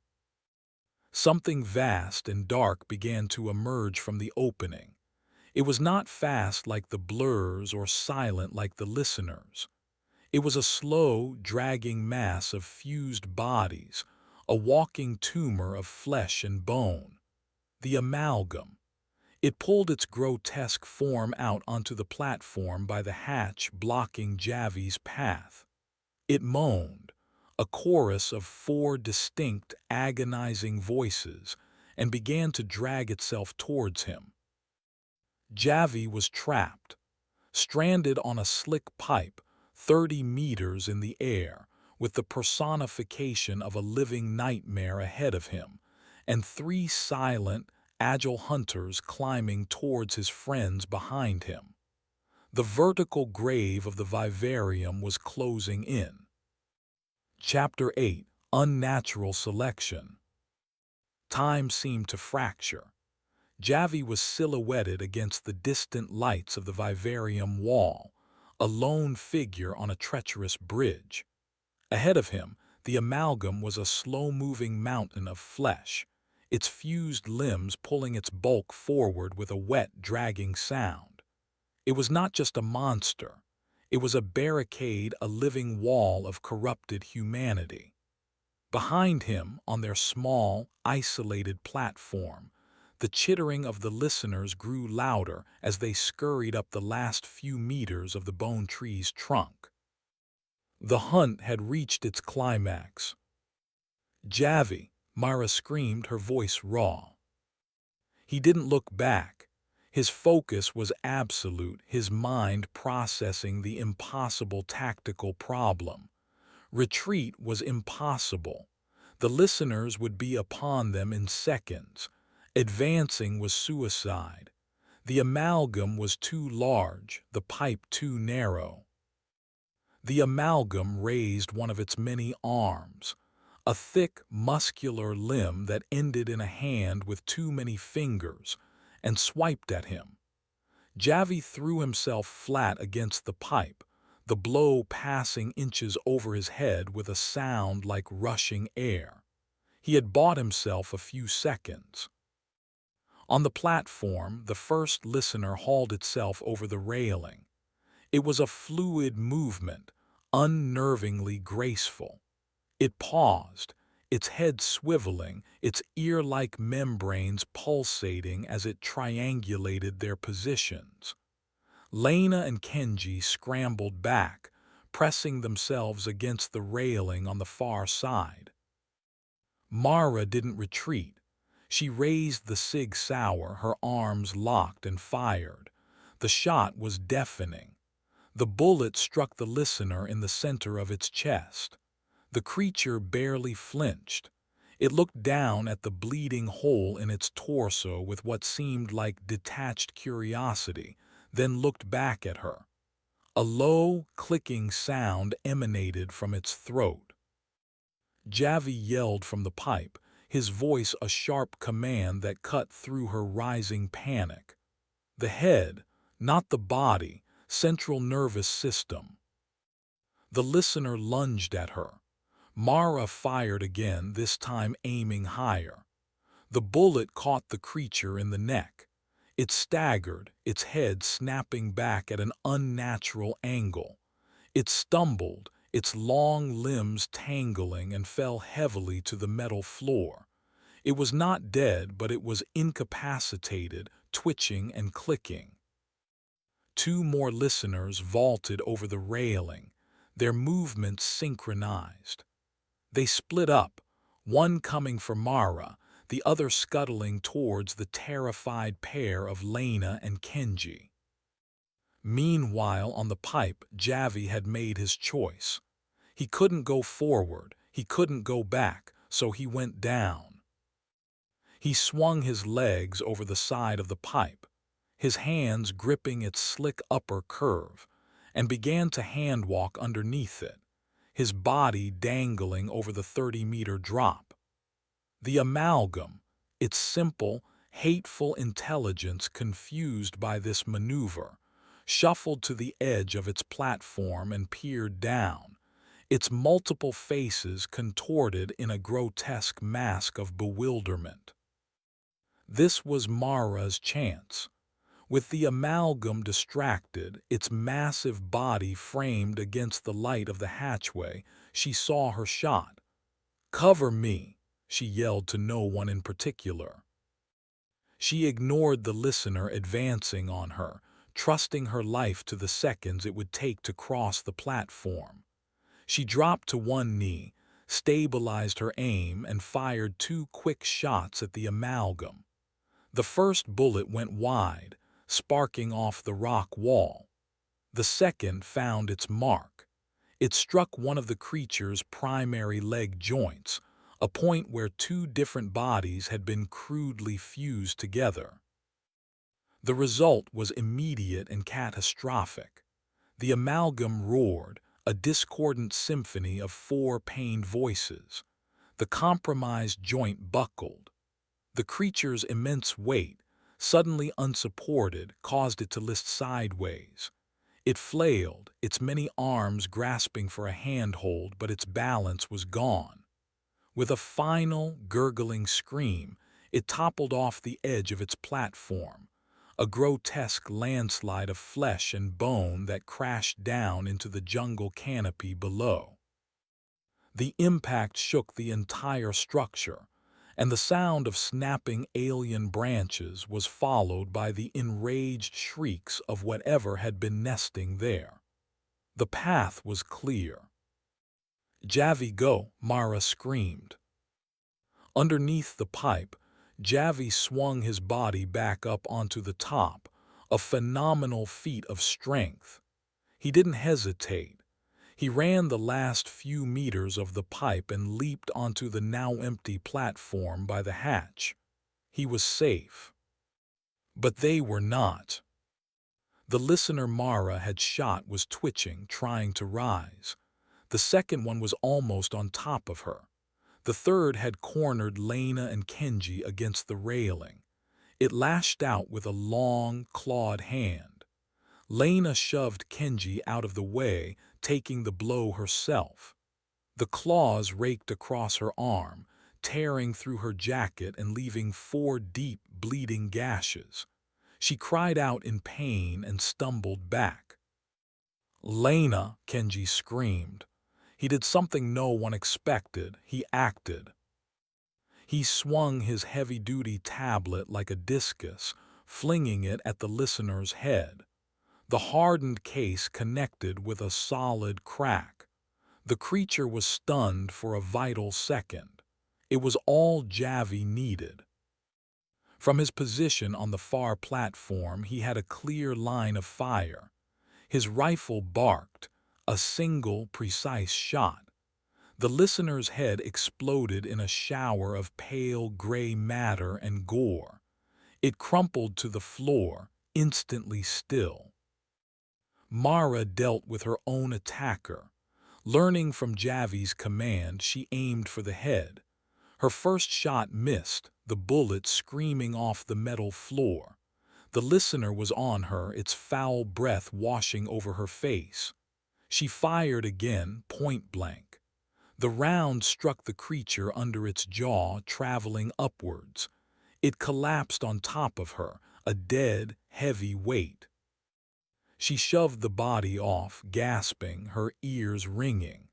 Something vast and dark began to emerge from the opening. It was not fast like the blurs or silent like the listeners. It was a slow, dragging mass of fused bodies, a walking tumor of flesh and bone. The amalgam. It pulled its grotesque form out onto the platform by the hatch blocking Javi's path. It moaned, a chorus of 4 distinct, agonizing voices, and began to drag itself towards him. Javi was trapped, stranded on a slick pipe 30 meters in the air, with the personification of a living nightmare ahead of him, and three silent, agile hunters climbing towards his friends behind him. The vertical grave of the vivarium was closing in. Chapter 8: Unnatural Selection. Time seemed to fracture. Javi was silhouetted against the distant lights of the vivarium wall, a lone figure on a treacherous bridge. Ahead of him, the amalgam was a slow-moving mountain of flesh, its fused limbs pulling its bulk forward with a wet, dragging sound. It was not just a monster. It was a barricade, a living wall of corrupted humanity. Behind him, on their small, isolated platform, the chittering of the listeners grew louder as they scurried up the last few meters of the bone tree's trunk. The hunt had reached its climax. "Javi!" Mara screamed, her voice raw. He didn't look back. His focus was absolute, his mind processing the impossible tactical problem. Retreat was impossible. The listeners would be upon them in seconds. Advancing was suicide. The amalgam was too large, the pipe too narrow. The amalgam raised one of its many arms, a thick, muscular limb that ended in a hand with too many fingers, and swiped at him. Javi threw himself flat against the pipe, the blow passing inches over his head with a sound like rushing air. He had bought himself a few seconds. On the platform, the first listener hauled itself over the railing. It was a fluid movement, unnervingly graceful. It paused, its head swiveling, its ear-like membranes pulsating as it triangulated their positions. Lena and Kenji scrambled back, pressing themselves against the railing on the far side. Mara didn't retreat. She raised the Sig Sauer, her arms locked, and fired. The shot was deafening. The bullet struck the listener in the center of its chest. The creature barely flinched. It looked down at the bleeding hole in its torso with what seemed like detached curiosity, then looked back at her. A low, clicking sound emanated from its throat. Javi yelled from the pipe, his voice a sharp command that cut through her rising panic. The head, not the body, central nervous system. The listener lunged at her. Mara fired again, this time aiming higher. The bullet caught the creature in the neck. It staggered, its head snapping back at an unnatural angle. It stumbled, its long limbs tangling, and fell heavily to the metal floor. It was not dead, but it was incapacitated, twitching and clicking. Two more listeners vaulted over the railing, their movements synchronized. They split up, one coming for Mara, the other scuttling towards the terrified pair of Lena and Kenji. Meanwhile, on the pipe, Javi had made his choice. He couldn't go forward, he couldn't go back, so he went down. He swung his legs over the side of the pipe, his hands gripping its slick upper curve, and began to handwalk underneath it, his body dangling over the 30-meter drop. The amalgam, its simple, hateful intelligence confused by this maneuver, shuffled to the edge of its platform and peered down, its multiple faces contorted in a grotesque mask of bewilderment. This was Mara's chance. With the amalgam distracted, its massive body framed against the light of the hatchway, she saw her shot. "Cover me," she yelled to no one in particular. She ignored the listener advancing on her, trusting her life to the seconds it would take to cross the platform. She dropped to one knee, stabilized her aim, and fired two quick shots at the amalgam. The first bullet went wide, sparking off the rock wall. The second found its mark. It struck one of the creature's primary leg joints, a point where two different bodies had been crudely fused together. The result was immediate and catastrophic. The amalgam roared, a discordant symphony of four pained voices. The compromised joint buckled. The creature's immense weight, suddenly unsupported, caused it to list sideways. It flailed, its many arms grasping for a handhold, but its balance was gone. With a final, gurgling scream, it toppled off the edge of its platform, a grotesque landslide of flesh and bone that crashed down into the jungle canopy below. The impact shook the entire structure, and the sound of snapping alien branches was followed by the enraged shrieks of whatever had been nesting there. The path was clear. "Javi, go!" Mara screamed. Underneath the pipe, Javi swung his body back up onto the top, a phenomenal feat of strength. He didn't hesitate. He ran the last few meters of the pipe and leaped onto the now empty platform by the hatch. He was safe. But they were not. The listener Mara had shot was twitching, trying to rise. The second one was almost on top of her. The third had cornered Lena and Kenji against the railing. It lashed out with a long, clawed hand. Lena shoved Kenji out of the way, taking the blow herself. The claws raked across her arm, tearing through her jacket and leaving 4 deep, bleeding gashes. She cried out in pain and stumbled back. "Lena!" Kenji screamed. He did something no one expected. He acted. He swung his heavy-duty tablet like a discus, flinging it at the listener's head. The hardened case connected with a solid crack. The creature was stunned for a vital second. It was all Javi needed. From his position on the far platform, he had a clear line of fire. His rifle barked, a single, precise shot. The listener's head exploded in a shower of pale gray matter and gore. It crumpled to the floor, instantly still. Mara dealt with her own attacker. Learning from Javi's command, she aimed for the head. Her first shot missed, the bullet screaming off the metal floor. The listener was on her, its foul breath washing over her face. She fired again, point blank. The round struck the creature under its jaw, traveling upwards. It collapsed on top of her, a dead, heavy weight. She shoved the body off, gasping, her ears ringing.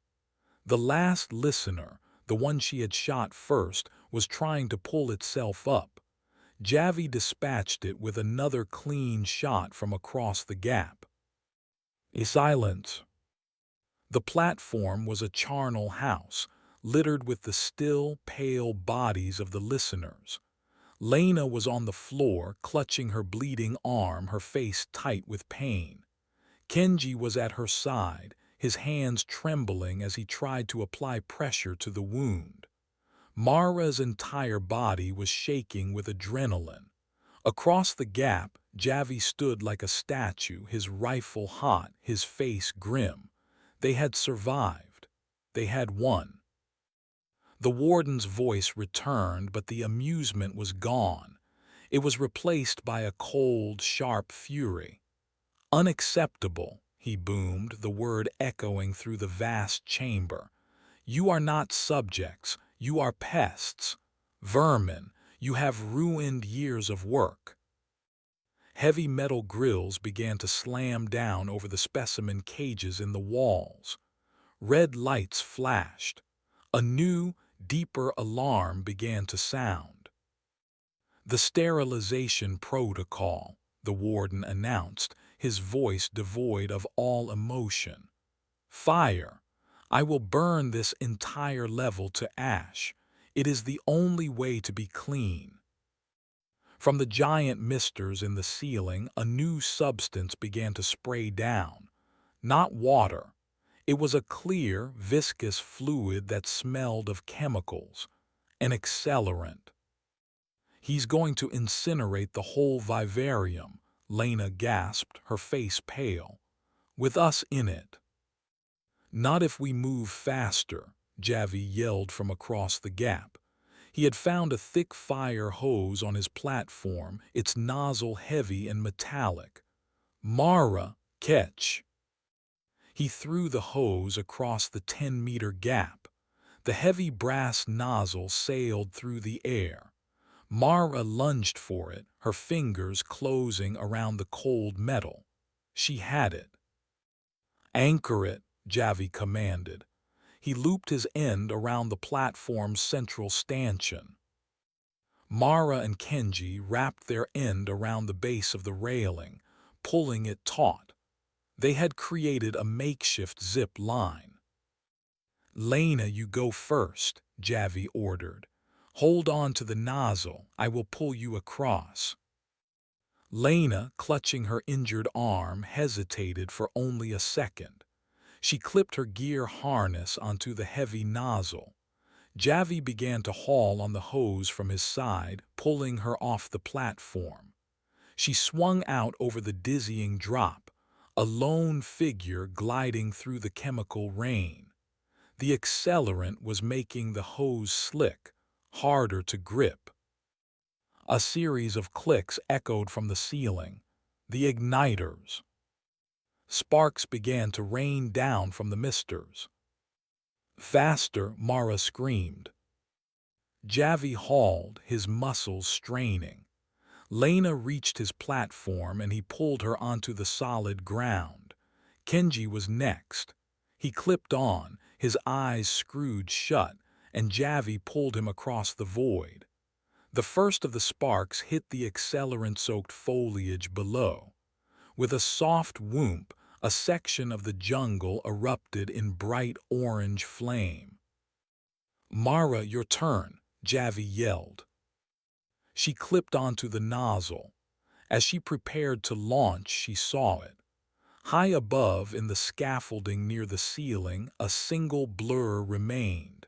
The last listener, the one she had shot first, was trying to pull itself up. Javi dispatched it with another clean shot from across the gap. A silence. The platform was a charnel house, littered with the still, pale bodies of the listeners. Lena was on the floor, clutching her bleeding arm, her face tight with pain. Kenji was at her side, his hands trembling as he tried to apply pressure to the wound. Mara's entire body was shaking with adrenaline. Across the gap, Javi stood like a statue, his rifle hot, his face grim. They had survived. They had won. The warden's voice returned, but the amusement was gone. It was replaced by a cold, sharp fury. "Unacceptable," he boomed, the word echoing through the vast chamber. "You are not subjects, you are pests. Vermin, you have ruined years of work." Heavy metal grills began to slam down over the specimen cages in the walls. Red lights flashed. A new, deeper alarm began to sound. "The sterilization protocol," the warden announced, his voice devoid of all emotion. "Fire. I will burn this entire level to ash. It is the only way to be clean." From the giant misters in the ceiling, a new substance began to spray down. Not water. It was a clear, viscous fluid that smelled of chemicals, an accelerant. "He's going to incinerate the whole vivarium," Lena gasped, her face pale. "With us in it." "Not if we move faster," Javi yelled from across the gap. He had found a thick fire hose on his platform, its nozzle heavy and metallic. "Mara, catch!" He threw the hose across the 10-meter gap. The heavy brass nozzle sailed through the air. Mara lunged for it, her fingers closing around the cold metal. She had it. "Anchor it," Javi commanded. He looped his end around the platform's central stanchion. Mara and Kenji wrapped their end around the base of the railing, pulling it taut. They had created a makeshift zip line. "Lena, you go first," Javi ordered. "Hold on to the nozzle, I will pull you across." Lena, clutching her injured arm, hesitated for only a second. She clipped her gear harness onto the heavy nozzle. Javi began to haul on the hose from his side, pulling her off the platform. She swung out over the dizzying drop, a lone figure gliding through the chemical rain. The accelerant was making the hose slick, harder to grip. A series of clicks echoed from the ceiling. The igniters. Sparks began to rain down from the misters. "Faster," Mara screamed. Javi hauled, his muscles straining. Lena reached his platform and he pulled her onto the solid ground. Kenji was next. He clipped on, his eyes screwed shut, and Javi pulled him across the void. The first of the sparks hit the accelerant-soaked foliage below. With a soft whoomp, a section of the jungle erupted in bright orange flame. "Mara, your turn," Javi yelled. She clipped onto the nozzle. As she prepared to launch, she saw it. High above, in the scaffolding near the ceiling, a single blur remained.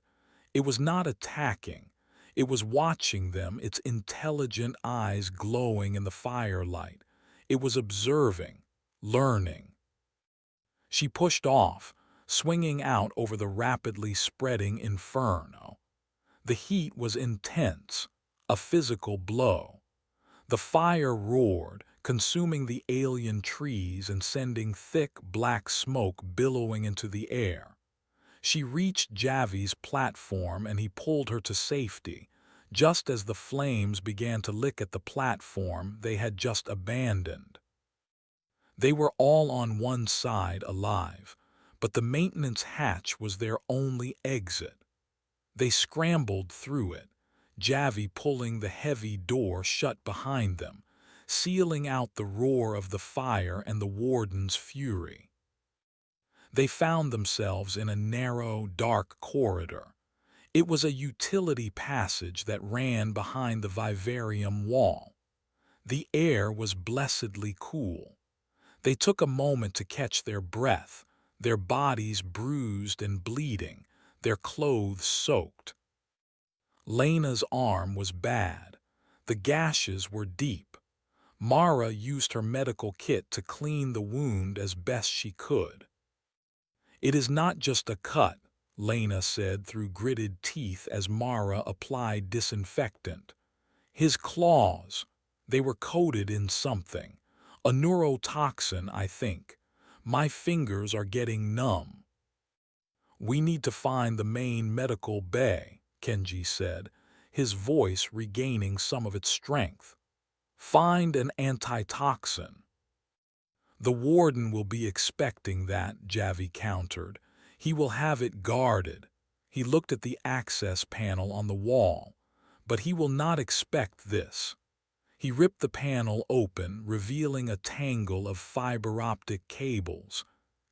It was not attacking. It was watching them, its intelligent eyes glowing in the firelight. It was observing, learning. She pushed off, swinging out over the rapidly spreading inferno. The heat was intense, a physical blow. The fire roared, consuming the alien trees and sending thick black smoke billowing into the air. She reached Javi's platform and he pulled her to safety, just as the flames began to lick at the platform they had just abandoned. They were all on one side alive, but the maintenance hatch was their only exit. They scrambled through it, Javi pulling the heavy door shut behind them, sealing out the roar of the fire and the warden's fury. They found themselves in a narrow, dark corridor. It was a utility passage that ran behind the vivarium wall. The air was blessedly cool. They took a moment to catch their breath, their bodies bruised and bleeding, their clothes soaked. Lena's arm was bad. The gashes were deep. Mara used her medical kit to clean the wound as best she could. "It is not just a cut," Lena said through gritted teeth as Mara applied disinfectant. "His claws, they were coated in something. A neurotoxin, I think. My fingers are getting numb." "We need to find the main medical bay," Kenji said, his voice regaining some of its strength. "Find an antitoxin." "The warden will be expecting that," Javi countered. "He will have it guarded." He looked at the access panel on the wall. "But he will not expect this." He ripped the panel open, revealing a tangle of fiber-optic cables.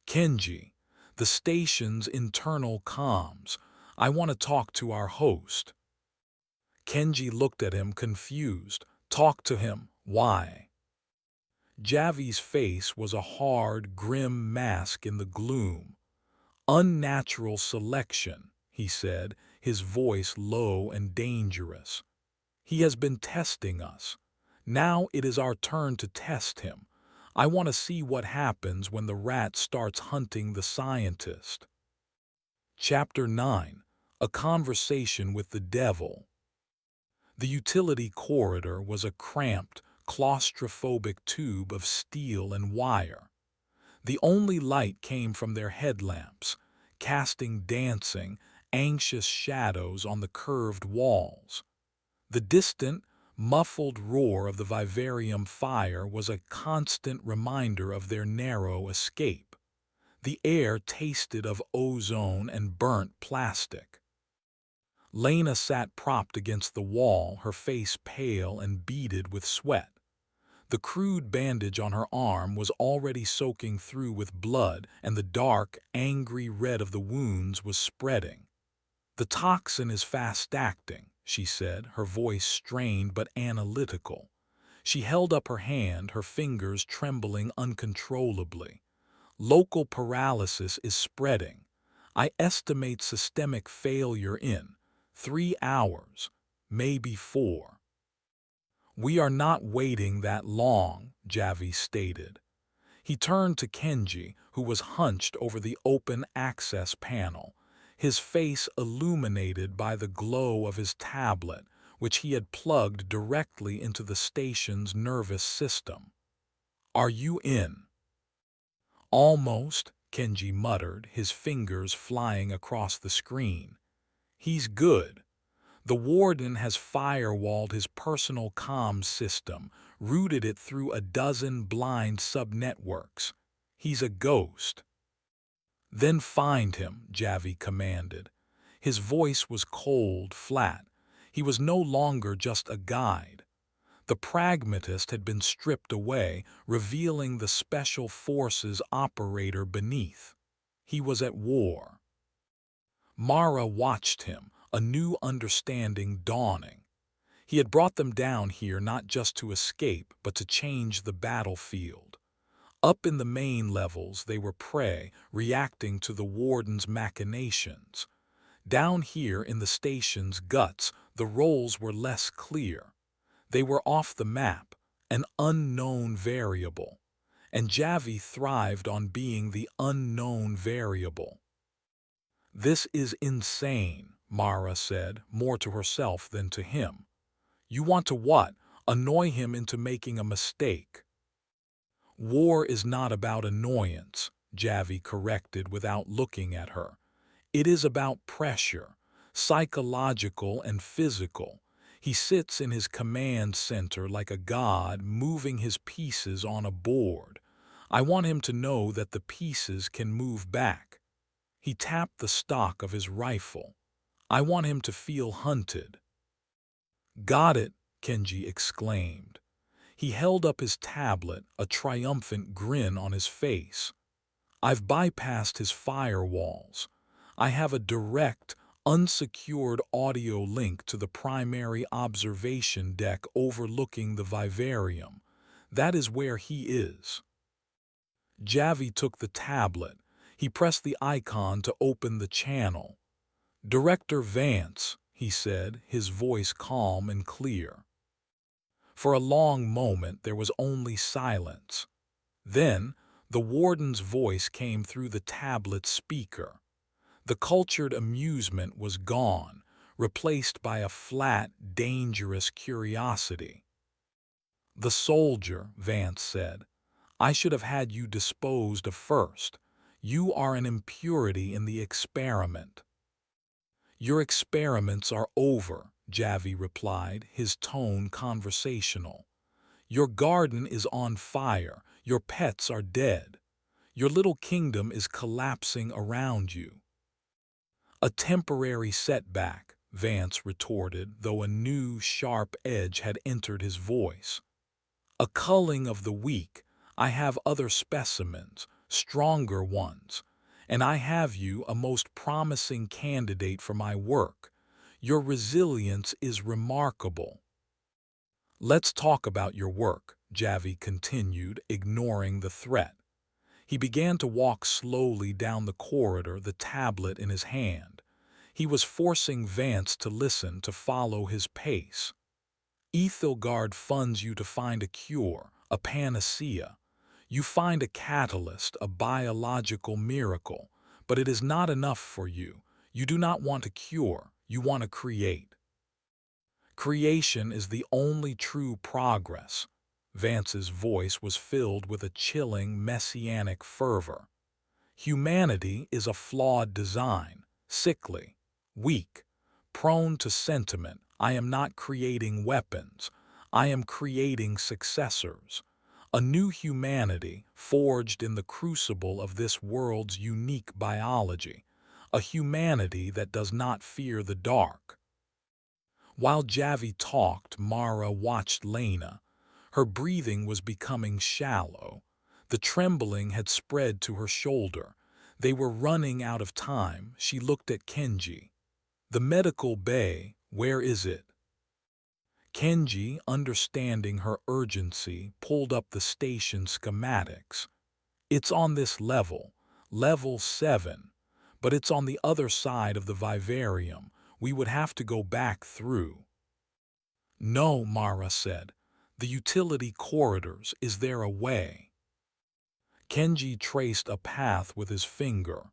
"Kenji, the station's internal comms. I want to talk to our host." Kenji looked at him confused. Talk to him. Why? Javi's face was a hard, grim mask in the gloom. Unnatural selection, he said, his voice low and dangerous. He has been testing us. Now it is our turn to test him. I want to see what happens when the rat starts hunting the scientist. Chapter 9. A Conversation with the Devil. The utility corridor was a cramped, claustrophobic tube of steel and wire. The only light came from their headlamps, casting dancing, anxious shadows on the curved walls. The distant, muffled roar of the vivarium fire was a constant reminder of their narrow escape. The air tasted of ozone and burnt plastic. Lena sat propped against the wall, her face pale and beaded with sweat. The crude bandage on her arm was already soaking through with blood, and the dark, angry red of the wounds was spreading. "The toxin is fast-acting," she said, her voice strained but analytical. She held up her hand, her fingers trembling uncontrollably. "Local paralysis is spreading. I estimate systemic failure in 3 hours, maybe 4. "We are not waiting that long," Javi stated. He turned to Kenji, who was hunched over the open access panel, his face illuminated by the glow of his tablet, which he had plugged directly into the station's nervous system. "Are you in?" "Almost," Kenji muttered, his fingers flying across the screen. "He's good. The warden has firewalled his personal comms system, routed it through a dozen blind subnetworks. He's a ghost." "Then find him," Javi commanded. His voice was cold, flat. He was no longer just a guide. The pragmatist had been stripped away, revealing the special forces operator beneath. He was at war. Mara watched him, a new understanding dawning. He had brought them down here not just to escape, but to change the battlefield. Up in the main levels, they were prey, reacting to the warden's machinations. Down here in the station's guts, the roles were less clear. They were off the map, an unknown variable. And Javi thrived on being the unknown variable. "This is insane," Mara said, more to herself than to him. "You want to what? Annoy him into making a mistake." "War is not about annoyance," Javi corrected without looking at her. "It is about pressure, psychological and physical. He sits in his command center like a god, moving his pieces on a board. I want him to know that the pieces can move back." He tapped the stock of his rifle. "I want him to feel hunted." "Got it," Kenji exclaimed. He held up his tablet, a triumphant grin on his face. "I've bypassed his firewalls. I have a direct, unsecured audio link to the primary observation deck overlooking the vivarium. That is where he is." Javi took the tablet. He pressed the icon to open the channel. "Director Vance," he said, his voice calm and clear. For a long moment there was only silence. Then, the warden's voice came through the tablet speaker. The cultured amusement was gone, replaced by a flat, dangerous curiosity. "The soldier," Vance said. "I should have had you disposed of first. You are an impurity in the experiment." "Your experiments are over," Javi replied, his tone conversational. "Your garden is on fire, your pets are dead. Your little kingdom is collapsing around you." "A temporary setback," Vance retorted, though a new, sharp edge had entered his voice. "A culling of the weak. I have other specimens, stronger ones. And I have you a most promising candidate for my work. Your resilience is remarkable." Let's talk about your work, Javi continued, ignoring the threat. He began to walk slowly down the corridor, the tablet in his hand. He was forcing Vance to listen, to follow his pace. Aethelgard funds you to find a cure, a panacea. You find a catalyst, a biological miracle, but it is not enough for you. You do not want to cure, you want to create. Creation is the only true progress. Vance's voice was filled with a chilling, messianic fervor. Humanity is a flawed design, sickly, weak, prone to sentiment. I am not creating weapons. I am creating successors. A new humanity forged in the crucible of this world's unique biology. A humanity that does not fear the dark. While Javi talked, Mara watched Lena. Her breathing was becoming shallow. The trembling had spread to her shoulder. They were running out of time. She looked at Kenji. The medical bay, where is it? Kenji, understanding her urgency, pulled up the station schematics. It's on this level, level 7, but it's on the other side of the vivarium. We would have to go back through. No, Mara said. The utility corridors, is there a way? Kenji traced a path with his finger.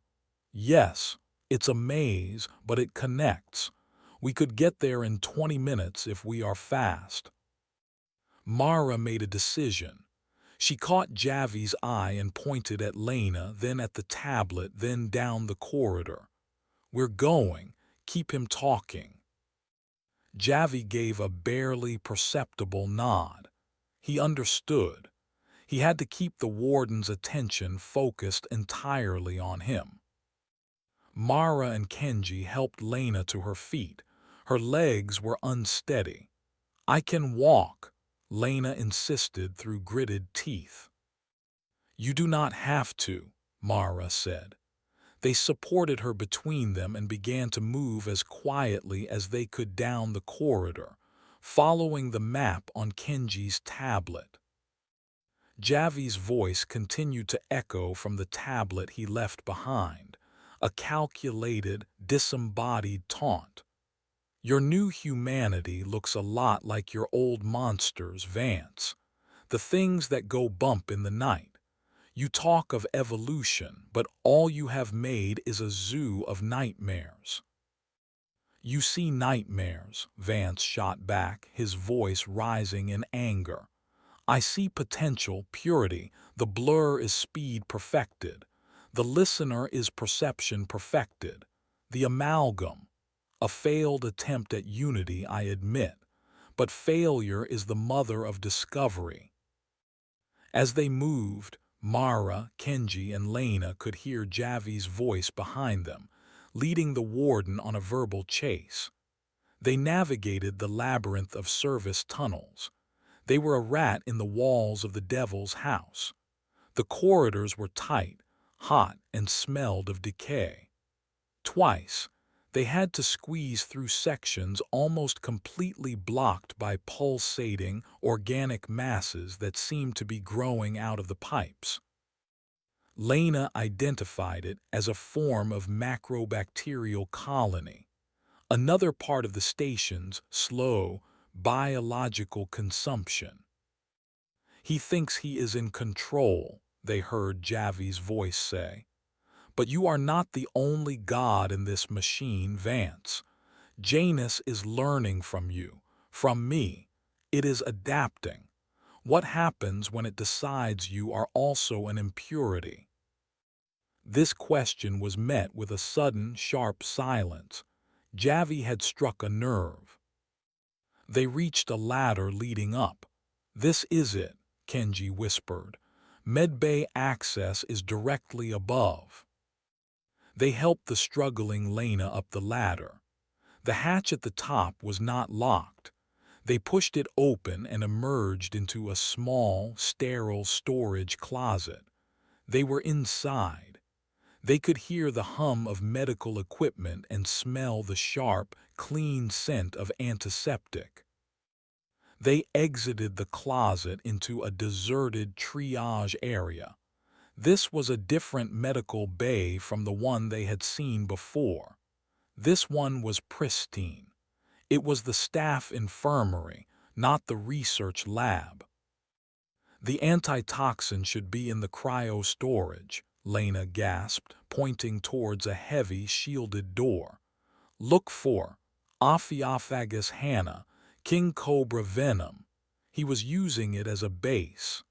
Yes, it's a maze, but it connects. We could get there in 20 minutes if we are fast. Mara made a decision. She caught Javi's eye and pointed at Lena, then at the tablet, then down the corridor. We're going. Keep him talking. Javi gave a barely perceptible nod. He understood. He had to keep the warden's attention focused entirely on him. Mara and Kenji helped Lena to her feet. Her legs were unsteady. I can walk, Lena insisted through gritted teeth. You do not have to, Mara said. They supported her between them and began to move as quietly as they could down the corridor, following the map on Kenji's tablet. Javi's voice continued to echo from the tablet he left behind, a calculated, disembodied taunt. Your new humanity looks a lot like your old monsters, Vance. The things that go bump in the night. You talk of evolution, but all you have made is a zoo of nightmares. You see nightmares, Vance shot back, his voice rising in anger. I see potential, purity. The blur is speed perfected. The listener is perception perfected. The amalgam. A failed attempt at unity, I admit, but failure is the mother of discovery. As they moved, Mara, Kenji, and Lena could hear Javi's voice behind them, leading the warden on a verbal chase. They navigated the labyrinth of service tunnels. They were a rat in the walls of the devil's house. The corridors were tight, hot, and smelled of decay. Twice, they had to squeeze through sections almost completely blocked by pulsating, organic masses that seemed to be growing out of the pipes. Lena identified it as a form of macrobacterial colony, another part of the station's slow, biological consumption. He thinks he is in control, they heard Javi's voice say. But you are not the only god in this machine, Vance. Janus is learning from you, from me. It is adapting. What happens when it decides you are also an impurity? This question was met with a sudden, sharp silence. Javi had struck a nerve. They reached a ladder leading up. This is it, Kenji whispered. Medbay access is directly above. They helped the struggling Lena up the ladder. The hatch at the top was not locked. They pushed it open and emerged into a small, sterile storage closet. They were inside. They could hear the hum of medical equipment and smell the sharp, clean scent of antiseptic. They exited the closet into a deserted triage area. This was a different medical bay from the one they had seen before. This one was pristine. It was the staff infirmary, not the research lab. The antitoxin should be in the cryo storage, Lena gasped, pointing towards a heavy, shielded door. Look for Ophiophagus Hannah, king cobra venom. He was using it as a base.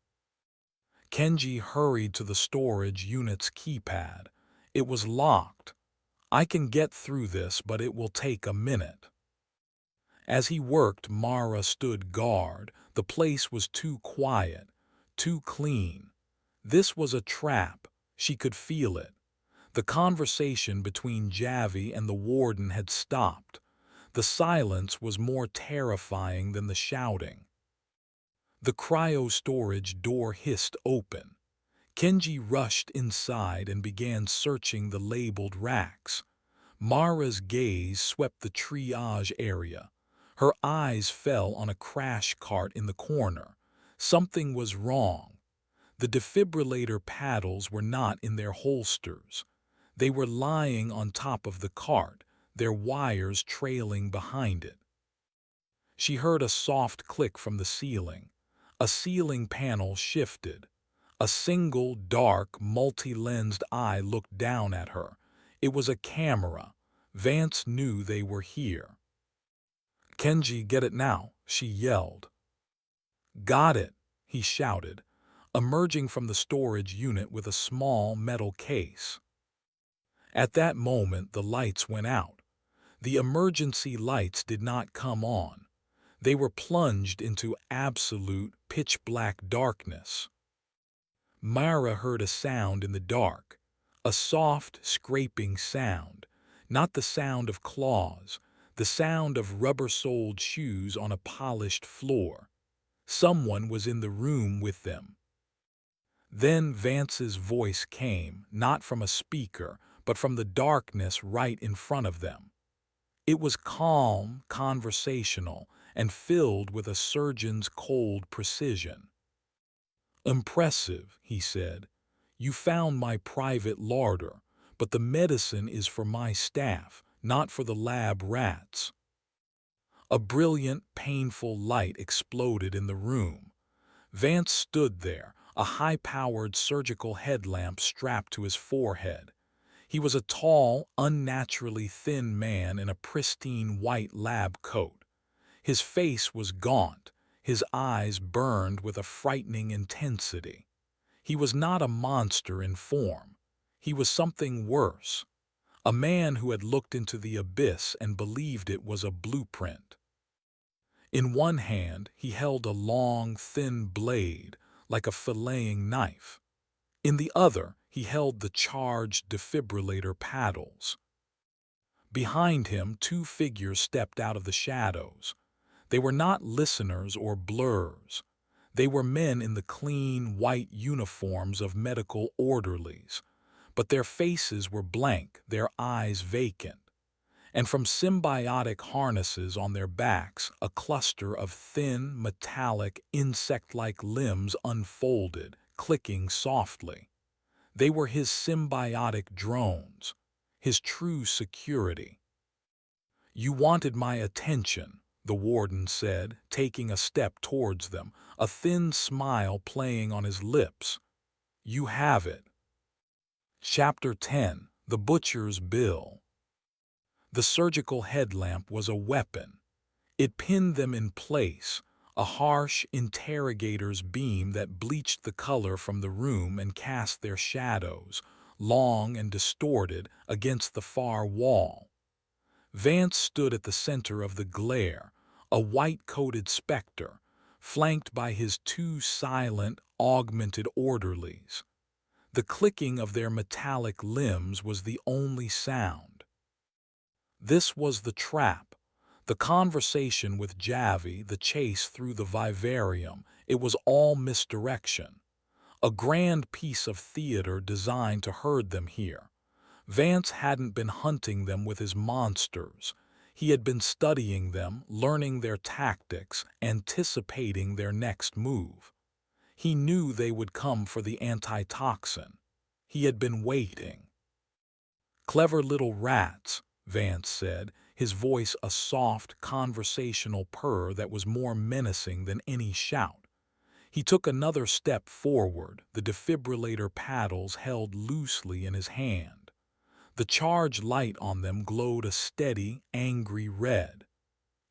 Kenji hurried to the storage unit's keypad. It was locked. I can get through this, but it will take a minute. As he worked, Mara stood guard. The place was too quiet, too clean. This was a trap. She could feel it. The conversation between Javi and the warden had stopped. The silence was more terrifying than the shouting. The cryo-storage door hissed open. Kenji rushed inside and began searching the labeled racks. Mara's gaze swept the triage area. Her eyes fell on a crash cart in the corner. Something was wrong. The defibrillator paddles were not in their holsters. They were lying on top of the cart, their wires trailing behind it. She heard a soft click from the ceiling. A ceiling panel shifted. A single, dark, multi-lensed eye looked down at her. It was a camera. Vance knew they were here. "Kenji, get it now," she yelled. "Got it," he shouted, emerging from the storage unit with a small metal case. At that moment, the lights went out. The emergency lights did not come on. They were plunged into absolute pitch-black darkness. Mara heard a sound in the dark, a soft, scraping sound, not the sound of claws, the sound of rubber-soled shoes on a polished floor. Someone was in the room with them. Then Vance's voice came, not from a speaker, but from the darkness right in front of them. It was calm, conversational, and filled with a surgeon's cold precision. "Impressive," he said. "You found my private larder, but the medicine is for my staff, not for the lab rats." A brilliant, painful light exploded in the room. Vance stood there, a high-powered surgical headlamp strapped to his forehead. He was a tall, unnaturally thin man in a pristine white lab coat. His face was gaunt, his eyes burned with a frightening intensity. He was not a monster in form. He was something worse. A man who had looked into the abyss and believed it was a blueprint. In one hand, he held a long, thin blade, like a filleting knife. In the other, he held the charged defibrillator paddles. Behind him, two figures stepped out of the shadows. They were not listeners or blurs. They were men in the clean, white uniforms of medical orderlies. But their faces were blank, their eyes vacant. And from symbiotic harnesses on their backs, a cluster of thin, metallic, insect-like limbs unfolded, clicking softly. They were his symbiotic drones, his true security. "You wanted my attention," the warden said, taking a step towards them, a thin smile playing on his lips. "You have it." Chapter 10: The Butcher's Bill. The surgical headlamp was a weapon. It pinned them in place, a harsh interrogator's beam that bleached the color from the room and cast their shadows, long and distorted, against the far wall. Vance stood at the center of the glare, a white-coated specter, flanked by his two silent, augmented orderlies. The clicking of their metallic limbs was the only sound. This was the trap. The conversation with Javi, the chase through the vivarium, it was all misdirection. A grand piece of theater designed to herd them here. Vance hadn't been hunting them with his monsters. He had been studying them, learning their tactics, anticipating their next move. He knew they would come for the antitoxin. He had been waiting. "Clever little rats," Vance said, his voice a soft, conversational purr that was more menacing than any shout. He took another step forward, the defibrillator paddles held loosely in his hand. The charged light on them glowed a steady, angry red.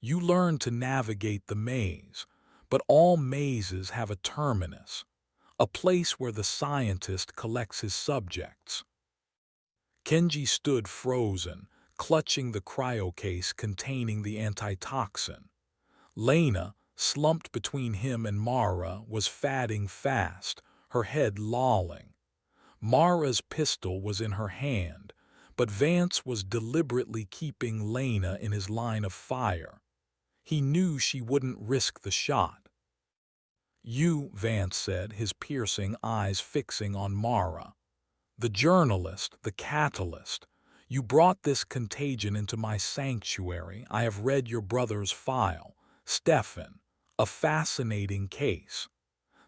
"You learn to navigate the maze, but all mazes have a terminus, a place where the scientist collects his subjects." Kenji stood frozen, clutching the cryocase containing the antitoxin. Lena, slumped between him and Mara, was fatting fast, her head lolling. Mara's pistol was in her hand, but Vance was deliberately keeping Lena in his line of fire. He knew she wouldn't risk the shot. "You," Vance said, his piercing eyes fixing on Mara. "The journalist, the catalyst. You brought this contagion into my sanctuary. I have read your brother's file. Stefan, a fascinating case.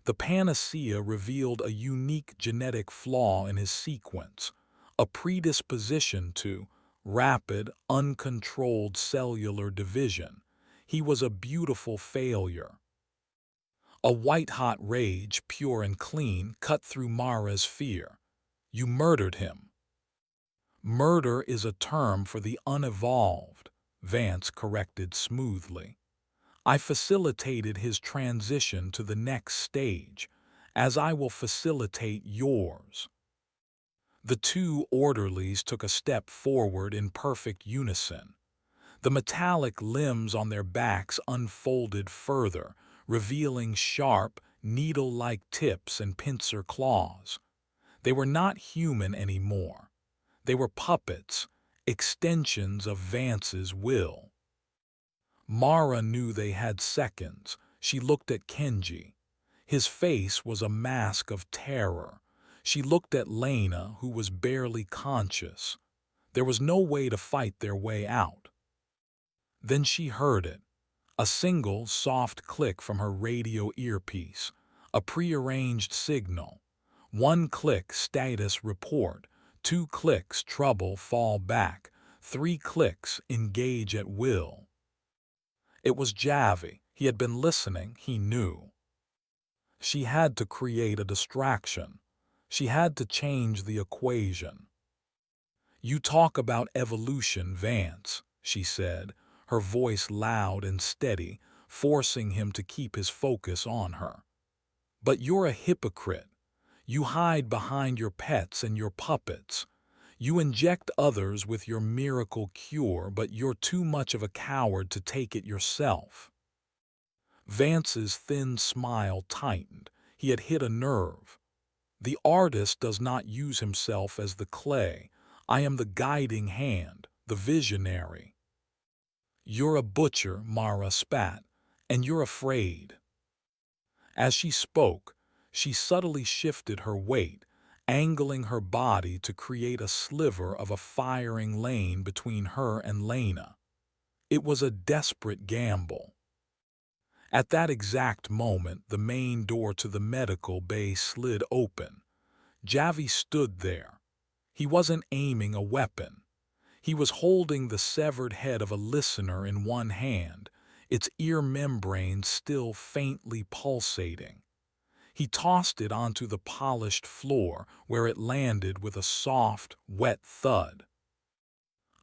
The panacea revealed a unique genetic flaw in his sequence, a predisposition to rapid, uncontrolled cellular division. He was a beautiful failure." A white-hot rage, pure and clean, cut through Mara's fear. "You murdered him." "Murder is a term for the unevolved," Vance corrected smoothly. "I facilitated his transition to the next stage, as I will facilitate yours." The two orderlies took a step forward in perfect unison. The metallic limbs on their backs unfolded further, revealing sharp, needle-like tips and pincer claws. They were not human anymore. They were puppets, extensions of Vance's will. Mara knew they had seconds. She looked at Kenji. His face was a mask of terror. She looked at Lena, who was barely conscious. There was no way to fight their way out. Then she heard it. A single, soft click from her radio earpiece. A prearranged signal. One click, status report. 2 clicks, trouble, fall back. 3 clicks, engage at will. It was Javi. He had been listening, he knew. She had to create a distraction. She had to change the equation. "You talk about evolution, Vance," she said, her voice loud and steady, forcing him to keep his focus on her. "But you're a hypocrite. You hide behind your pets and your puppets. You inject others with your miracle cure, but you're too much of a coward to take it yourself." Vance's thin smile tightened. He had hit a nerve. "The artist does not use himself as the clay. I am the guiding hand, the visionary." "You're a butcher," Mara spat, "and you're afraid." As she spoke, she subtly shifted her weight, angling her body to create a sliver of a firing lane between her and Lena. It was a desperate gamble. At that exact moment, the main door to the medical bay slid open. Javi stood there. He wasn't aiming a weapon. He was holding the severed head of a listener in one hand, its ear membrane still faintly pulsating. He tossed it onto the polished floor, where it landed with a soft, wet thud.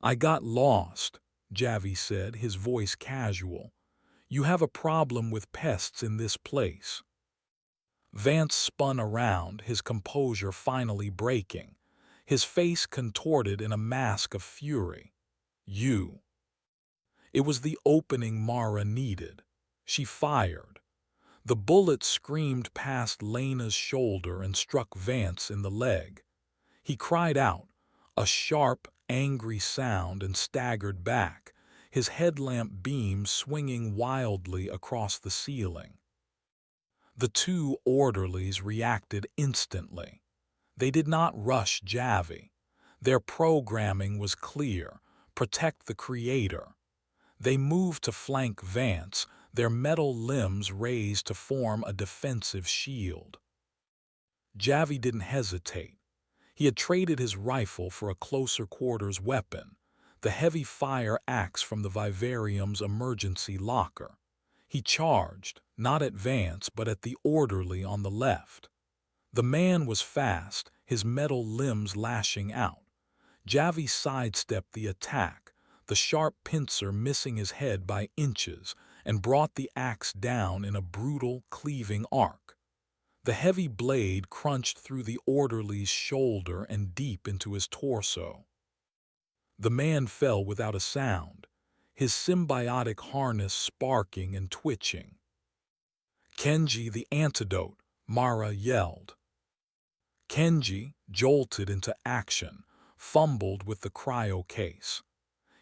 "I got lost," Javi said, his voice casual. "You have a problem with pests in this place." Vance spun around, his composure finally breaking. His face contorted in a mask of fury. "You." It was the opening Mara needed. She fired. The bullet screamed past Lena's shoulder and struck Vance in the leg. He cried out, a sharp, angry sound, and staggered back, his headlamp beam swinging wildly across the ceiling. The two orderlies reacted instantly. They did not rush Javi. Their programming was clear: protect the creator. They moved to flank Vance, their metal limbs raised to form a defensive shield. Javi didn't hesitate. He had traded his rifle for a closer quarters weapon, the heavy fire axe from the vivarium's emergency locker. He charged, not at Vance but at the orderly on the left. The man was fast, his metal limbs lashing out. Javi sidestepped the attack, the sharp pincer missing his head by inches, and brought the axe down in a brutal, cleaving arc. The heavy blade crunched through the orderly's shoulder and deep into his torso. The man fell without a sound, his symbiotic harness sparking and twitching. "Kenji, the antidote," Mara yelled. Kenji, jolted into action, fumbled with the cryo case.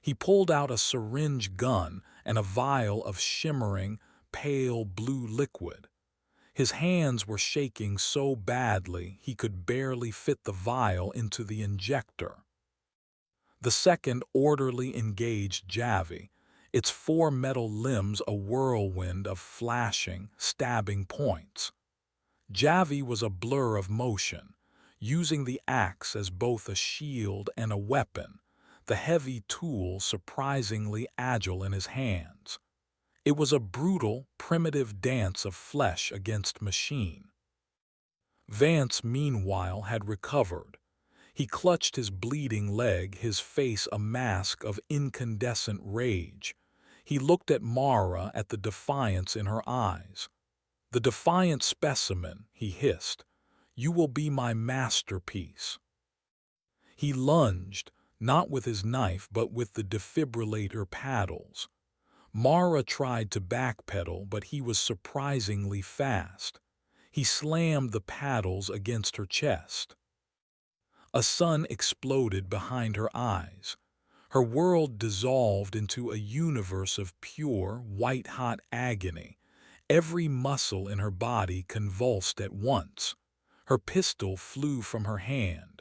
He pulled out a syringe gun and a vial of shimmering, pale blue liquid. His hands were shaking so badly he could barely fit the vial into the injector. The second orderly engaged Javi, its four metal limbs a whirlwind of flashing, stabbing points. Javi was a blur of motion, using the axe as both a shield and a weapon, the heavy tool surprisingly agile in his hands. It was a brutal, primitive dance of flesh against machine. Vance, meanwhile, had recovered. He clutched his bleeding leg, his face a mask of incandescent rage. He looked at Mara, at the defiance in her eyes. "The defiant specimen," he hissed. "You will be my masterpiece." He lunged, not with his knife but with the defibrillator paddles. Mara tried to backpedal, but he was surprisingly fast. He slammed the paddles against her chest. A sun exploded behind her eyes. Her world dissolved into a universe of pure, white-hot agony. Every muscle in her body convulsed at once. Her pistol flew from her hand.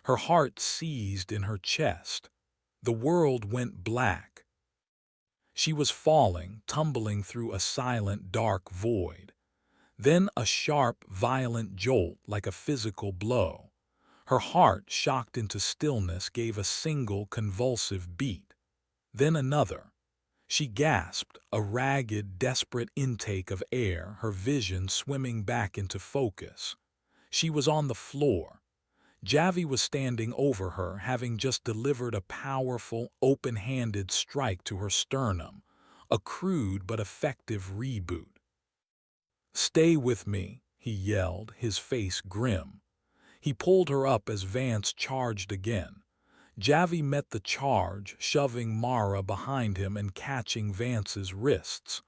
Her heart seized in her chest. The world went black. She was falling, tumbling through a silent, dark void. Then a sharp, violent jolt like a physical blow. Her heart, shocked into stillness, gave a single convulsive beat. Then another. She gasped, a ragged, desperate intake of air, her vision swimming back into focus. She was on the floor. Javi was standing over her, having just delivered a powerful, open-handed strike to her sternum, a crude but effective reboot. "Stay with me," he yelled, his face grim. He pulled her up as Vance charged again. Javi met the charge, shoving Mara behind him and catching Vance's wrists.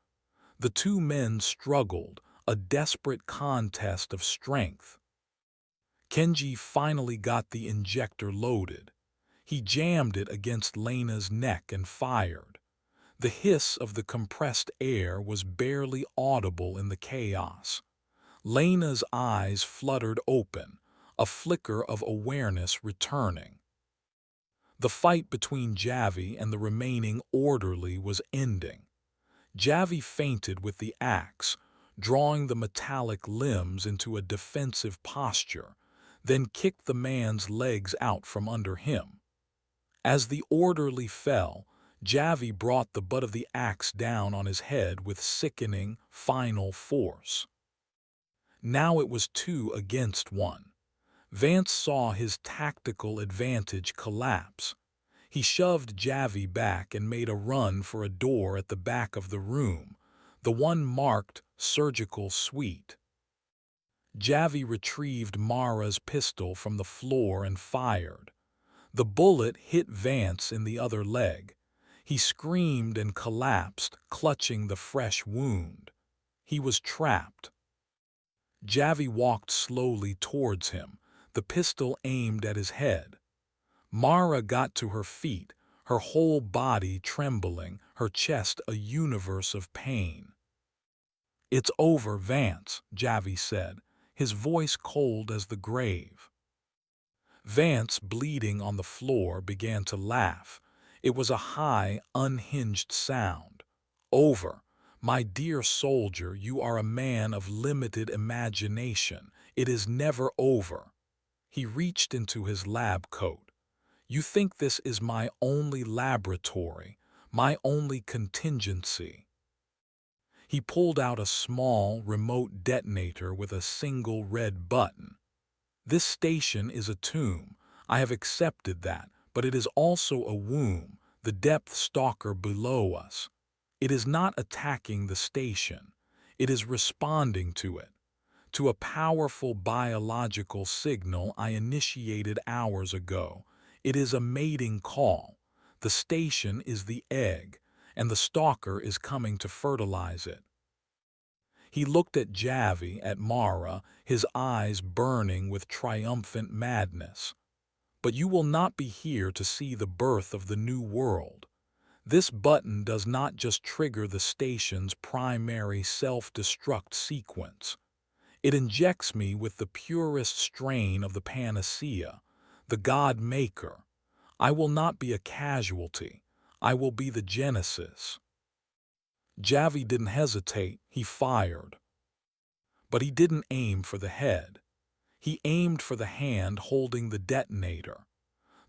The two men struggled, a desperate contest of strength. Kenji finally got the injector loaded. He jammed it against Lena's neck and fired. The hiss of the compressed air was barely audible in the chaos. Lena's eyes fluttered open, a flicker of awareness returning. The fight between Javi and the remaining orderly was ending. Javi feinted with the axe, drawing the metallic limbs into a defensive posture, then kicked the man's legs out from under him. As the orderly fell, Javi brought the butt of the axe down on his head with sickening, final force. Now it was 2 against 1. Vance saw his tactical advantage collapse. He shoved Javi back and made a run for a door at the back of the room, the one marked "Surgical Suite." Javi retrieved Mara's pistol from the floor and fired. The bullet hit Vance in the other leg. He screamed and collapsed, clutching the fresh wound. He was trapped. Javi walked slowly towards him, the pistol aimed at his head. Mara got to her feet, her whole body trembling, her chest a universe of pain. "It's over, Vance," Javi said, his voice cold as the grave. Vance, bleeding on the floor, began to laugh. It was a high, unhinged sound. Over. My dear soldier, you are a man of limited imagination. It is never over. He reached into his lab coat. You think this is my only laboratory, my only contingency. He pulled out a small, remote detonator with a single red button. This station is a tomb. I have accepted that, but it is also a womb, the depth stalker below us. It is not attacking the station. It is responding to it, to a powerful biological signal I initiated hours ago. It is a mating call. The station is the egg, and the stalker is coming to fertilize it. He looked at Javi, at Mara, his eyes burning with triumphant madness. But you will not be here to see the birth of the new world. This button does not just trigger the station's primary self-destruct sequence. It injects me with the purest strain of the panacea, the God Maker. I will not be a casualty. I will be the Genesis. Javi didn't hesitate, he fired. But he didn't aim for the head. He aimed for the hand holding the detonator.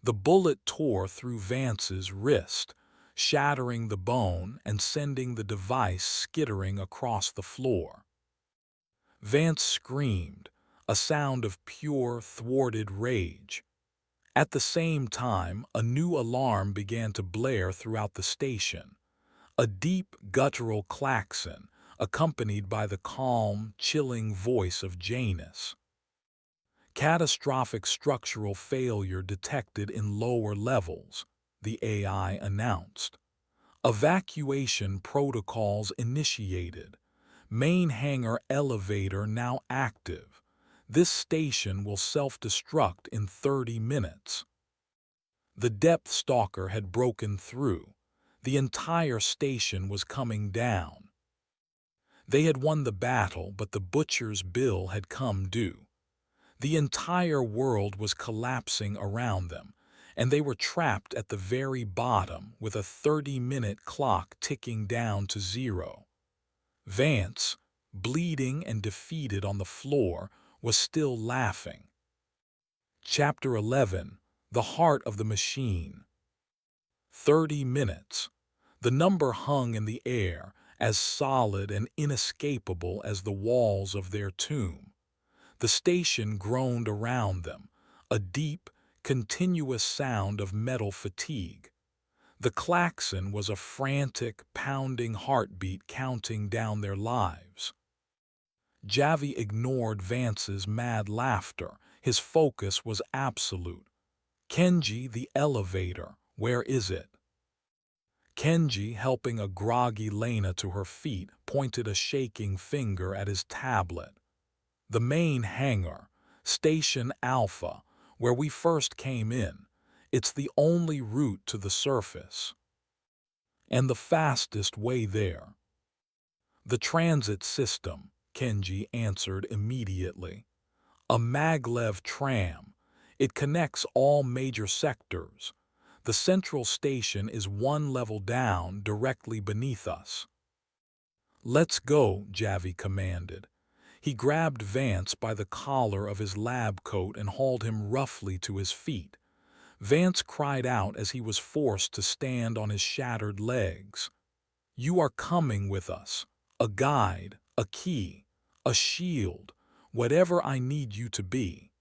The bullet tore through Vance's wrist, shattering the bone and sending the device skittering across the floor. Vance screamed, a sound of pure, thwarted rage. At the same time, a new alarm began to blare throughout the station. A deep, guttural klaxon, accompanied by the calm, chilling voice of Janus. Catastrophic structural failure detected in lower levels, the AI announced. Evacuation protocols initiated. Main hangar elevator now active. This station will self-destruct in 30 minutes. The depth stalker had broken through. The entire station was coming down. They had won the battle, but the butcher's bill had come due. The entire world was collapsing around them, and they were trapped at the very bottom with a 30-minute clock ticking down to zero. Vance, bleeding and defeated on the floor, was still laughing. Chapter 11. The Heart of the Machine. 30 minutes. The number hung in the air, as solid and inescapable as the walls of their tomb. The station groaned around them, a deep, continuous sound of metal fatigue. The klaxon was a frantic, pounding heartbeat counting down their lives. Javi ignored Vance's mad laughter. His focus was absolute. Kenji, the elevator, where is it? Kenji, helping a groggy Lena to her feet, pointed a shaking finger at his tablet. The main hangar, Station Alpha, where we first came in. It's the only route to the surface. And the fastest way there. The transit system, Kenji answered immediately. A maglev tram. It connects all major sectors. The central station is one level down, directly beneath us. Let's go, Javi commanded. He grabbed Vance by the collar of his lab coat and hauled him roughly to his feet. Vance cried out as he was forced to stand on his shattered legs. You are coming with us. A guide, a key, a shield, whatever I need you to be.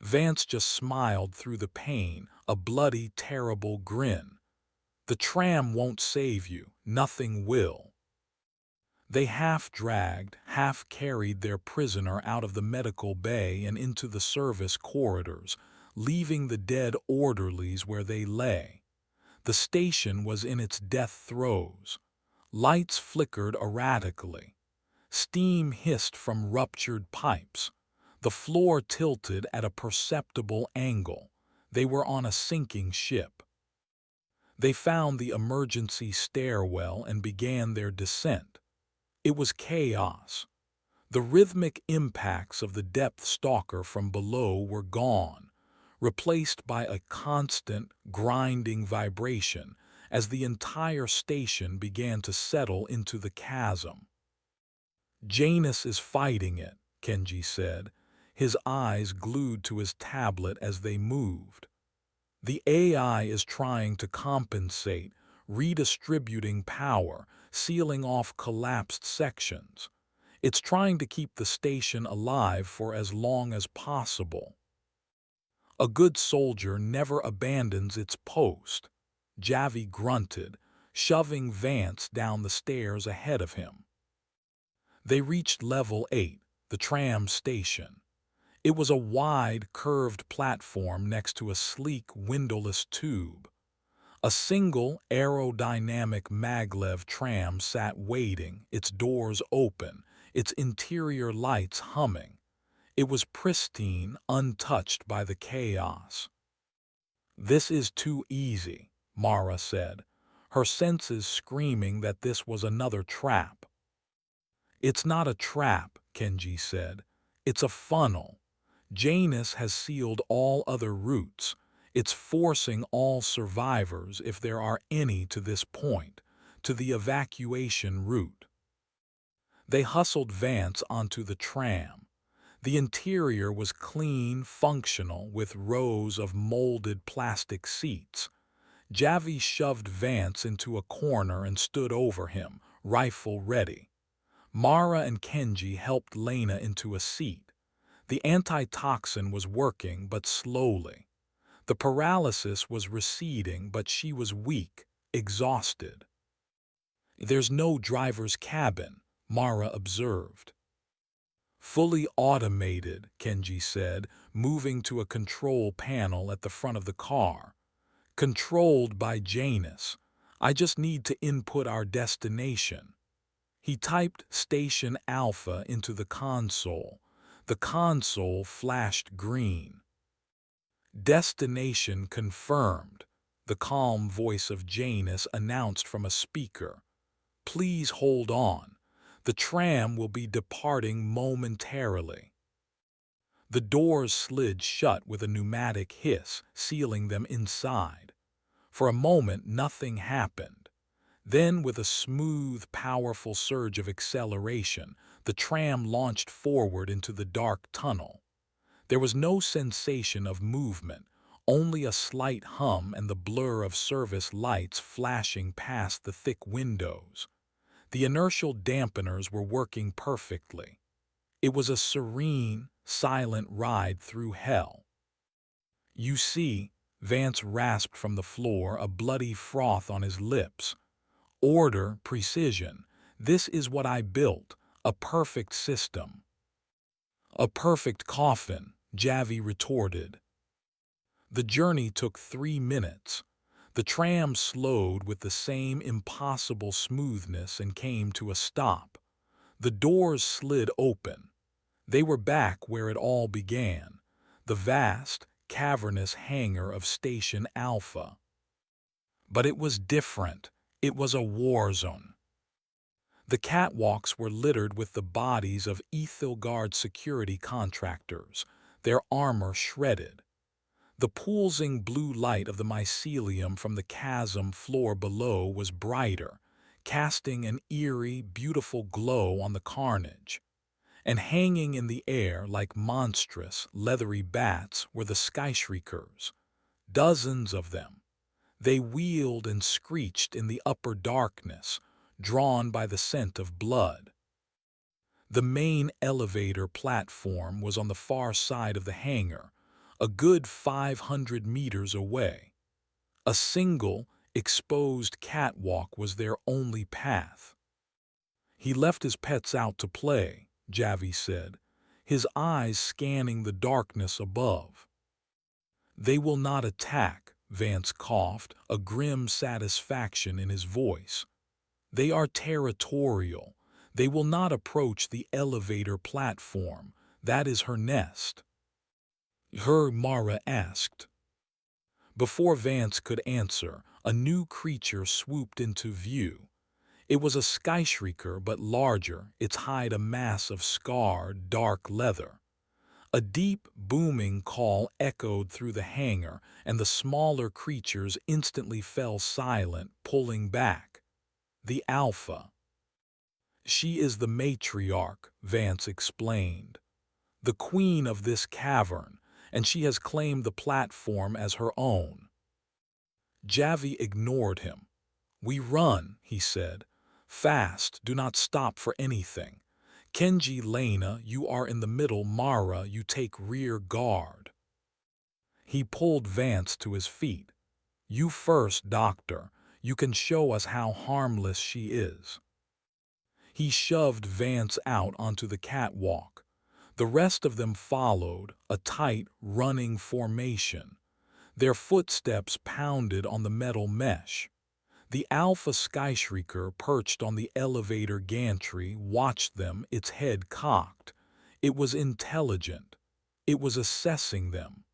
Vance just smiled through the pain, a bloody, terrible grin. The tram won't save you, nothing will. They half-dragged, half-carried their prisoner out of the medical bay and into the service corridors, leaving the dead orderlies where they lay. The station was in its death throes. Lights flickered erratically. Steam hissed from ruptured pipes. The floor tilted at a perceptible angle. They were on a sinking ship. They found the emergency stairwell and began their descent. It was chaos. The rhythmic impacts of the depth stalker from below were gone. replaced by a constant, grinding vibration as the entire station began to settle into the chasm. "Janus is fighting it," Kenji said, his eyes glued to his tablet as they moved. "The AI is trying to compensate, redistributing power, sealing off collapsed sections. It's trying to keep the station alive for as long as possible." "A good soldier never abandons its post," Javi grunted, shoving Vance down the stairs ahead of him. They reached level 8, the tram station. It was a wide, curved platform next to a sleek, windowless tube. A single, aerodynamic maglev tram sat waiting, its doors open, its interior lights humming. It was pristine, untouched by the chaos. "This is too easy," Mara said, her senses screaming that this was another trap. "It's not a trap," Kenji said. "It's a funnel. Janus has sealed all other routes. It's forcing all survivors, if there are any to this point, to the evacuation route." They hustled Vance onto the tram. The interior was clean, functional, with rows of molded plastic seats. Javi shoved Vance into a corner and stood over him, rifle ready. Mara and Kenji helped Lena into a seat. The antitoxin was working, but slowly. The paralysis was receding, but she was weak, exhausted. "There's no driver's cabin," Mara observed. "Fully automated," Kenji said, moving to a control panel at the front of the car. "Controlled by Janus. I just need to input our destination." He typed Station Alpha into the console. The console flashed green. "Destination confirmed," the calm voice of Janus announced from a speaker. "Please hold on. The tram will be departing momentarily." The doors slid shut with a pneumatic hiss, sealing them inside. For a moment nothing happened. Then, with a smooth, powerful surge of acceleration, the tram launched forward into the dark tunnel. There was no sensation of movement, only a slight hum and the blur of service lights flashing past the thick windows. The inertial dampeners were working perfectly. It was a serene, silent ride through hell. "You see," Vance rasped from the floor, a bloody froth on his lips. "Order, precision. This is what I built, a perfect system." "A perfect coffin," Javi retorted. The journey took 3 minutes. The tram slowed with the same impossible smoothness and came to a stop. The doors slid open. They were back where it all began, the vast, cavernous hangar of Station Alpha. But it was different. It was a war zone. The catwalks were littered with the bodies of Aethelgard security contractors, their armor shredded. The pulsing blue light of the mycelium from the chasm floor below was brighter, casting an eerie, beautiful glow on the carnage. And hanging in the air like monstrous, leathery bats were the skyshrikers. Dozens of them. They wheeled and screeched in the upper darkness, drawn by the scent of blood. The main elevator platform was on the far side of the hangar, a good 500 meters away. A single, exposed catwalk was their only path. "He left his pets out to play," Javi said, his eyes scanning the darkness above. "They will not attack," Vance coughed, a grim satisfaction in his voice. "They are territorial. They will not approach the elevator platform. That is her nest." "Her?" Mara asked. Before Vance could answer, a new creature swooped into view. It was a skyshrieker, but larger, its hide a mass of scarred, dark leather. A deep, booming call echoed through the hangar, and the smaller creatures instantly fell silent, pulling back. The Alpha. She is the matriarch, Vance explained. The queen of this cavern, and she has claimed the platform as her own. Javi ignored him. "We run," he said. "Fast, do not stop for anything. Kenji, Lena, you are in the middle. Mara, you take rear guard." He pulled Vance to his feet. "You first, Doctor. You can show us how harmless she is." He shoved Vance out onto the catwalk. The rest of them followed, a tight, running formation. Their footsteps pounded on the metal mesh. The Alpha Skyshrieker, perched on the elevator gantry, watched them, its head cocked. It was intelligent. It was assessing them.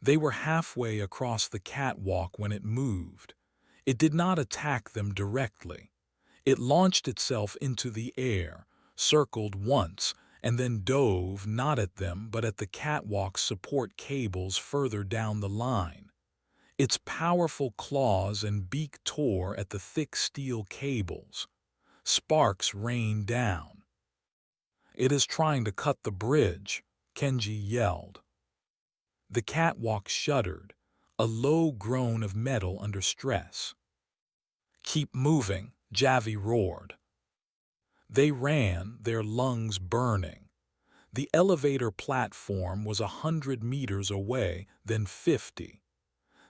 They were halfway across the catwalk when it moved. It did not attack them directly. It launched itself into the air, circled once, and then dove not at them but at the catwalk's support cables further down the line. Its powerful claws and beak tore at the thick steel cables. Sparks rained down. "It is trying to cut the bridge," Kenji yelled. The catwalk shuddered, a low groan of metal under stress. "Keep moving," Javi roared. They ran, their lungs burning. The elevator platform was 100 meters away, then 50.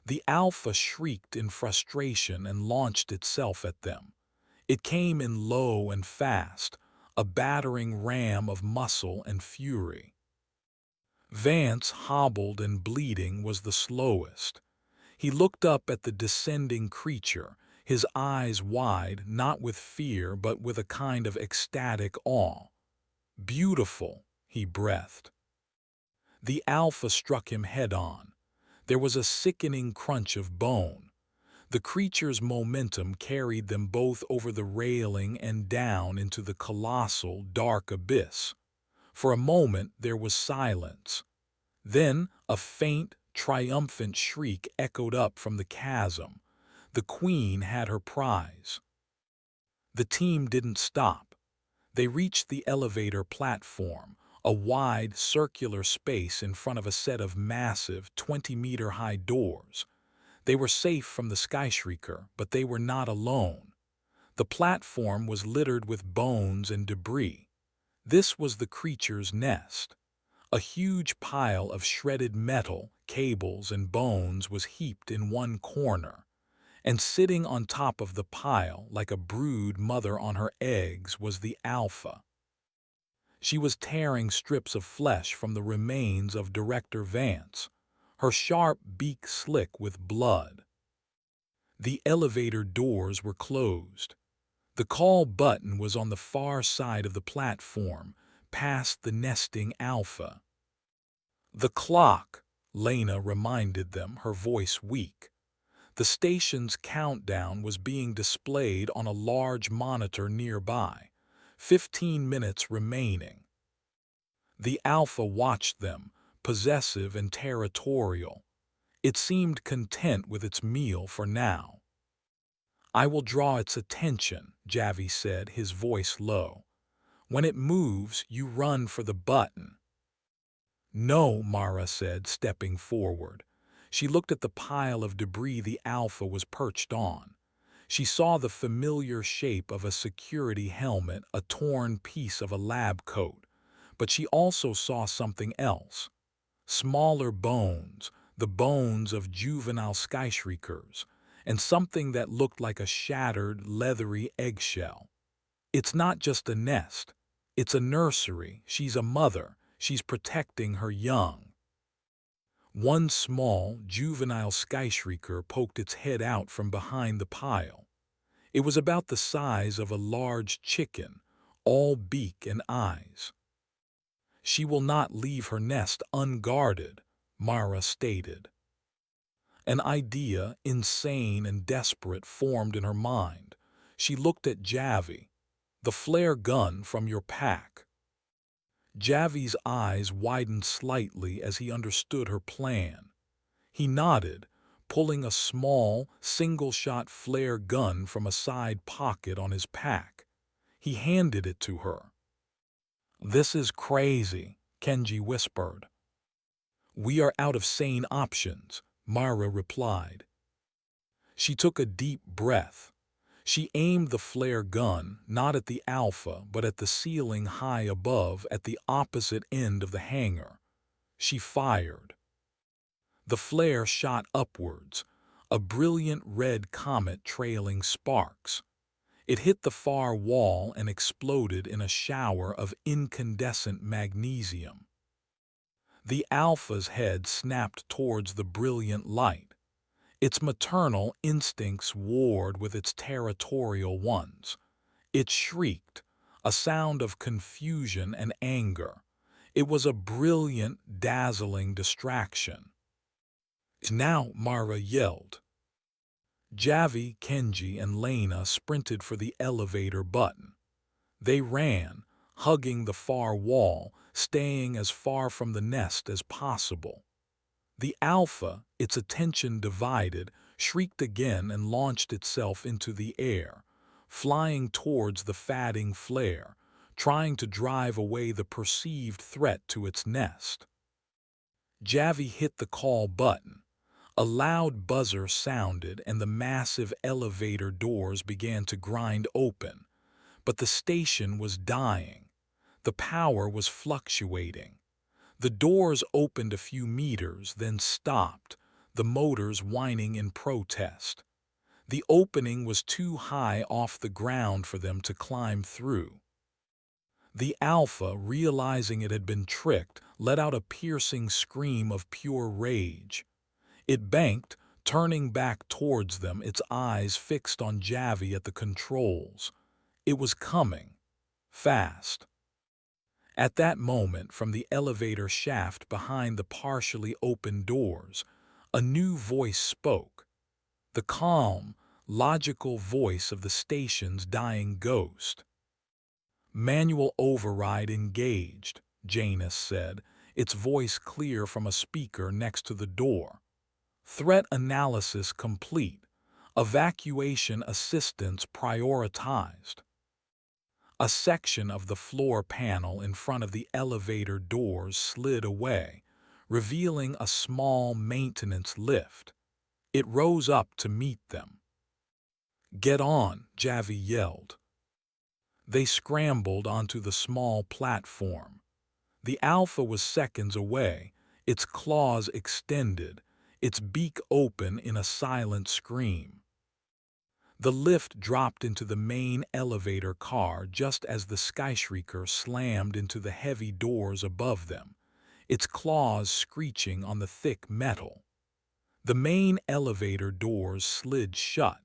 The Alpha shrieked in frustration and launched itself at them. It came in low and fast, a battering ram of muscle and fury. Vance, hobbled and bleeding, was the slowest. He looked up at the descending creature, his eyes wide, not with fear but with a kind of ecstatic awe. "Beautiful," he breathed. The Alpha struck him head-on. There was a sickening crunch of bone. The creature's momentum carried them both over the railing and down into the colossal, dark abyss. For a moment there was silence. Then a faint, triumphant shriek echoed up from the chasm. The Queen had her prize. The team didn't stop. They reached the elevator platform, a wide, circular space in front of a set of massive, 20-meter-high doors. They were safe from the Skyshrieker, but they were not alone. The platform was littered with bones and debris. This was the creature's nest. A huge pile of shredded metal, cables, and bones was heaped in one corner. And sitting on top of the pile, like a brood mother on her eggs, was the Alpha. She was tearing strips of flesh from the remains of Director Vance, her sharp beak slick with blood. The elevator doors were closed. The call button was on the far side of the platform, past the nesting Alpha. "The clock," Lena reminded them, her voice weak. The station's countdown was being displayed on a large monitor nearby. 15 minutes remaining. The Alpha watched them, possessive and territorial. It seemed content with its meal for now. "I will draw its attention," Javi said, his voice low. "When it moves, you run for the button." "No," Mara said, stepping forward. She looked at the pile of debris the Alpha was perched on. She saw the familiar shape of a security helmet, a torn piece of a lab coat. But she also saw something else. Smaller bones, the bones of juvenile Skyshriekers, and something that looked like a shattered, leathery eggshell. "It's not just a nest. It's a nursery. She's a mother. She's protecting her young." One small, juvenile Skyshrieker poked its head out from behind the pile. It was about the size of a large chicken, all beak and eyes. "She will not leave her nest unguarded," Mara stated. An idea, insane and desperate, formed in her mind. She looked at Javi. "The flare gun from your pack." Javi's eyes widened slightly as he understood her plan. He nodded, pulling a small, single-shot flare gun from a side pocket on his pack. He handed it to her. "This is crazy," Kenji whispered. "We are out of sane options," Mara replied. She took a deep breath. She aimed the flare gun not at the Alpha but at the ceiling high above at the opposite end of the hangar. She fired. The flare shot upwards, a brilliant red comet trailing sparks. It hit the far wall and exploded in a shower of incandescent magnesium. The Alpha's head snapped towards the brilliant light. Its maternal instincts warred with its territorial ones. It shrieked, a sound of confusion and anger. It was a brilliant, dazzling distraction. "Now," Mara yelled. Javi, Kenji, and Lena sprinted for the elevator button. They ran, hugging the far wall, staying as far from the nest as possible. The Alpha, its attention divided, shrieked again and launched itself into the air, flying towards the fatting flare, trying to drive away the perceived threat to its nest. Javi hit the call button. A loud buzzer sounded and the massive elevator doors began to grind open. But the station was dying. The power was fluctuating. The doors opened a few meters, then stopped, the motors whining in protest. The opening was too high off the ground for them to climb through. The Alpha, realizing it had been tricked, let out a piercing scream of pure rage. It banked, turning back towards them, its eyes fixed on Javi at the controls. It was coming. Fast. At that moment, from the elevator shaft behind the partially open doors, a new voice spoke. The calm, logical voice of the station's dying ghost. "Manual override engaged," Janus said, its voice clear from a speaker next to the door. "Threat analysis complete. Evacuation assistance prioritized." A section of the floor panel in front of the elevator doors slid away, revealing a small maintenance lift. It rose up to meet them. "Get on," Javi yelled. They scrambled onto the small platform. The Alpha was seconds away, its claws extended, its beak open in a silent scream. The lift dropped into the main elevator car just as the skyscraper slammed into the heavy doors above them, its claws screeching on the thick metal. The main elevator doors slid shut,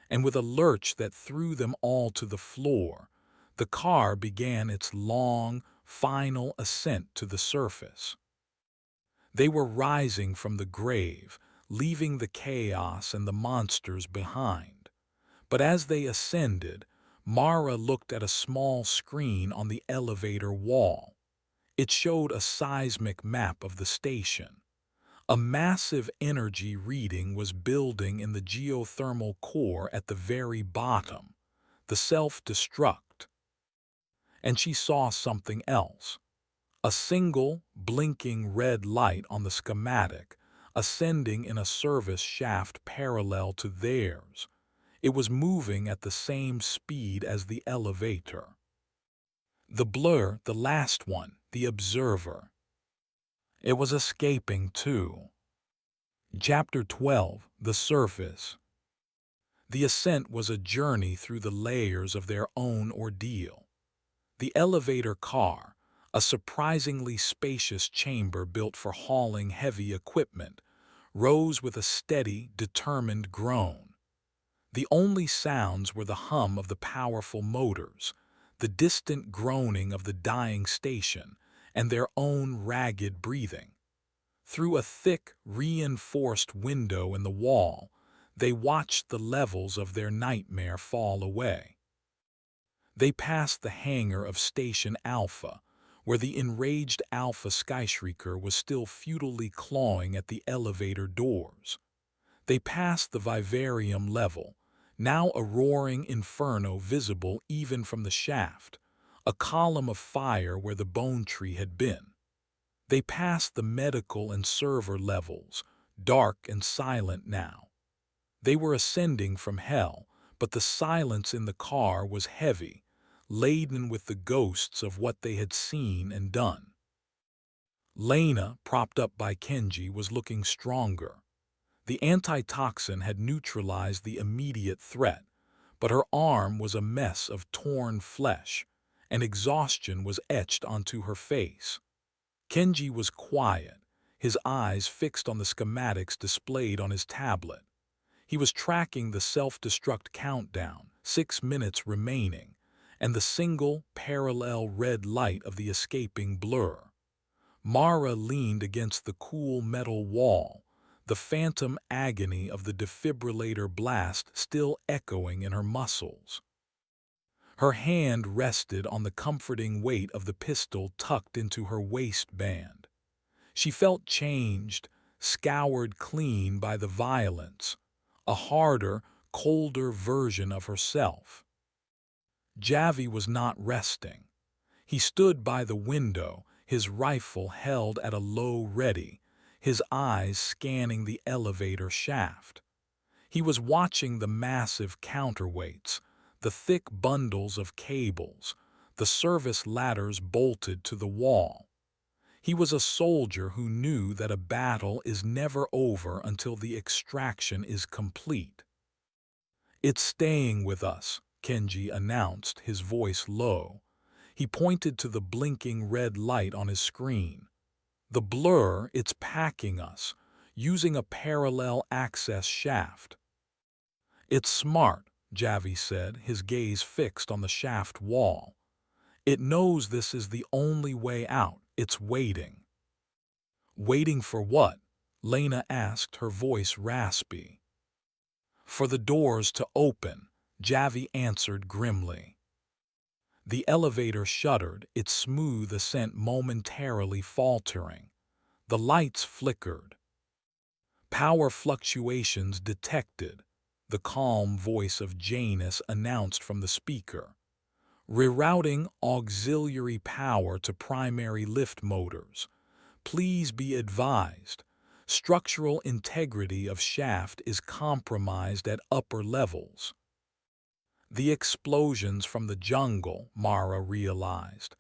and with a lurch that threw them all to the floor, the car began its long, final ascent to the surface. They were rising from the grave, leaving the chaos and the monsters behind. But as they ascended, Mara looked at a small screen on the elevator wall. It showed a seismic map of the station. A massive energy reading was building in the geothermal core at the very bottom, the self-destruct. And she saw something else. A single, blinking red light on the schematic, ascending in a service shaft parallel to theirs. It was moving at the same speed as the elevator. The blur, the last one, the observer. It was escaping too. Chapter 12, The Surface. The ascent was a journey through the layers of their own ordeal. The elevator car, a surprisingly spacious chamber built for hauling heavy equipment, rose with a steady, determined groan. The only sounds were the hum of the powerful motors, the distant groaning of the dying station, and their own ragged breathing. Through a thick, reinforced window in the wall, they watched the levels of their nightmare fall away. They passed the hangar of Station Alpha, where the enraged Alpha Skyshrieker was still futilely clawing at the elevator doors. They passed the vivarium level, now a roaring inferno visible even from the shaft, a column of fire where the bone tree had been. They passed the medical and server levels, dark and silent now. They were ascending from hell, but the silence in the car was heavy, laden with the ghosts of what they had seen and done. Lena, propped up by Kenji, was looking stronger. The antitoxin had neutralized the immediate threat, but her arm was a mess of torn flesh, and exhaustion was etched onto her face. Kenji was quiet, his eyes fixed on the schematics displayed on his tablet. He was tracking the self-destruct countdown, 6 minutes remaining, and the single, parallel red light of the escaping blur. Mara leaned against the cool metal wall, the phantom agony of the defibrillator blast still echoing in her muscles. Her hand rested on the comforting weight of the pistol tucked into her waistband. She felt changed, scoured clean by the violence, a harder, colder version of herself. Javi was not resting. He stood by the window, his rifle held at a low ready, his eyes scanning the elevator shaft. He was watching the massive counterweights, the thick bundles of cables, the service ladders bolted to the wall. He was a soldier who knew that a battle is never over until the extraction is complete. "It's staying with us," Kenji announced, his voice low. He pointed to the blinking red light on his screen. "The blur, it's packing us, using a parallel access shaft." "It's smart," Javi said, his gaze fixed on the shaft wall. "It knows this is the only way out. It's waiting." "Waiting for what?" Lena asked, her voice raspy. "For the doors to open," Javi answered grimly. The elevator shuddered, its smooth ascent momentarily faltering. The lights flickered. "Power fluctuations detected," the calm voice of Janus announced from the speaker. "Rerouting auxiliary power to primary lift motors. Please be advised, structural integrity of shaft is compromised at upper levels." The explosions from the jungle, Mara realized.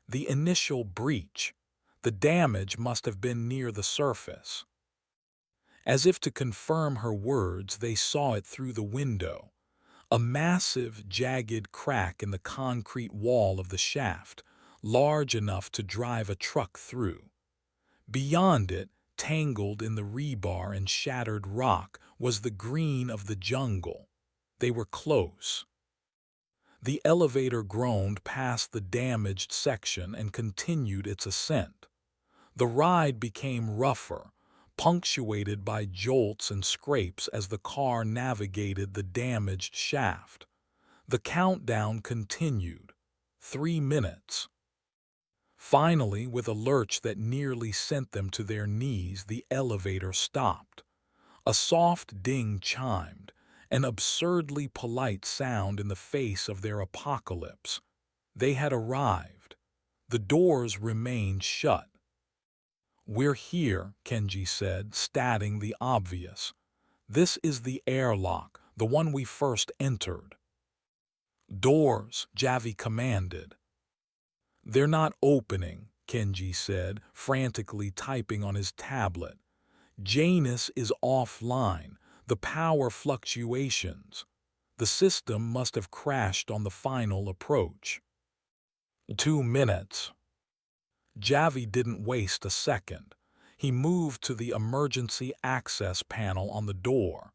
The initial breach. The damage must have been near the surface. As if to confirm her words, they saw it through the window. A massive, jagged crack in the concrete wall of the shaft, large enough to drive a truck through. Beyond it, tangled in the rebar and shattered rock, was the green of the jungle. They were close. The elevator groaned past the damaged section and continued its ascent. The ride became rougher, punctuated by jolts and scrapes as the car navigated the damaged shaft. The countdown continued. 3 minutes. Finally, with a lurch that nearly sent them to their knees, the elevator stopped. A soft ding chimed, an absurdly polite sound in the face of their apocalypse. They had arrived. The doors remained shut. "We're here," Kenji said, stating the obvious. "This is the airlock, the one we first entered." "Doors," Javi commanded. "They're not opening," Kenji said, frantically typing on his tablet. "Janus is offline, the power fluctuations. The system must have crashed on the final approach." 2 minutes. Javi didn't waste a second. He moved to the emergency access panel on the door.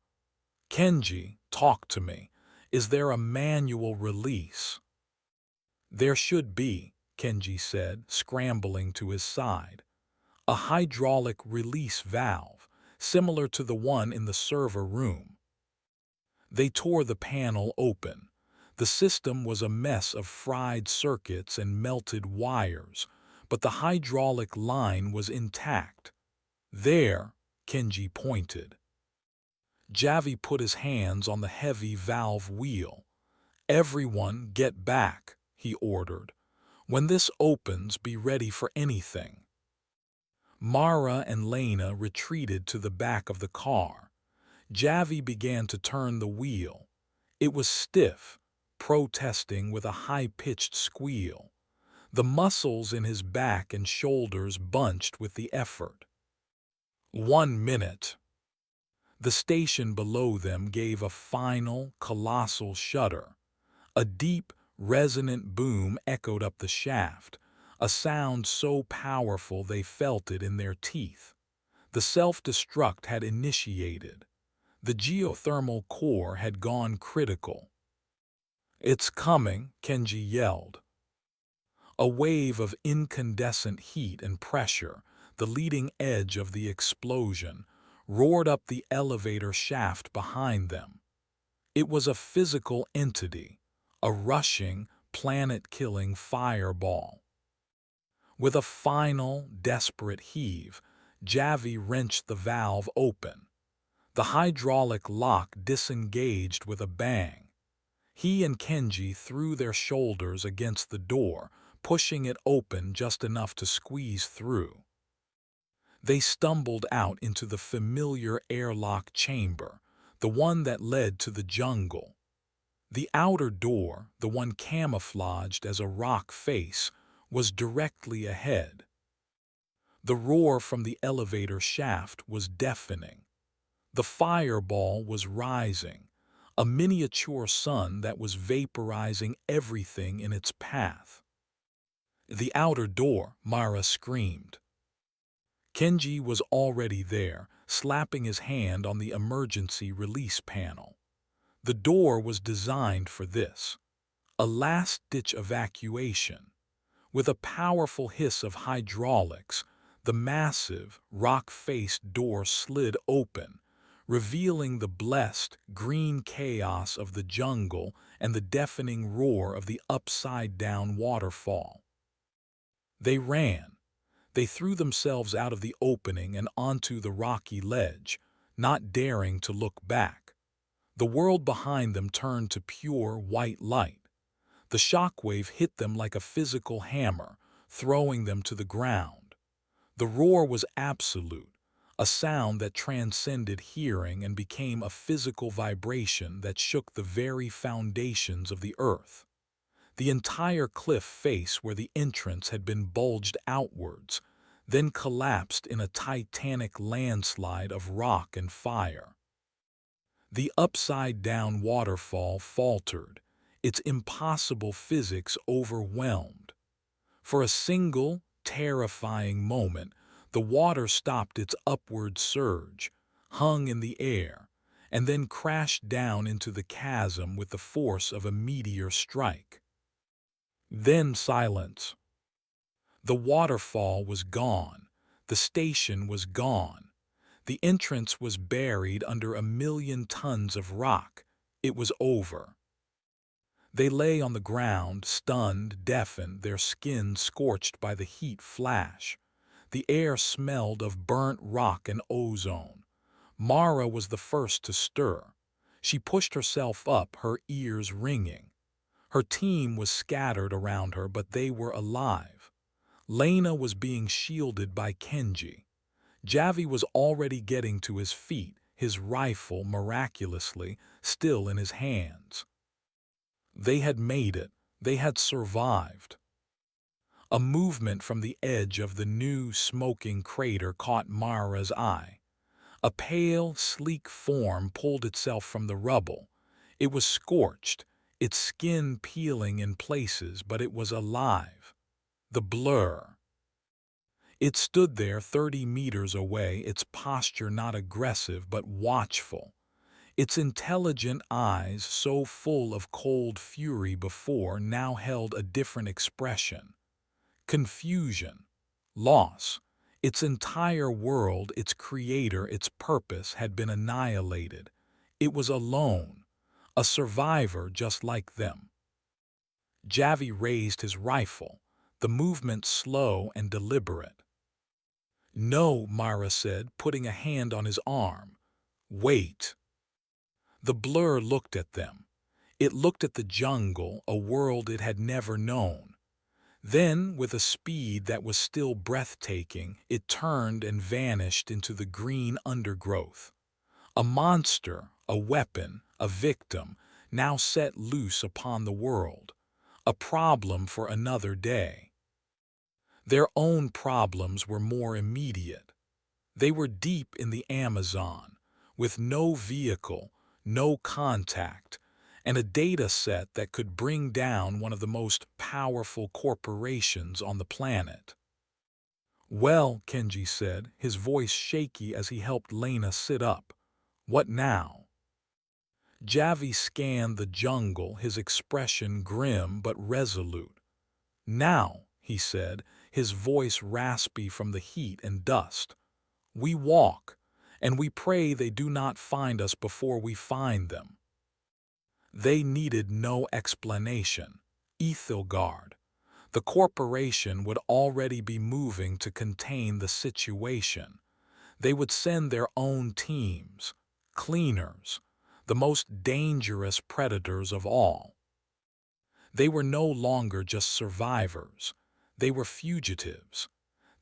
"Kenji, talk to me. Is there a manual release?" "There should be," Kenji said, scrambling to his side. "A hydraulic release valve, similar to the one in the server room." They tore the panel open. The system was a mess of fried circuits and melted wires, but the hydraulic line was intact. "There," Kenji pointed. Javi put his hands on the heavy valve wheel. "Everyone get back," he ordered. "When this opens, be ready for anything." Mara and Lena retreated to the back of the car. Javi began to turn the wheel. It was stiff, protesting with a high-pitched squeal. The muscles in his back and shoulders bunched with the effort. 1 minute. The station below them gave a final, colossal shudder. A deep, resonant boom echoed up the shaft, a sound so powerful they felt it in their teeth. The self-destruct had initiated. The geothermal core had gone critical. "It's coming," Kenji yelled. A wave of incandescent heat and pressure, the leading edge of the explosion, roared up the elevator shaft behind them. It was a physical entity, a rushing, planet-killing fireball. With a final, desperate heave, Javi wrenched the valve open. The hydraulic lock disengaged with a bang. He and Kenji threw their shoulders against the door, pushing it open just enough to squeeze through. They stumbled out into the familiar airlock chamber, the one that led to the jungle. The outer door, the one camouflaged as a rock face, was directly ahead. The roar from the elevator shaft was deafening. The fireball was rising, a miniature sun that was vaporizing everything in its path. "The outer door," Mara screamed. Kenji was already there, slapping his hand on the emergency release panel. The door was designed for this, a last-ditch evacuation. With a powerful hiss of hydraulics, the massive, rock-faced door slid open, revealing the blessed, green chaos of the jungle and the deafening roar of the upside-down waterfall. They ran. They threw themselves out of the opening and onto the rocky ledge, not daring to look back. The world behind them turned to pure white light. The shockwave hit them like a physical hammer, throwing them to the ground. The roar was absolute, a sound that transcended hearing and became a physical vibration that shook the very foundations of the earth. The entire cliff face where the entrance had been bulged outwards, then collapsed in a titanic landslide of rock and fire. The upside-down waterfall faltered, its impossible physics overwhelmed. For a single, terrifying moment, the water stopped its upward surge, hung in the air, and then crashed down into the chasm with the force of a meteor strike. Then silence. The waterfall was gone. The station was gone. The entrance was buried under 1,000,000 tons of rock. It was over. They lay on the ground, stunned, deafened, their skin scorched by the heat flash. The air smelled of burnt rock and ozone. Mara was the first to stir. She pushed herself up, her ears ringing. Her team was scattered around her, but they were alive. Lena was being shielded by Kenji. Javi was already getting to his feet, his rifle, miraculously, still in his hands. They had made it. They had survived. A movement from the edge of the new, smoking crater caught Mara's eye. A pale, sleek form pulled itself from the rubble. It was scorched, its skin peeling in places, but it was alive. The blur. It stood there 30 meters away, its posture not aggressive but watchful. Its intelligent eyes, so full of cold fury before, now held a different expression. Confusion. Loss. Its entire world, its creator, its purpose had been annihilated. It was alone, a survivor just like them. Javi raised his rifle. the movement slow and deliberate. "No," Mara said, putting a hand on his arm. "Wait." The blur looked at them. It looked at the jungle, a world it had never known. Then, with a speed that was still breathtaking, it turned and vanished into the green undergrowth. A monster, a weapon, a victim, now set loose upon the world. A problem for another day. Their own problems were more immediate. They were deep in the Amazon, with no vehicle, no contact, and a data set that could bring down one of the most powerful corporations on the planet. "Well," Kenji said, his voice shaky as he helped Lena sit up. "What now?" Javi scanned the jungle, his expression grim but resolute. "Now," he said, his voice raspy from the heat and dust, "we walk, and we pray they do not find us before we find them." They needed no explanation. Aethelgard. The corporation would already be moving to contain the situation. They would send their own teams, cleaners, the most dangerous predators of all. They were no longer just survivors. They were fugitives.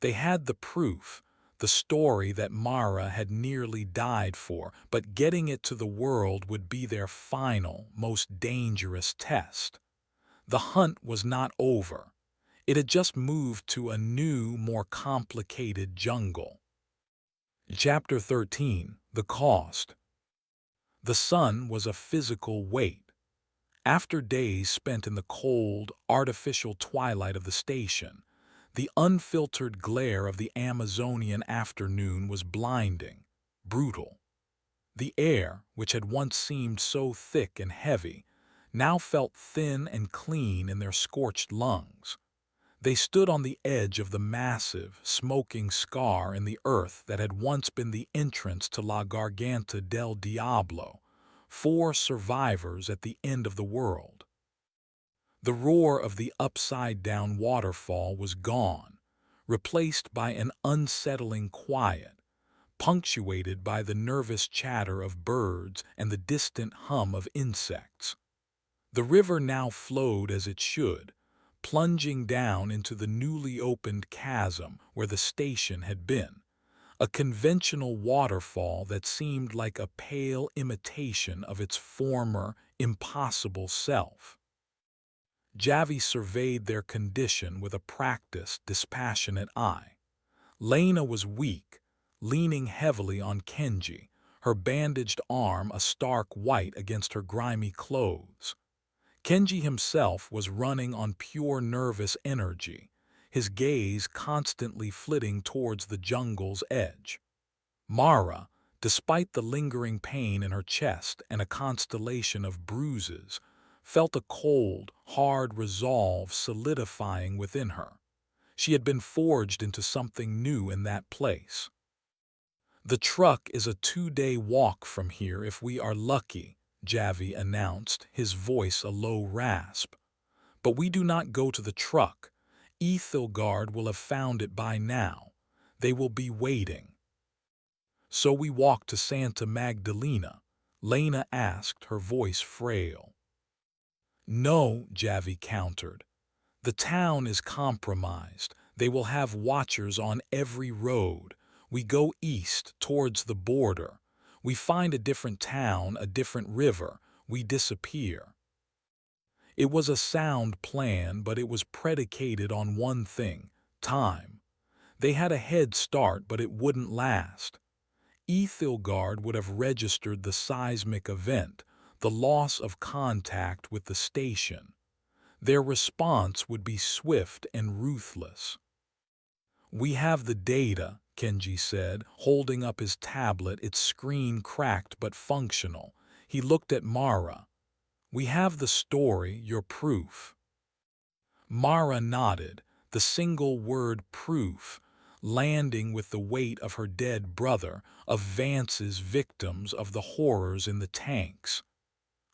They had the proof, the story that Mara had nearly died for, but getting it to the world would be their final, most dangerous test. The hunt was not over. It had just moved to a new, more complicated jungle. Chapter 13. The Cost. The sun was a physical weight. After days spent in the cold, artificial twilight of the station, the unfiltered glare of the Amazonian afternoon was blinding, brutal. The air, which had once seemed so thick and heavy, now felt thin and clean in their scorched lungs. They stood on the edge of the massive, smoking scar in the earth that had once been the entrance to La Garganta del Diablo, 4 survivors at the end of the world. The roar of the upside-down waterfall was gone, replaced by an unsettling quiet, punctuated by the nervous chatter of birds and the distant hum of insects. The river now flowed as it should, plunging down into the newly opened chasm where the station had been, a conventional waterfall that seemed like a pale imitation of its former, impossible self. Javi surveyed their condition with a practiced, dispassionate eye. Lena was weak, leaning heavily on Kenji, her bandaged arm a stark white against her grimy clothes. Kenji himself was running on pure nervous energy, his gaze constantly flitting towards the jungle's edge. Mara, despite the lingering pain in her chest and a constellation of bruises, felt a cold, hard resolve solidifying within her. She had been forged into something new in that place. "The truck is a 2-day walk from here if we are lucky," Javi announced, his voice a low rasp. "But we do not go to the truck. Aethelgard will have found it by now. They will be waiting." "So we walk to Santa Magdalena?" Lena asked, her voice frail. "No," Javi countered. "The town is compromised. They will have watchers on every road. We go east, towards the border. We find a different town, a different river. We disappear." It was a sound plan, but it was predicated on one thing: time. They had a head start, but it wouldn't last. Aethelgard would have registered the seismic event, the loss of contact with the station. Their response would be swift and ruthless. "We have the data," Kenji said, holding up his tablet, its screen cracked but functional. He looked at Mara. "We have the story, your proof." Mara nodded, the single word proof, landing with the weight of her dead brother, of Vance's victims, of the horrors in the tanks.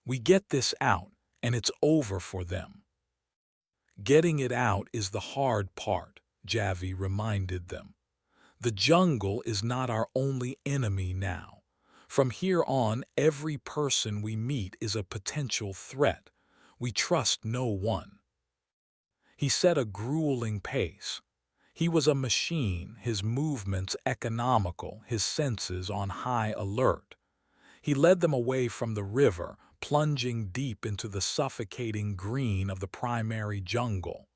"We get this out, and it's over for them." Getting it out is the hard part, Javi reminded them. The jungle is not our only enemy now. From here on, every person we meet is a potential threat. We trust no one. He set a grueling pace. He was a machine, his movements economical, his senses on high alert. He led them away from the river, plunging deep into the suffocating green of the primary jungle.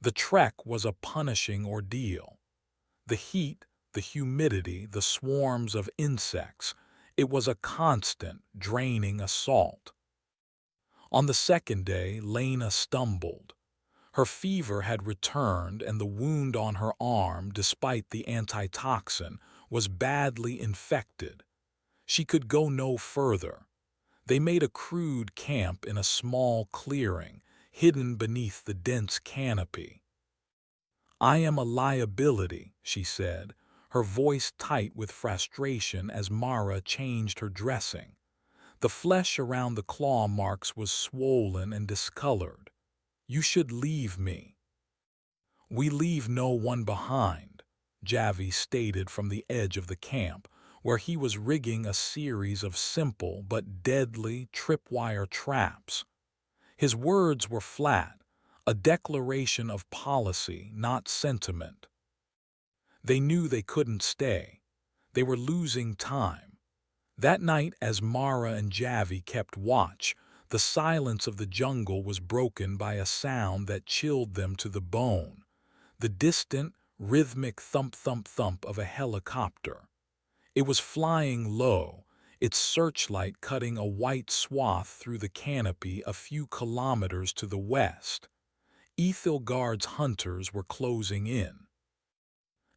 The trek was a punishing ordeal. The heat, the humidity, the swarms of insects, it was a constant, draining assault. On the second day, Lena stumbled. Her fever had returned and the wound on her arm, despite the antitoxin, was badly infected. She could go no further. They made a crude camp in a small clearing, hidden beneath the dense canopy. "I am a liability," she said, her voice tight with frustration as Mara changed her dressing. The flesh around the claw marks was swollen and discolored. "You should leave me." "We leave no one behind," Javi stated from the edge of the camp, where he was rigging a series of simple but deadly tripwire traps. His words were flat, a declaration of policy, not sentiment. They knew they couldn't stay. They were losing time. That night, as Mara and Javi kept watch, the silence of the jungle was broken by a sound that chilled them to the bone, the distant, rhythmic thump-thump-thump of a helicopter. It was flying low, its searchlight cutting a white swath through the canopy a few kilometers to the west. Aethelgard's hunters were closing in.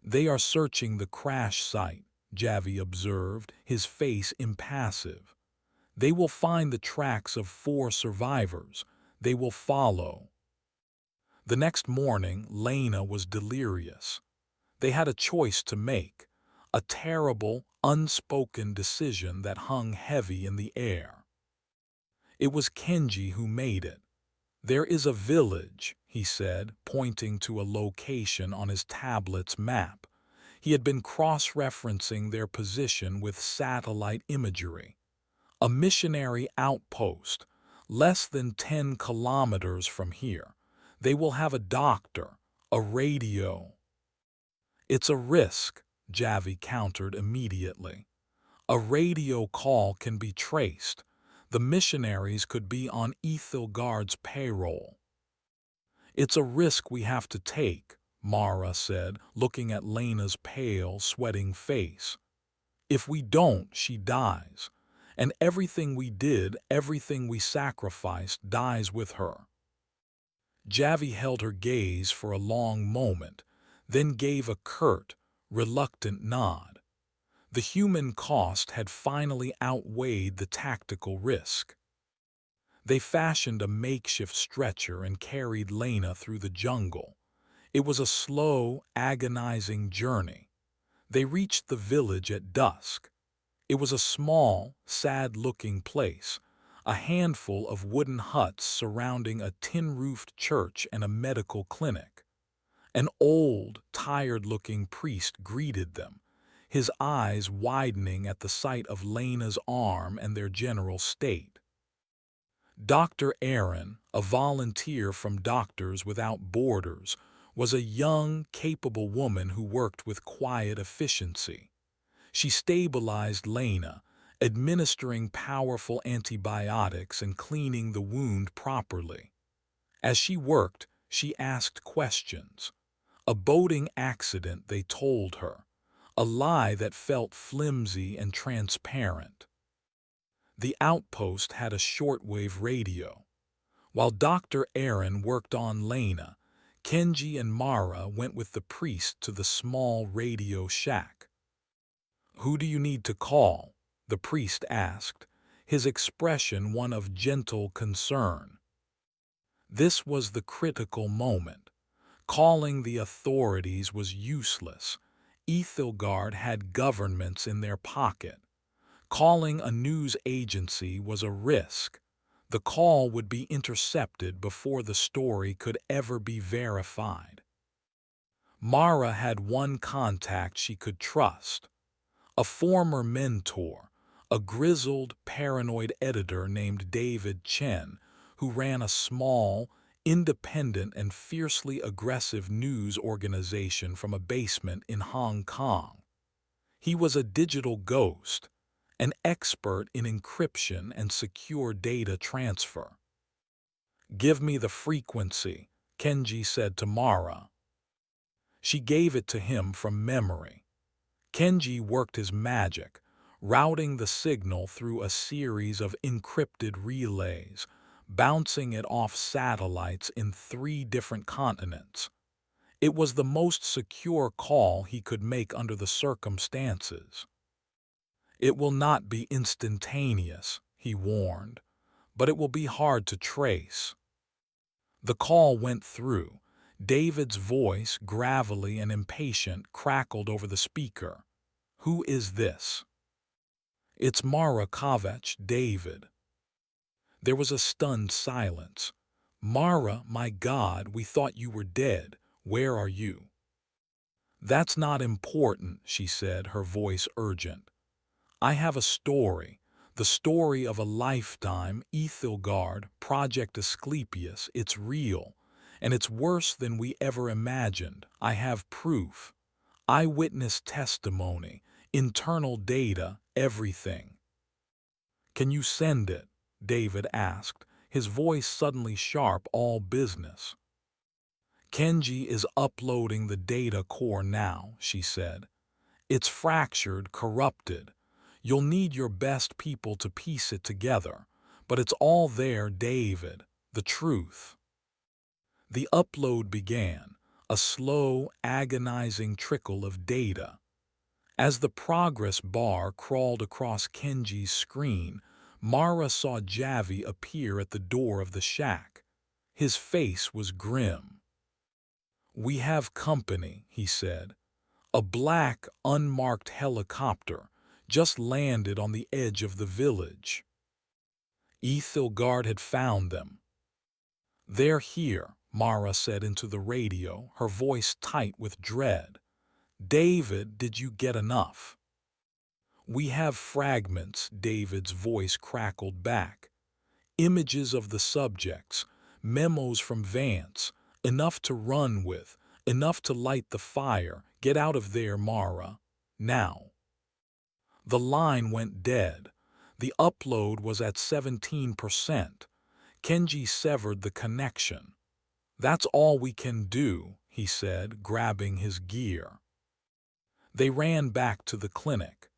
"They are searching the crash site," Javi observed, his face impassive. "They will find the tracks of 4 survivors. They will follow." The next morning, Lena was delirious. They had a choice to make, a terrible, unspoken decision that hung heavy in the air. It was Kenji who made it. "There is a village," he said, pointing to a location on his tablet's map. He had been cross-referencing their position with satellite imagery. "A missionary outpost, less than 10 kilometers from here. They will have a doctor, a radio." "It's a risk," Javi countered immediately. "A radio call can be traced. The missionaries could be on Aethelgard's payroll." "It's a risk we have to take," Mara said, looking at Lena's pale, sweating face. "If we don't, she dies. And everything we did, everything we sacrificed, dies with her." Javi held her gaze for a long moment, then gave a curt, reluctant nod. The human cost had finally outweighed the tactical risk. They fashioned a makeshift stretcher and carried Lena through the jungle. It was a slow, agonizing journey. They reached the village at dusk. It was a small, sad-looking place, a handful of wooden huts surrounding a tin-roofed church and a medical clinic. An old, tired-looking priest greeted them, his eyes widening at the sight of Lena's arm and their general state. Dr. Aaron, a volunteer from Doctors Without Borders, was a young, capable woman who worked with quiet efficiency. She stabilized Lena, administering powerful antibiotics and cleaning the wound properly. As she worked, she asked questions. A boating accident, they told her, a lie that felt flimsy and transparent. The outpost had a shortwave radio. While Dr. Aaron worked on Lena, Kenji and Mara went with the priest to the small radio shack. "Who do you need to call?" the priest asked, his expression one of gentle concern. This was the critical moment. Calling the authorities was useless. Aethelgard had governments in their pocket. Calling a news agency was a risk. The call would be intercepted before the story could ever be verified. Mara had one contact she could trust, a former mentor, a grizzled, paranoid editor named David Chen, who ran a small, independent and fiercely aggressive news organization from a basement in Hong Kong. He was a digital ghost, an expert in encryption and secure data transfer. "Give me the frequency," Kenji said to Mara. She gave it to him from memory. Kenji worked his magic, routing the signal through a series of encrypted relays, bouncing it off satellites in 3 different continents. It was the most secure call he could make under the circumstances. "It will not be instantaneous," he warned, "but it will be hard to trace." The call went through. David's voice, gravelly and impatient, crackled over the speaker. "Who is this?" "It's Mara Kovach, David." There was a stunned silence. "Mara, my God, we thought you were dead. Where are you?" "That's not important," she said, her voice urgent. "I have a story, the story of a lifetime, Aethelgard, Project Asclepius. It's real, and it's worse than we ever imagined. I have proof, eyewitness testimony, internal data, everything." "Can you send it?" David asked, his voice suddenly sharp, all business. "Kenji is uploading the data core now," she said. "It's fractured, corrupted. You'll need your best people to piece it together, but it's all there, David, the truth." The upload began, a slow, agonizing trickle of data. As the progress bar crawled across Kenji's screen, Mara saw Javi appear at the door of the shack. His face was grim. "We have company," he said. "A black, unmarked helicopter just landed on the edge of the village." Aethelgard had found them. "They're here," Mara said into the radio, her voice tight with dread. "David, did you get enough?" "We have fragments," David's voice crackled back. "Images of the subjects, memos from Vance, enough to run with, enough to light the fire. Get out of there, Mara. Now." The line went dead. The upload was at 17%. Kenji severed the connection. "That's all we can do," he said, grabbing his gear. They ran back to the clinic.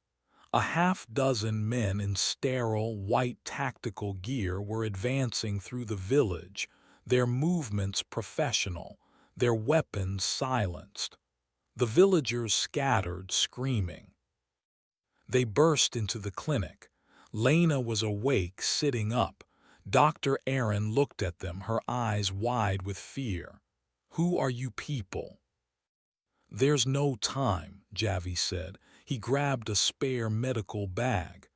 A half-dozen men in sterile, white tactical gear were advancing through the village, their movements professional, their weapons silenced. The villagers scattered, screaming. They burst into the clinic. Lena was awake, sitting up. Dr. Aaron looked at them, her eyes wide with fear. "Who are you people?" "There's no time," Javi said. He grabbed a spare medical bag.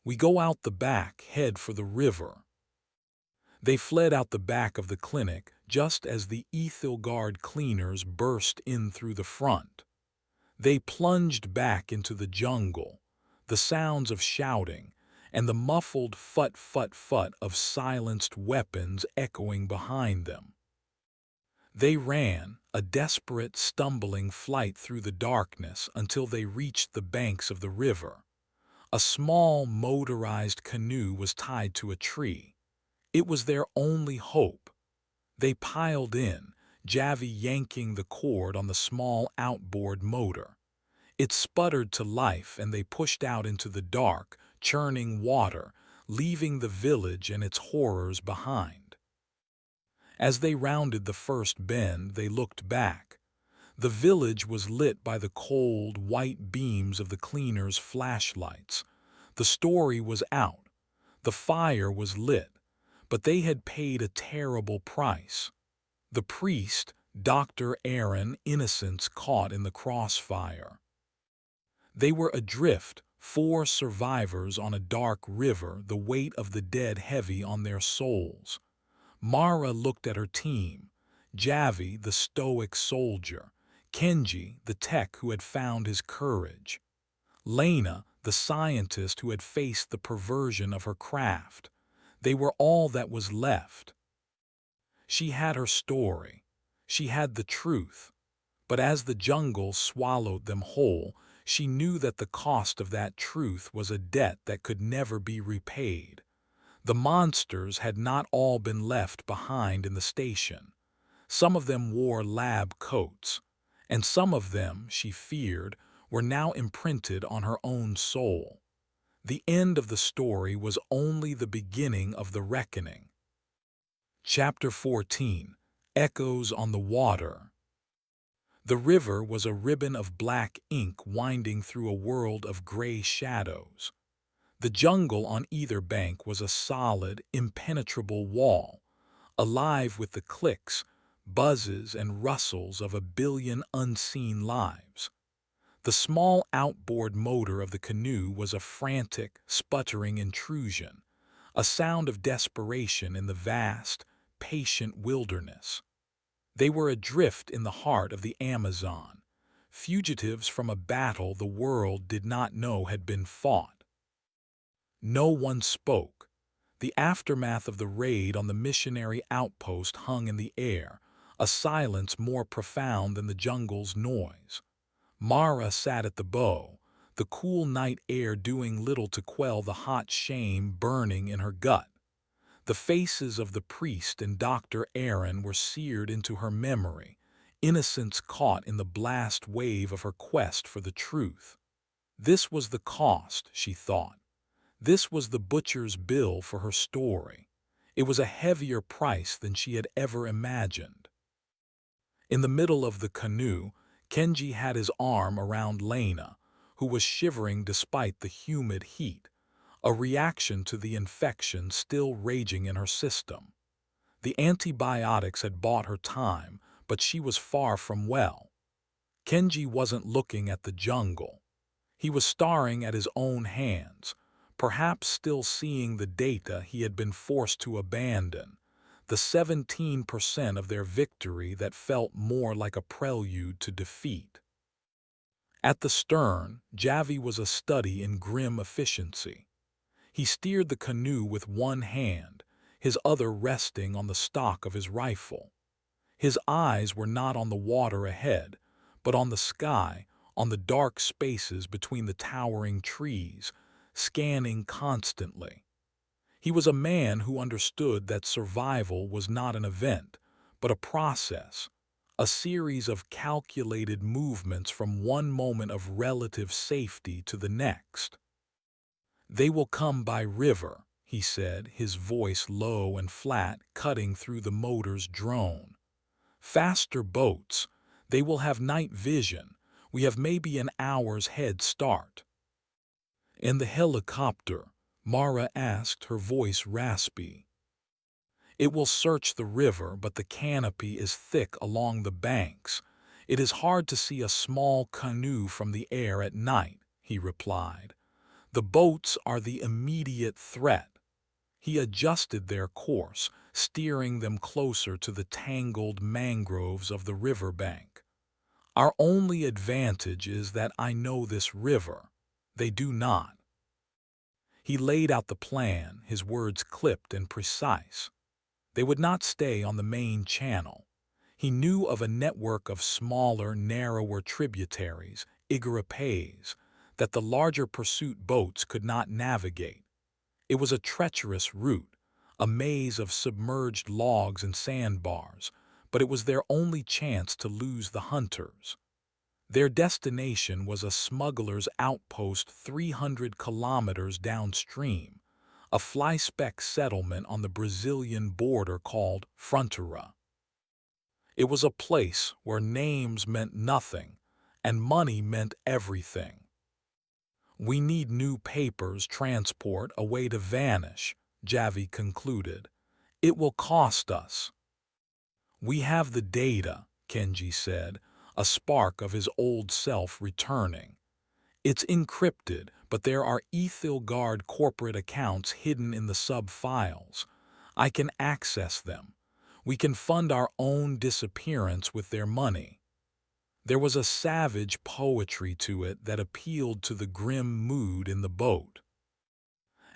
"We go out the back, head for the river." They fled out the back of the clinic just as the Aethelgard cleaners burst in through the front. They plunged back into the jungle, the sounds of shouting, and the muffled fut-fut-fut of silenced weapons echoing behind them. They ran, a desperate, stumbling flight through the darkness until they reached the banks of the river. A small, motorized canoe was tied to a tree. It was their only hope. They piled in, Javi yanking the cord on the small outboard motor. It sputtered to life and they pushed out into the dark, churning water, leaving the village and its horrors behind. As they rounded the first bend, they looked back. The village was lit by the cold, white beams of the cleaners' flashlights. The story was out. The fire was lit, but they had paid a terrible price. The priest, Dr. Aaron, innocents caught in the crossfire. They were adrift, 4 survivors on a dark river, the weight of the dead heavy on their souls. Mara looked at her team. Javi, the stoic soldier. Kenji, the tech who had found his courage. Lena, the scientist who had faced the perversion of her craft. They were all that was left. She had her story. She had the truth. But as the jungle swallowed them whole, she knew that the cost of that truth was a debt that could never be repaid. The monsters had not all been left behind in the station. Some of them wore lab coats, and some of them, she feared, were now imprinted on her own soul. The end of the story was only the beginning of the reckoning. Chapter 14. Echoes on the Water. The river was a ribbon of black ink winding through a world of gray shadows. The jungle on either bank was a solid, impenetrable wall, alive with the clicks, buzzes, and rustles of a billion unseen lives. The small outboard motor of the canoe was a frantic, sputtering intrusion, a sound of desperation in the vast, patient wilderness. They were adrift in the heart of the Amazon, fugitives from a battle the world did not know had been fought. No one spoke. The aftermath of the raid on the missionary outpost hung in the air, a silence more profound than the jungle's noise. Mara sat at the bow, the cool night air doing little to quell the hot shame burning in her gut. The faces of the priest and Dr. Aaron were seared into her memory, innocence caught in the blast wave of her quest for the truth. This was the cost, she thought. This was the butcher's bill for her story. It was a heavier price than she had ever imagined. In the middle of the canoe, Kenji had his arm around Lena, who was shivering despite the humid heat, a reaction to the infection still raging in her system. The antibiotics had bought her time, but she was far from well. Kenji wasn't looking at the jungle. He was staring at his own hands, perhaps still seeing the data he had been forced to abandon, the 17% of their victory that felt more like a prelude to defeat. At the stern, Javi was a study in grim efficiency. He steered the canoe with one hand, his other resting on the stock of his rifle. His eyes were not on the water ahead, but on the sky, on the dark spaces between the towering trees, scanning constantly. He was a man who understood that survival was not an event, but a process, a series of calculated movements from one moment of relative safety to the next. "They will come by river," he said, his voice low and flat, cutting through the motor's drone. "Faster boats. They will have night vision. We have maybe an hour's head start." "In the helicopter?" Mara asked, her voice raspy. "It will search the river, but the canopy is thick along the banks. It is hard to see a small canoe from the air at night," he replied. "The boats are the immediate threat." He adjusted their course, steering them closer to the tangled mangroves of the riverbank. "Our only advantage is that I know this river. They do not." He laid out the plan, his words clipped and precise. They would not stay on the main channel. He knew of a network of smaller, narrower tributaries, igarapes, that the larger pursuit boats could not navigate. It was a treacherous route, a maze of submerged logs and sandbars, but it was their only chance to lose the hunters. Their destination was a smuggler's outpost 300 kilometers downstream, a fly-speck settlement on the Brazilian border called Fronteira. It was a place where names meant nothing and money meant everything. "We need new papers, transport, a way to vanish," Javi concluded. "It will cost us." "We have the data," Kenji said, a spark of his old self returning. It's encrypted, but there are Aethelgard corporate accounts hidden in the sub-files. I can access them. We can fund our own disappearance with their money." There was a savage poetry to it that appealed to the grim mood in the boat.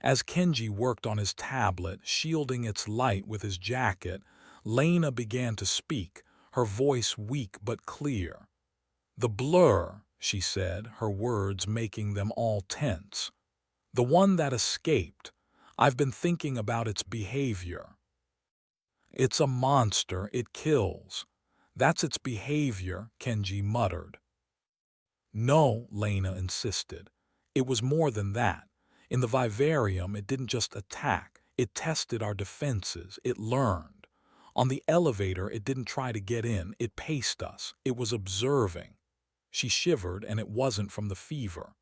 As Kenji worked on his tablet, shielding its light with his jacket, Lena began to speak, her voice weak but clear. "The blur," she said, her words making them all tense. "The one that escaped. I've been thinking about its behavior. It's a monster, it kills. That's its behavior," Kenji muttered. "No," Lena insisted. "It was more than that. In the vivarium, it didn't just attack. It tested our defenses. It learned. On the elevator, it didn't try to get in. It paced us. It was observing." She shivered, and it wasn't from the fever.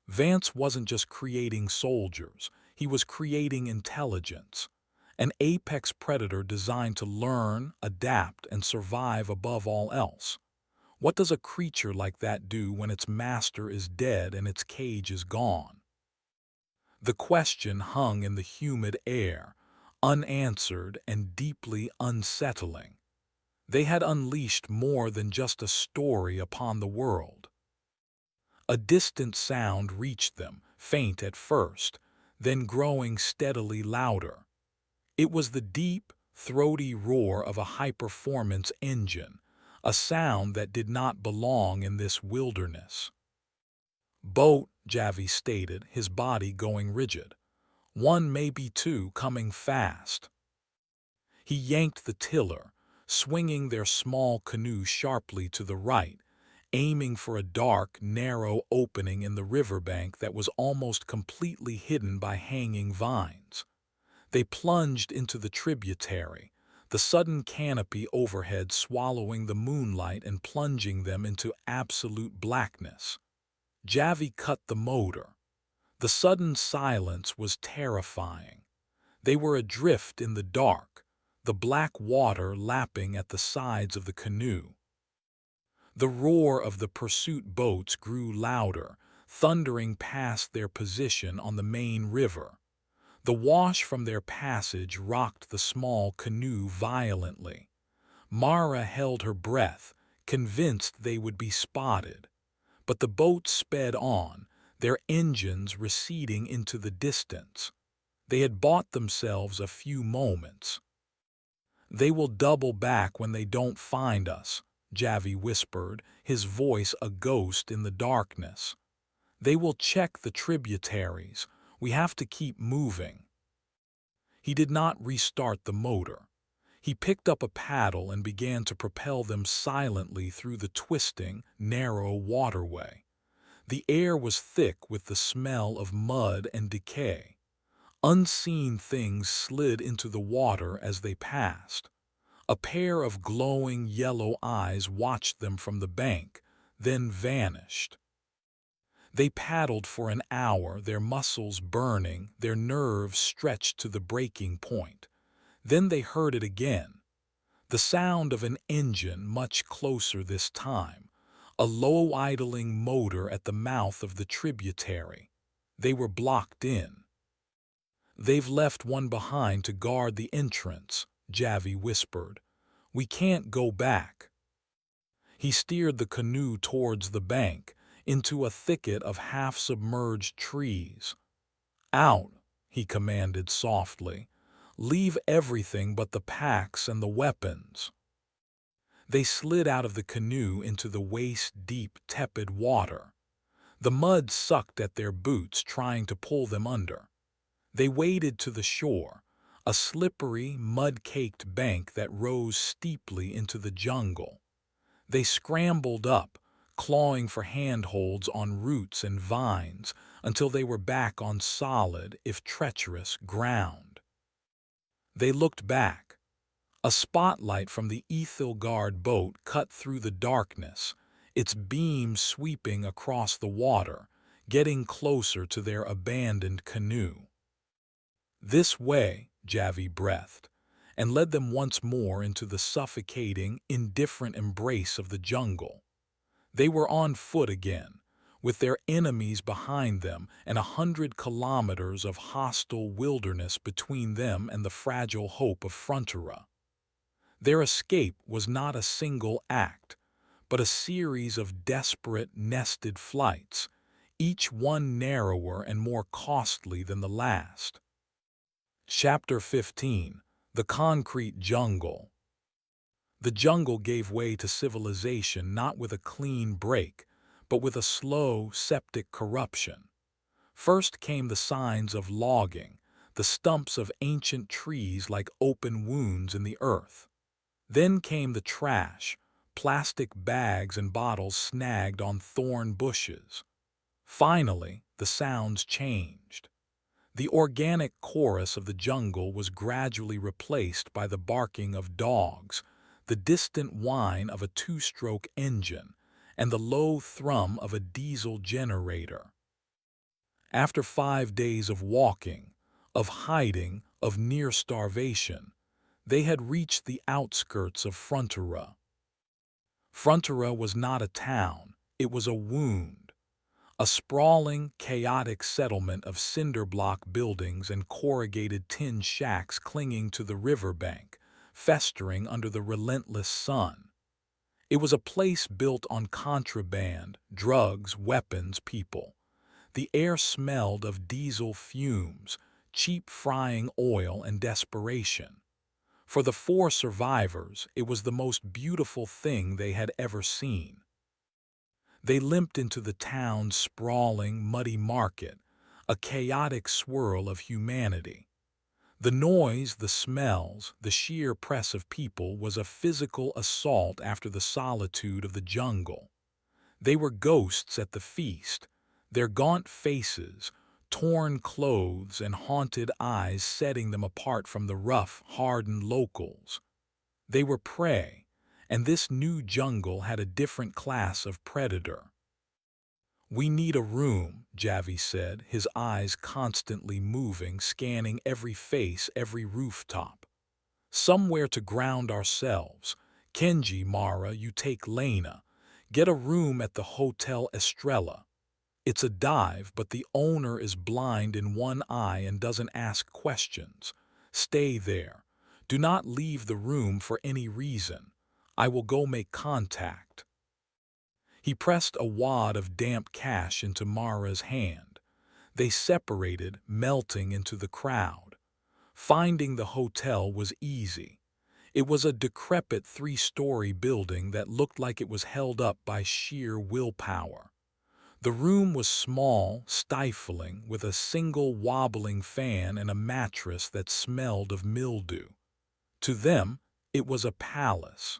Vance wasn't just creating soldiers. He was creating intelligence. An apex predator designed to learn, adapt, and survive above all else. What does a creature like that do when its master is dead and its cage is gone? The question hung in the humid air, unanswered and deeply unsettling. They had unleashed more than just a story upon the world. A distant sound reached them, faint at first, then growing steadily louder. It was the deep, throaty roar of a high-performance engine, a sound that did not belong in this wilderness. "Boat," Javi stated, his body going rigid. "One, maybe two, coming fast." He yanked the tiller, swinging their small canoe sharply to the right, aiming for a dark, narrow opening in the riverbank that was almost completely hidden by hanging vines. They plunged into the tributary, the sudden canopy overhead swallowing the moonlight and plunging them into absolute blackness. Javi cut the motor. The sudden silence was terrifying. They were adrift in the dark, the black water lapping at the sides of the canoe. The roar of the pursuit boats grew louder, thundering past their position on the main river. The wash from their passage rocked the small canoe violently. Mara held her breath, convinced they would be spotted. But the boats sped on, their engines receding into the distance. They had bought themselves a few moments. "They will double back when they don't find us," Javi whispered, his voice a ghost in the darkness. "They will check the tributaries. We have to keep moving." He did not restart the motor. He picked up a paddle and began to propel them silently through the twisting, narrow waterway. The air was thick with the smell of mud and decay. Unseen things slid into the water as they passed. A pair of glowing yellow eyes watched them from the bank, then vanished. They paddled for an hour, their muscles burning, their nerves stretched to the breaking point. Then they heard it again. The sound of an engine much closer this time, a low idling motor at the mouth of the tributary. They were blocked in. "They've left one behind to guard the entrance," Javi whispered. "We can't go back." He steered the canoe towards the bank, into a thicket of half-submerged trees. "Out," he commanded softly. "Leave everything but the packs and the weapons." They slid out of the canoe into the waist-deep, tepid water. The mud sucked at their boots, trying to pull them under. They waded to the shore, a slippery, mud-caked bank that rose steeply into the jungle. They scrambled up, clawing for handholds on roots and vines, until they were back on solid, if treacherous, ground. They looked back. A spotlight from the Aethelgard boat cut through the darkness, its beam sweeping across the water, getting closer to their abandoned canoe. "This way," Javi breathed, and led them once more into the suffocating, indifferent embrace of the jungle. They were on foot again, with their enemies behind them and 100 kilometers of hostile wilderness between them and the fragile hope of Frontera. Their escape was not a single act, but a series of desperate, nested flights, each one narrower and more costly than the last. Chapter 15: The Concrete Jungle. The jungle gave way to civilization not with a clean break, but with a slow, septic corruption. First came the signs of logging, the stumps of ancient trees like open wounds in the earth. Then came the trash, plastic bags and bottles snagged on thorn bushes. Finally, the sounds changed. The organic chorus of the jungle was gradually replaced by the barking of dogs, the distant whine of a two-stroke engine, and the low thrum of a diesel generator. After 5 days of walking, of hiding, of near starvation, they had reached the outskirts of Frontera. Frontera was not a town, it was a wound. A sprawling, chaotic settlement of cinder-block buildings and corrugated tin shacks clinging to the riverbank, festering under the relentless sun. It was a place built on contraband, drugs, weapons, people. The air smelled of diesel fumes, cheap frying oil, and desperation. For the 4 survivors, it was the most beautiful thing they had ever seen. They limped into the town's sprawling, muddy market, a chaotic swirl of humanity. The noise, the smells, the sheer press of people was a physical assault after the solitude of the jungle. They were ghosts at the feast, their gaunt faces, torn clothes, and haunted eyes setting them apart from the rough, hardened locals. They were prey, and this new jungle had a different class of predator. "We need a room," Javi said, his eyes constantly moving, scanning every face, every rooftop. "Somewhere to ground ourselves. Kenji, Mara, you take Lena. Get a room at the Hotel Estrella. It's a dive, but the owner is blind in one eye and doesn't ask questions. Stay there. Do not leave the room for any reason. I will go make contact." He pressed a wad of damp cash into Mara's hand. They separated, melting into the crowd. Finding the hotel was easy. It was a decrepit 3-story building that looked like it was held up by sheer willpower. The room was small, stifling, with a single wobbling fan and a mattress that smelled of mildew. To them, it was a palace.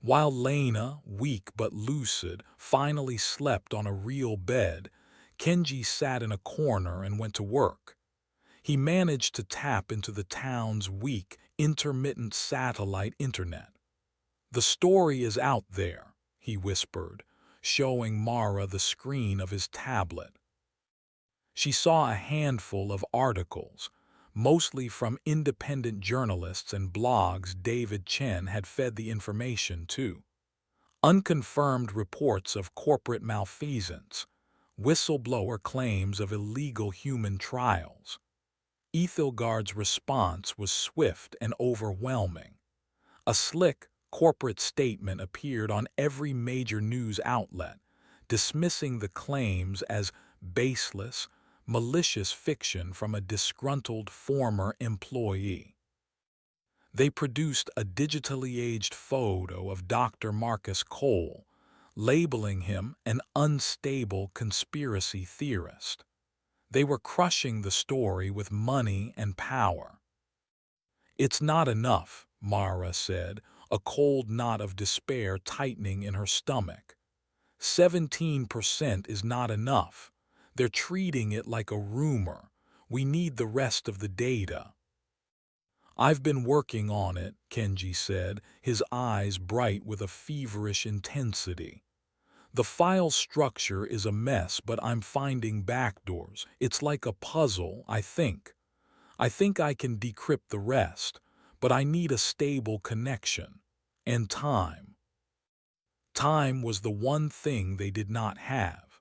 While Lena, weak but lucid, finally slept on a real bed, Kenji sat in a corner and went to work. He managed to tap into the town's weak, intermittent satellite internet. "The story is out there," he whispered, showing Mara the screen of his tablet. She saw a handful of articles, mostly from independent journalists and blogs David Chen had fed the information to. Unconfirmed reports of corporate malfeasance, whistleblower claims of illegal human trials. Aethelgard's response was swift and overwhelming. A slick, corporate statement appeared on every major news outlet, dismissing the claims as baseless, malicious fiction from a disgruntled former employee. They produced a digitally aged photo of Dr. Marcus Cole, labeling him an unstable conspiracy theorist. They were crushing the story with money and power. "It's not enough," Mara said, a cold knot of despair tightening in her stomach. 17% is not enough. They're treating it like a rumor. We need the rest of the data." "I've been working on it," Kenji said, his eyes bright with a feverish intensity. "The file structure is a mess, but I'm finding backdoors. It's like a puzzle, I think. I think I can decrypt the rest, but I need a stable connection. And time." Time was the one thing they did not have.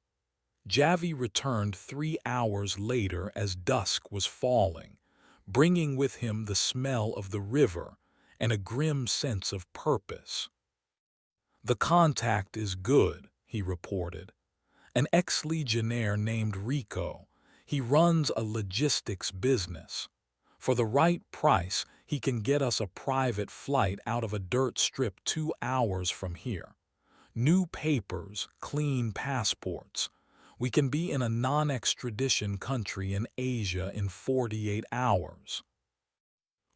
Javi returned 3 hours later as dusk was falling, bringing with him the smell of the river and a grim sense of purpose. "The contact is good," he reported. "An ex-legionnaire named Rico. He runs a logistics business. For the right price, he can get us a private flight out of a dirt strip 2 hours from here. New papers, clean passports. We can be in a non-extradition country in Asia in 48 hours.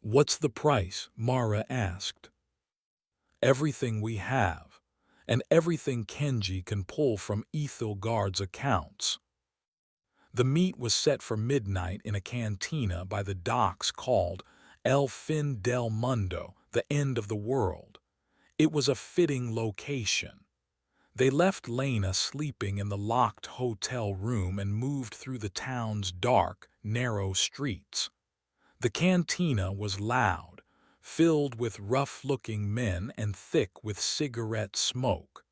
"What's the price?" Mara asked. "Everything we have, and everything Kenji can pull from Aethelgard's accounts." The meet was set for midnight in a cantina by the docks called El Fin del Mundo, the end of the world. It was a fitting location. They left Lena sleeping in the locked hotel room and moved through the town's dark, narrow streets. The cantina was loud, filled with rough-looking men and thick with cigarette smoke.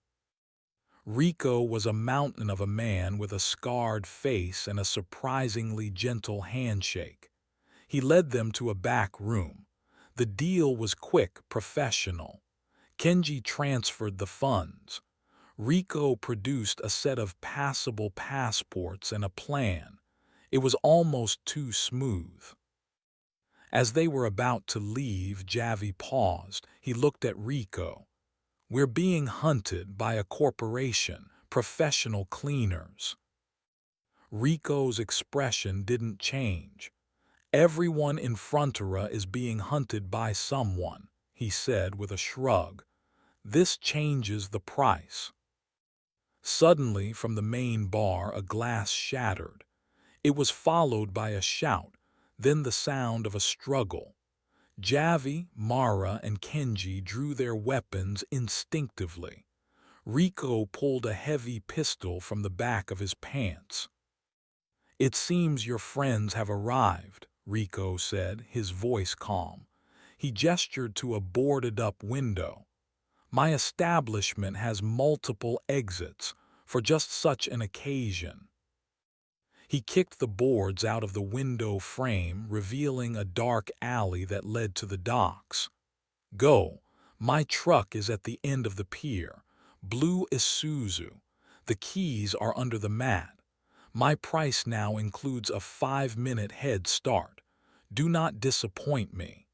Rico was a mountain of a man with a scarred face and a surprisingly gentle handshake. He led them to a back room. The deal was quick, professional. Kenji transferred the funds. Rico produced a set of passable passports and a plan. It was almost too smooth. As they were about to leave, Javi paused. He looked at Rico. "We're being hunted by a corporation, professional cleaners." Rico's expression didn't change. "Everyone in Frontera is being hunted by someone," he said with a shrug. "This changes the price." Suddenly, from the main bar, a glass shattered. It was followed by a shout, then the sound of a struggle. Javi, Mara, and Kenji drew their weapons instinctively. Rico pulled a heavy pistol from the back of his pants. "It seems your friends have arrived," Rico said, his voice calm. He gestured to a boarded-up window. "My establishment has multiple exits for just such an occasion." He kicked the boards out of the window frame, revealing a dark alley that led to the docks. "Go. My truck is at the end of the pier. Blue Isuzu. The keys are under the mat. My price now includes a 5-minute head start. Do not disappoint me."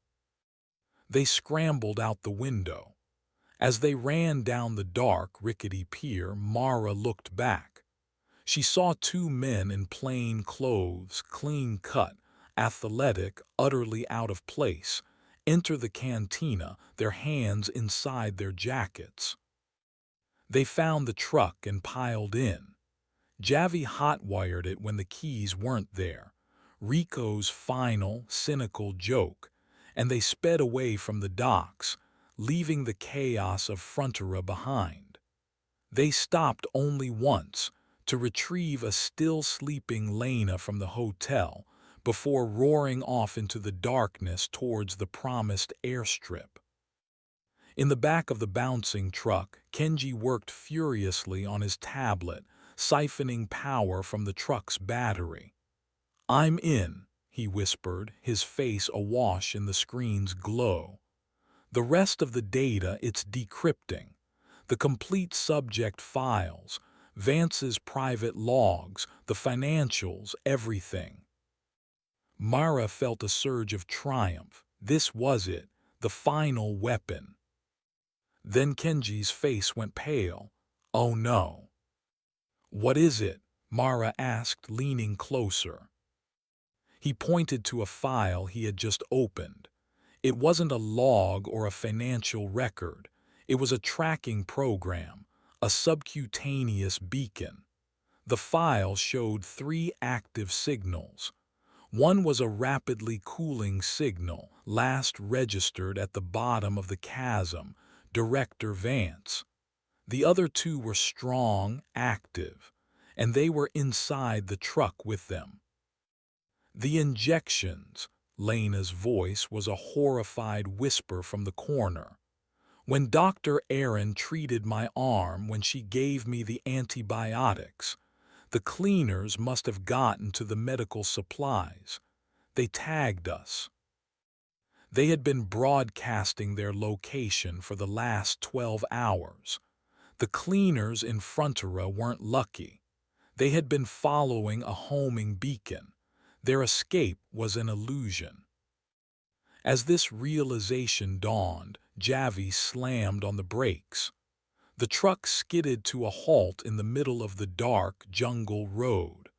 They scrambled out the window. As they ran down the dark, rickety pier, Mara looked back. She saw two men in plain clothes, clean-cut, athletic, utterly out of place, enter the cantina, their hands inside their jackets. They found the truck and piled in. Javi hot-wired it when the keys weren't there, Rico's final, cynical joke, and they sped away from the docks, leaving the chaos of Frontera behind. They stopped only once, to retrieve a still-sleeping Lena from the hotel, before roaring off into the darkness towards the promised airstrip. In the back of the bouncing truck, Kenji worked furiously on his tablet, siphoning power from the truck's battery. "I'm in," he whispered, his face awash in the screen's glow. "The rest of the data it's decrypting. The complete subject files, Vance's private logs, the financials, everything." Mara felt a surge of triumph. This was it, the final weapon. Then Kenji's face went pale. "Oh no." "What is it?" Mara asked, leaning closer. He pointed to a file he had just opened. It wasn't a log or a financial record. It was a tracking program, a subcutaneous beacon. The file showed 3 active signals. One was a rapidly cooling signal, last registered at the bottom of the chasm, Director Vance. The other 2 were strong, active, and they were inside the truck with them. "The injections," Lena's voice was a horrified whisper from the corner. "When Dr. Aaron treated my arm, when she gave me the antibiotics, The cleaners must have gotten to the medical supplies. They tagged us. They had been broadcasting their location for the last 12 hours. The cleaners in Frontera weren't lucky. They had been following a homing beacon. Their escape was an illusion. As this realization dawned, Javi slammed on the brakes. The truck skidded to a halt in the middle of the dark jungle road.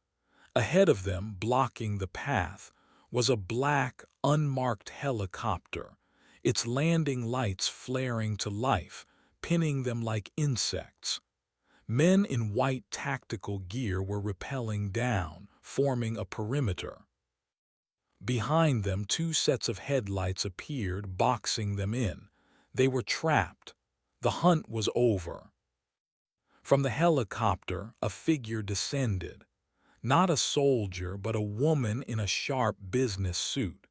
Ahead of them, blocking the path, was a black, unmarked helicopter, its landing lights flaring to life, pinning them like insects. Men in white tactical gear were rappelling down, forming a perimeter. Behind them, two sets of headlights appeared, boxing them in. They were trapped. The hunt was over. From the helicopter, a figure descended. Not a soldier, but a woman in a sharp business suit.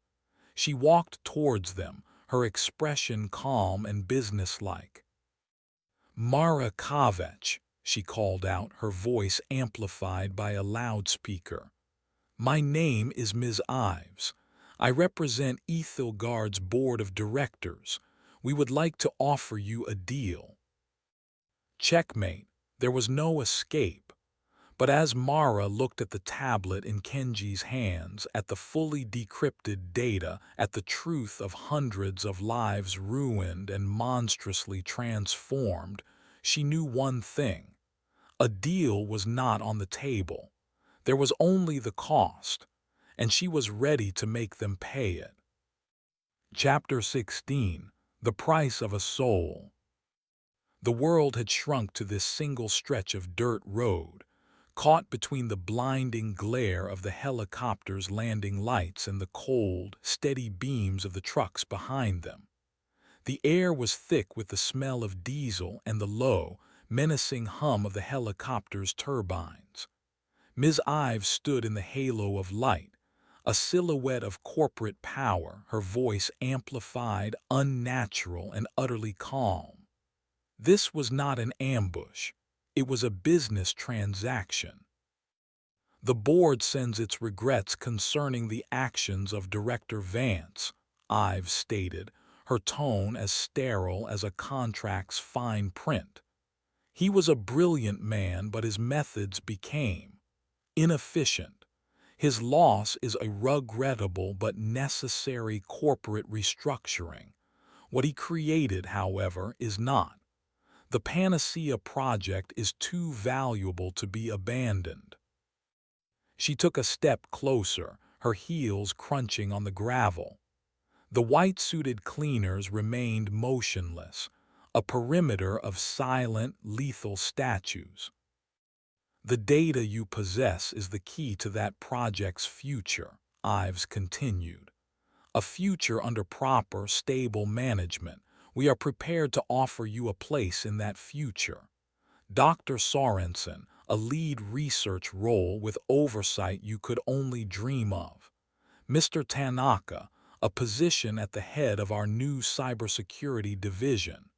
She walked towards them, her expression calm and businesslike. "Mara Kavech," she called out, her voice amplified by a loudspeaker. "My name is Ms. Ives. I represent Aethelgard's board of directors. We would like to offer you a deal." Checkmate. There was no escape. But as Mara looked at the tablet in Kenji's hands, at the fully decrypted data, at the truth of hundreds of lives ruined and monstrously transformed, she knew one thing. A deal was not on the table. There was only the cost, and she was ready to make them pay it. Chapter 16. The Price of a Soul. The world had shrunk to this single stretch of dirt road, caught between the blinding glare of the helicopter's landing lights and the cold, steady beams of the trucks behind them. The air was thick with the smell of diesel and the low, menacing hum of the helicopter's turbines. Ms. Ives stood in the halo of light, a silhouette of corporate power, her voice amplified, unnatural, and utterly calm. This was not an ambush. It was a business transaction. "The board sends its regrets concerning the actions of Director Vance," Ives stated, her tone as sterile as a contract's fine print. "He was a brilliant man, but his methods became inefficient. His loss is a regrettable but necessary corporate restructuring. What he created, however, is not. The Panacea project is too valuable to be abandoned." She took a step closer, her heels crunching on the gravel. The white-suited cleaners remained motionless, a perimeter of silent, lethal statues. "The data you possess is the key to that project's future," Ives continued. "A future under proper, stable management. We are prepared to offer you a place in that future. Dr. Sorensen, a lead research role with oversight you could only dream of. Mr. Tanaka, a position at the head of our new cybersecurity division.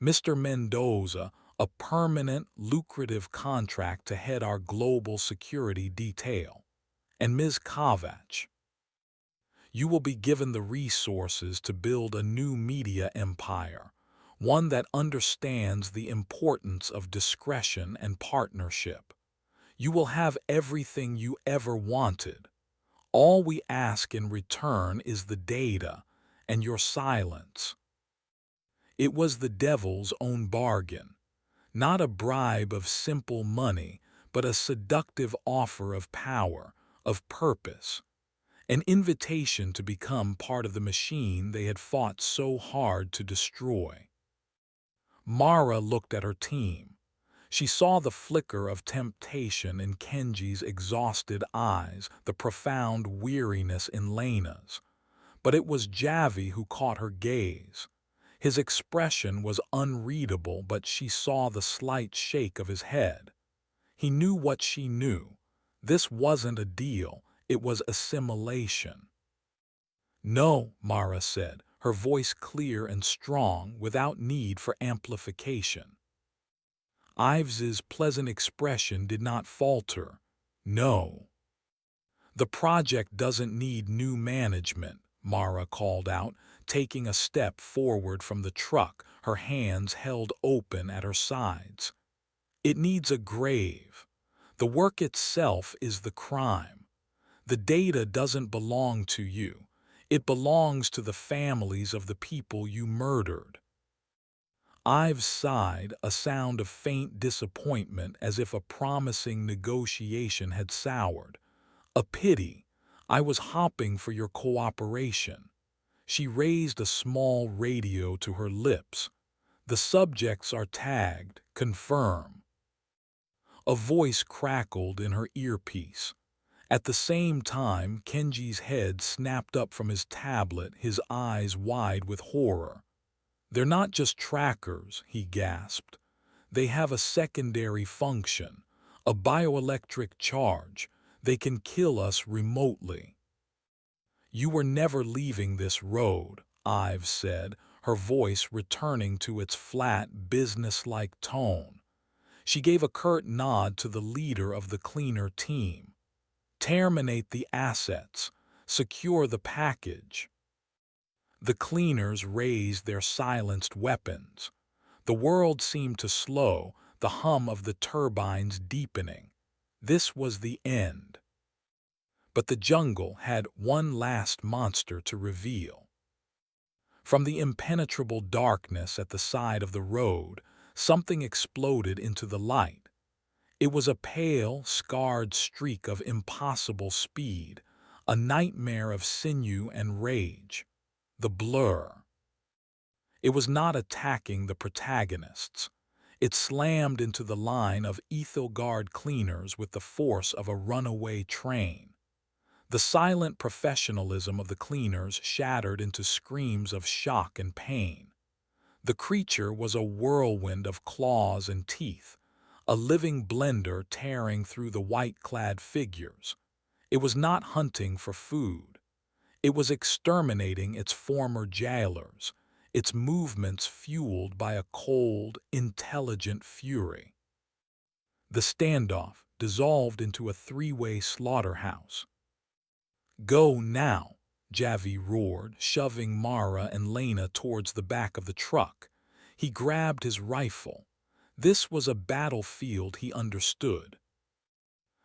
Mr. Mendoza, a permanent, lucrative contract to head our global security detail. And Ms. Kavach. You will be given the resources to build a new media empire, one that understands the importance of discretion and partnership. You will have everything you ever wanted. All we ask in return is the data and your silence." It was the devil's own bargain. Not a bribe of simple money, but a seductive offer of power, of purpose. An invitation to become part of the machine they had fought so hard to destroy. Mara looked at her team. She saw the flicker of temptation in Kenji's exhausted eyes, the profound weariness in Lena's. But it was Javi who caught her gaze. His expression was unreadable, but she saw the slight shake of his head. He knew what she knew. This wasn't a deal, it was assimilation. "No," Mara said, her voice clear and strong, without need for amplification. Ives's pleasant expression did not falter. "No. The project doesn't need new management," Mara called out, taking a step forward from the truck, her hands held open at her sides. "It needs a grave. The work itself is the crime. The data doesn't belong to you. It belongs to the families of the people you murdered." Ives sighed, a sound of faint disappointment as if a promising negotiation had soured. "A pity. I was hoping for your cooperation." She raised a small radio to her lips. "The subjects are tagged. Confirm." A voice crackled in her earpiece. At the same time, Kenji's head snapped up from his tablet, his eyes wide with horror. "They're not just trackers," he gasped. "They have a secondary function, a bioelectric charge. They can kill us remotely." "You were never leaving this road," Ives said, her voice returning to its flat, businesslike tone. She gave a curt nod to the leader of the cleaner team. "Terminate the assets. Secure the package." The cleaners raised their silenced weapons. The world seemed to slow, the hum of the turbines deepening. This was the end. But the jungle had one last monster to reveal. From the impenetrable darkness at the side of the road, something exploded into the light. It was a pale, scarred streak of impossible speed, a nightmare of sinew and rage. The blur. It was not attacking the protagonists. It slammed into the line of Aethelgard cleaners with the force of a runaway train. The silent professionalism of the cleaners shattered into screams of shock and pain. The creature was a whirlwind of claws and teeth, a living blender tearing through the white-clad figures. It was not hunting for food. It was exterminating its former jailers, its movements fueled by a cold, intelligent fury. The standoff dissolved into a three-way slaughterhouse. "Go now," Javi roared, shoving Mara and Lena towards the back of the truck. He grabbed his rifle. This was a battlefield he understood.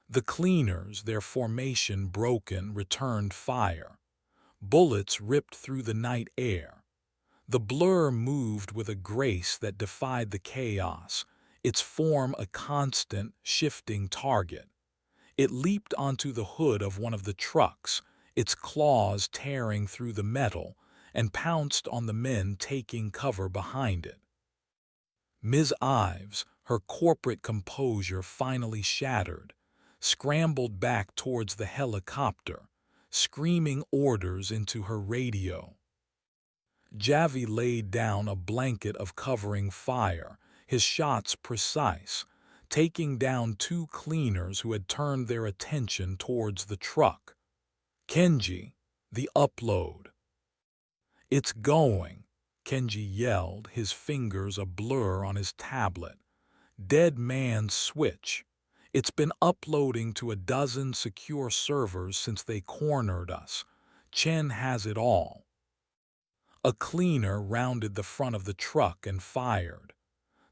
The cleaners, their formation broken, returned fire. Bullets ripped through the night air. The blur moved with a grace that defied the chaos, its form a constant, shifting target. It leaped onto the hood of one of the trucks, its claws tearing through the metal, and pounced on the men taking cover behind it. Ms. Ives, her corporate composure finally shattered, scrambled back towards the helicopter, screaming orders into her radio. Javi laid down a blanket of covering fire, his shots precise, taking down two cleaners who had turned their attention towards the truck. "Kenji, the upload." "It's going," Kenji yelled, his fingers a blur on his tablet. "Dead man's switch. It's been uploading to a dozen secure servers since they cornered us. Chen has it all." A cleaner rounded the front of the truck and fired.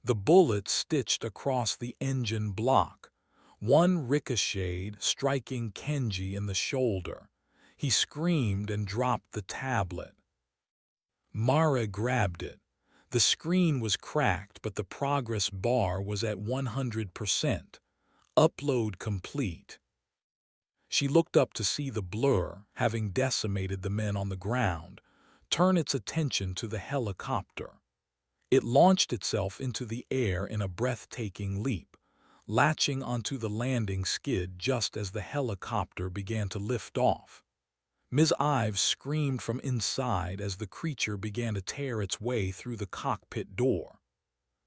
The bullet stitched across the engine block. One ricocheted, striking Kenji in the shoulder. He screamed and dropped the tablet. Mara grabbed it. The screen was cracked, but the progress bar was at 100%. Upload complete. She looked up to see the blur, having decimated the men on the ground, turn its attention to the helicopter. It launched itself into the air in a breathtaking leap, latching onto the landing skid just as the helicopter began to lift off. Ms. Ives screamed from inside as the creature began to tear its way through the cockpit door.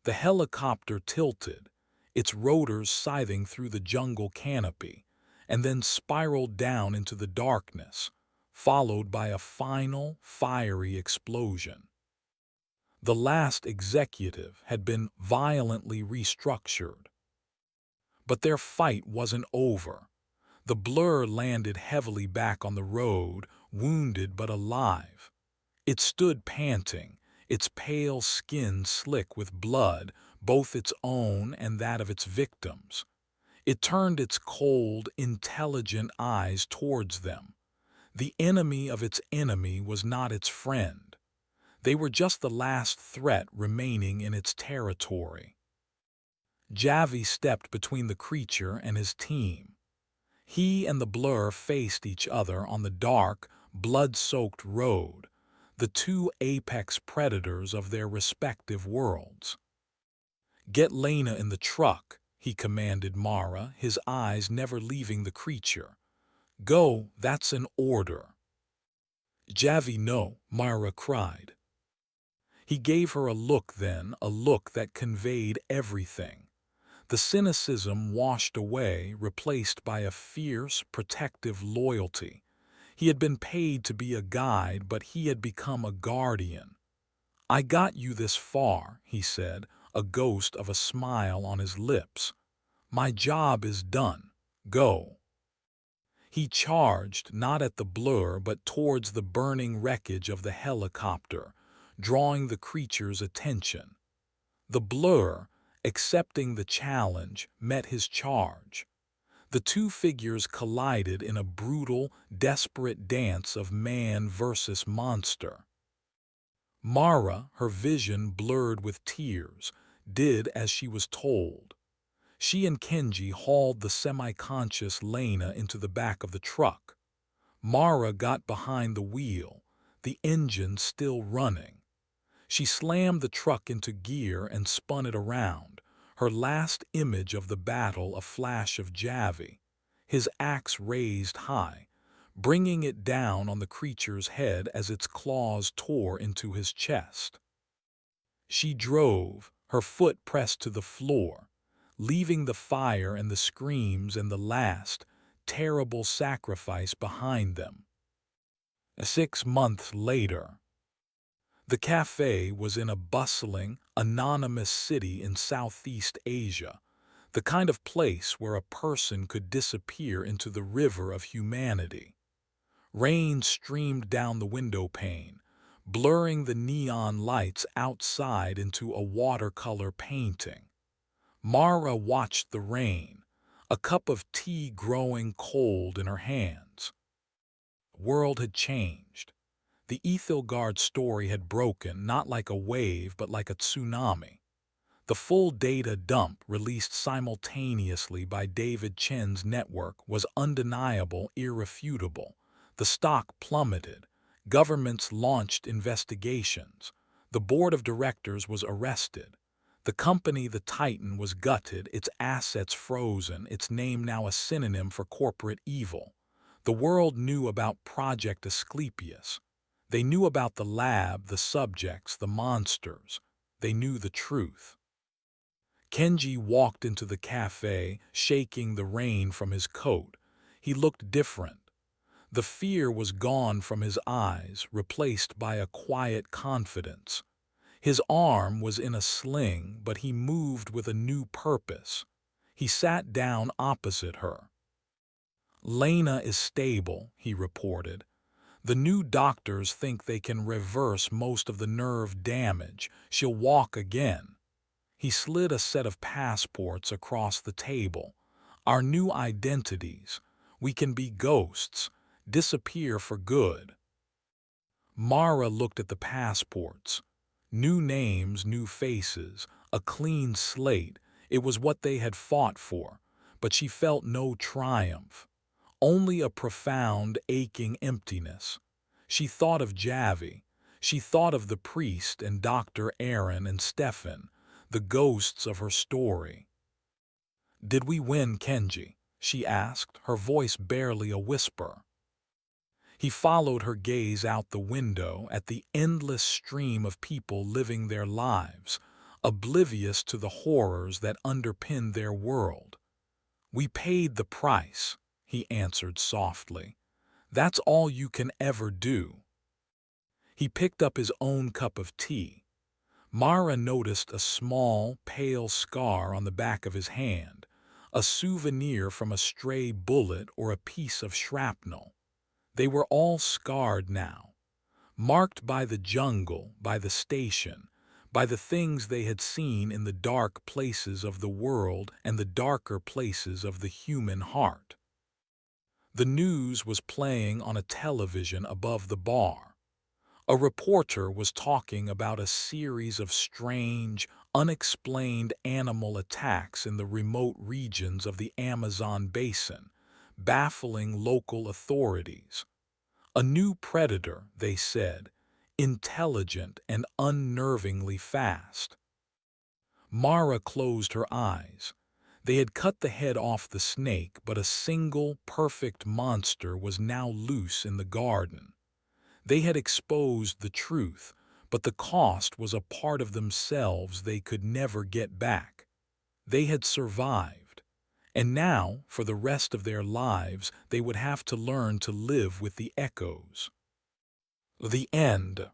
The helicopter tilted, its rotors scything through the jungle canopy, and then spiraled down into the darkness, followed by a final, fiery explosion. The last executive had been violently restructured. But their fight wasn't over. The blur landed heavily back on the road, wounded but alive. It stood panting, its pale skin slick with blood, both its own and that of its victims. It turned its cold, intelligent eyes towards them. The enemy of its enemy was not its friend. They were just the last threat remaining in its territory. Javi stepped between the creature and his team. He and the blur faced each other on the dark, blood-soaked road, the two apex predators of their respective worlds. "Get Lena in the truck," he commanded Mara, his eyes never leaving the creature. "Go, that's an order." "Javi, no," Mara cried. He gave her a look then, a look that conveyed everything. The cynicism washed away, replaced by a fierce, protective loyalty. He had been paid to be a guide, but he had become a guardian. "I got you this far," he said, a ghost of a smile on his lips. "My job is done. Go." He charged, not at the blur, but towards the burning wreckage of the helicopter, drawing the creature's attention. The blur, accepting the challenge, met his charge. The two figures collided in a brutal, desperate dance of man versus monster. Mara, her vision blurred with tears, did as she was told. She and Kenji hauled the semi-conscious Lena into the back of the truck. Mara got behind the wheel, the engine still running. She slammed the truck into gear and spun it around, her last image of the battle a flash of Javi, his axe raised high, bringing it down on the creature's head as its claws tore into his chest. She drove, her foot pressed to the floor, leaving the fire and the screams and the last, terrible sacrifice behind them. 6 months later, the cafe was in a bustling, anonymous city in Southeast Asia, the kind of place where a person could disappear into the river of humanity. Rain streamed down the window pane, blurring the neon lights outside into a watercolor painting. Mara watched the rain, a cup of tea growing cold in her hands. The world had changed. The Aethelgard story had broken, not like a wave, but like a tsunami. The full data dump released simultaneously by David Chen's network was undeniable, irrefutable. The stock plummeted. Governments launched investigations. The board of directors was arrested. The company, the Titan, was gutted, its assets frozen, its name now a synonym for corporate evil. The world knew about Project Asclepius. They knew about the lab, the subjects, the monsters. They knew the truth. Kenji walked into the cafe, shaking the rain from his coat. He looked different. The fear was gone from his eyes, replaced by a quiet confidence. His arm was in a sling, but he moved with a new purpose. He sat down opposite her. "Lena is stable," he reported. "The new doctors think they can reverse most of the nerve damage. She'll walk again." He slid a set of passports across the table. "Our new identities. We can be ghosts, disappear for good." Mara looked at the passports. New names, new faces, a clean slate. It was what they had fought for, but she felt no triumph. Only a profound, aching emptiness. She thought of Javi. She thought of the priest and Dr. Aaron and Stefan, the ghosts of her story. "Did we win, Kenji?" she asked, her voice barely a whisper. He followed her gaze out the window at the endless stream of people living their lives, oblivious to the horrors that underpinned their world. "We paid the price," he answered softly. "That's all you can ever do." He picked up his own cup of tea. Mara noticed a small, pale scar on the back of his hand, a souvenir from a stray bullet or a piece of shrapnel. They were all scarred now, marked by the jungle, by the station, by the things they had seen in the dark places of the world and the darker places of the human heart. The news was playing on a television above the bar. A reporter was talking about a series of strange, unexplained animal attacks in the remote regions of the Amazon basin, baffling local authorities. A new predator, they said, intelligent and unnervingly fast. Mara closed her eyes. They had cut the head off the snake, but a single, perfect monster was now loose in the garden. They had exposed the truth, but the cost was a part of themselves they could never get back. They had survived, and now, for the rest of their lives, they would have to learn to live with the echoes. The end.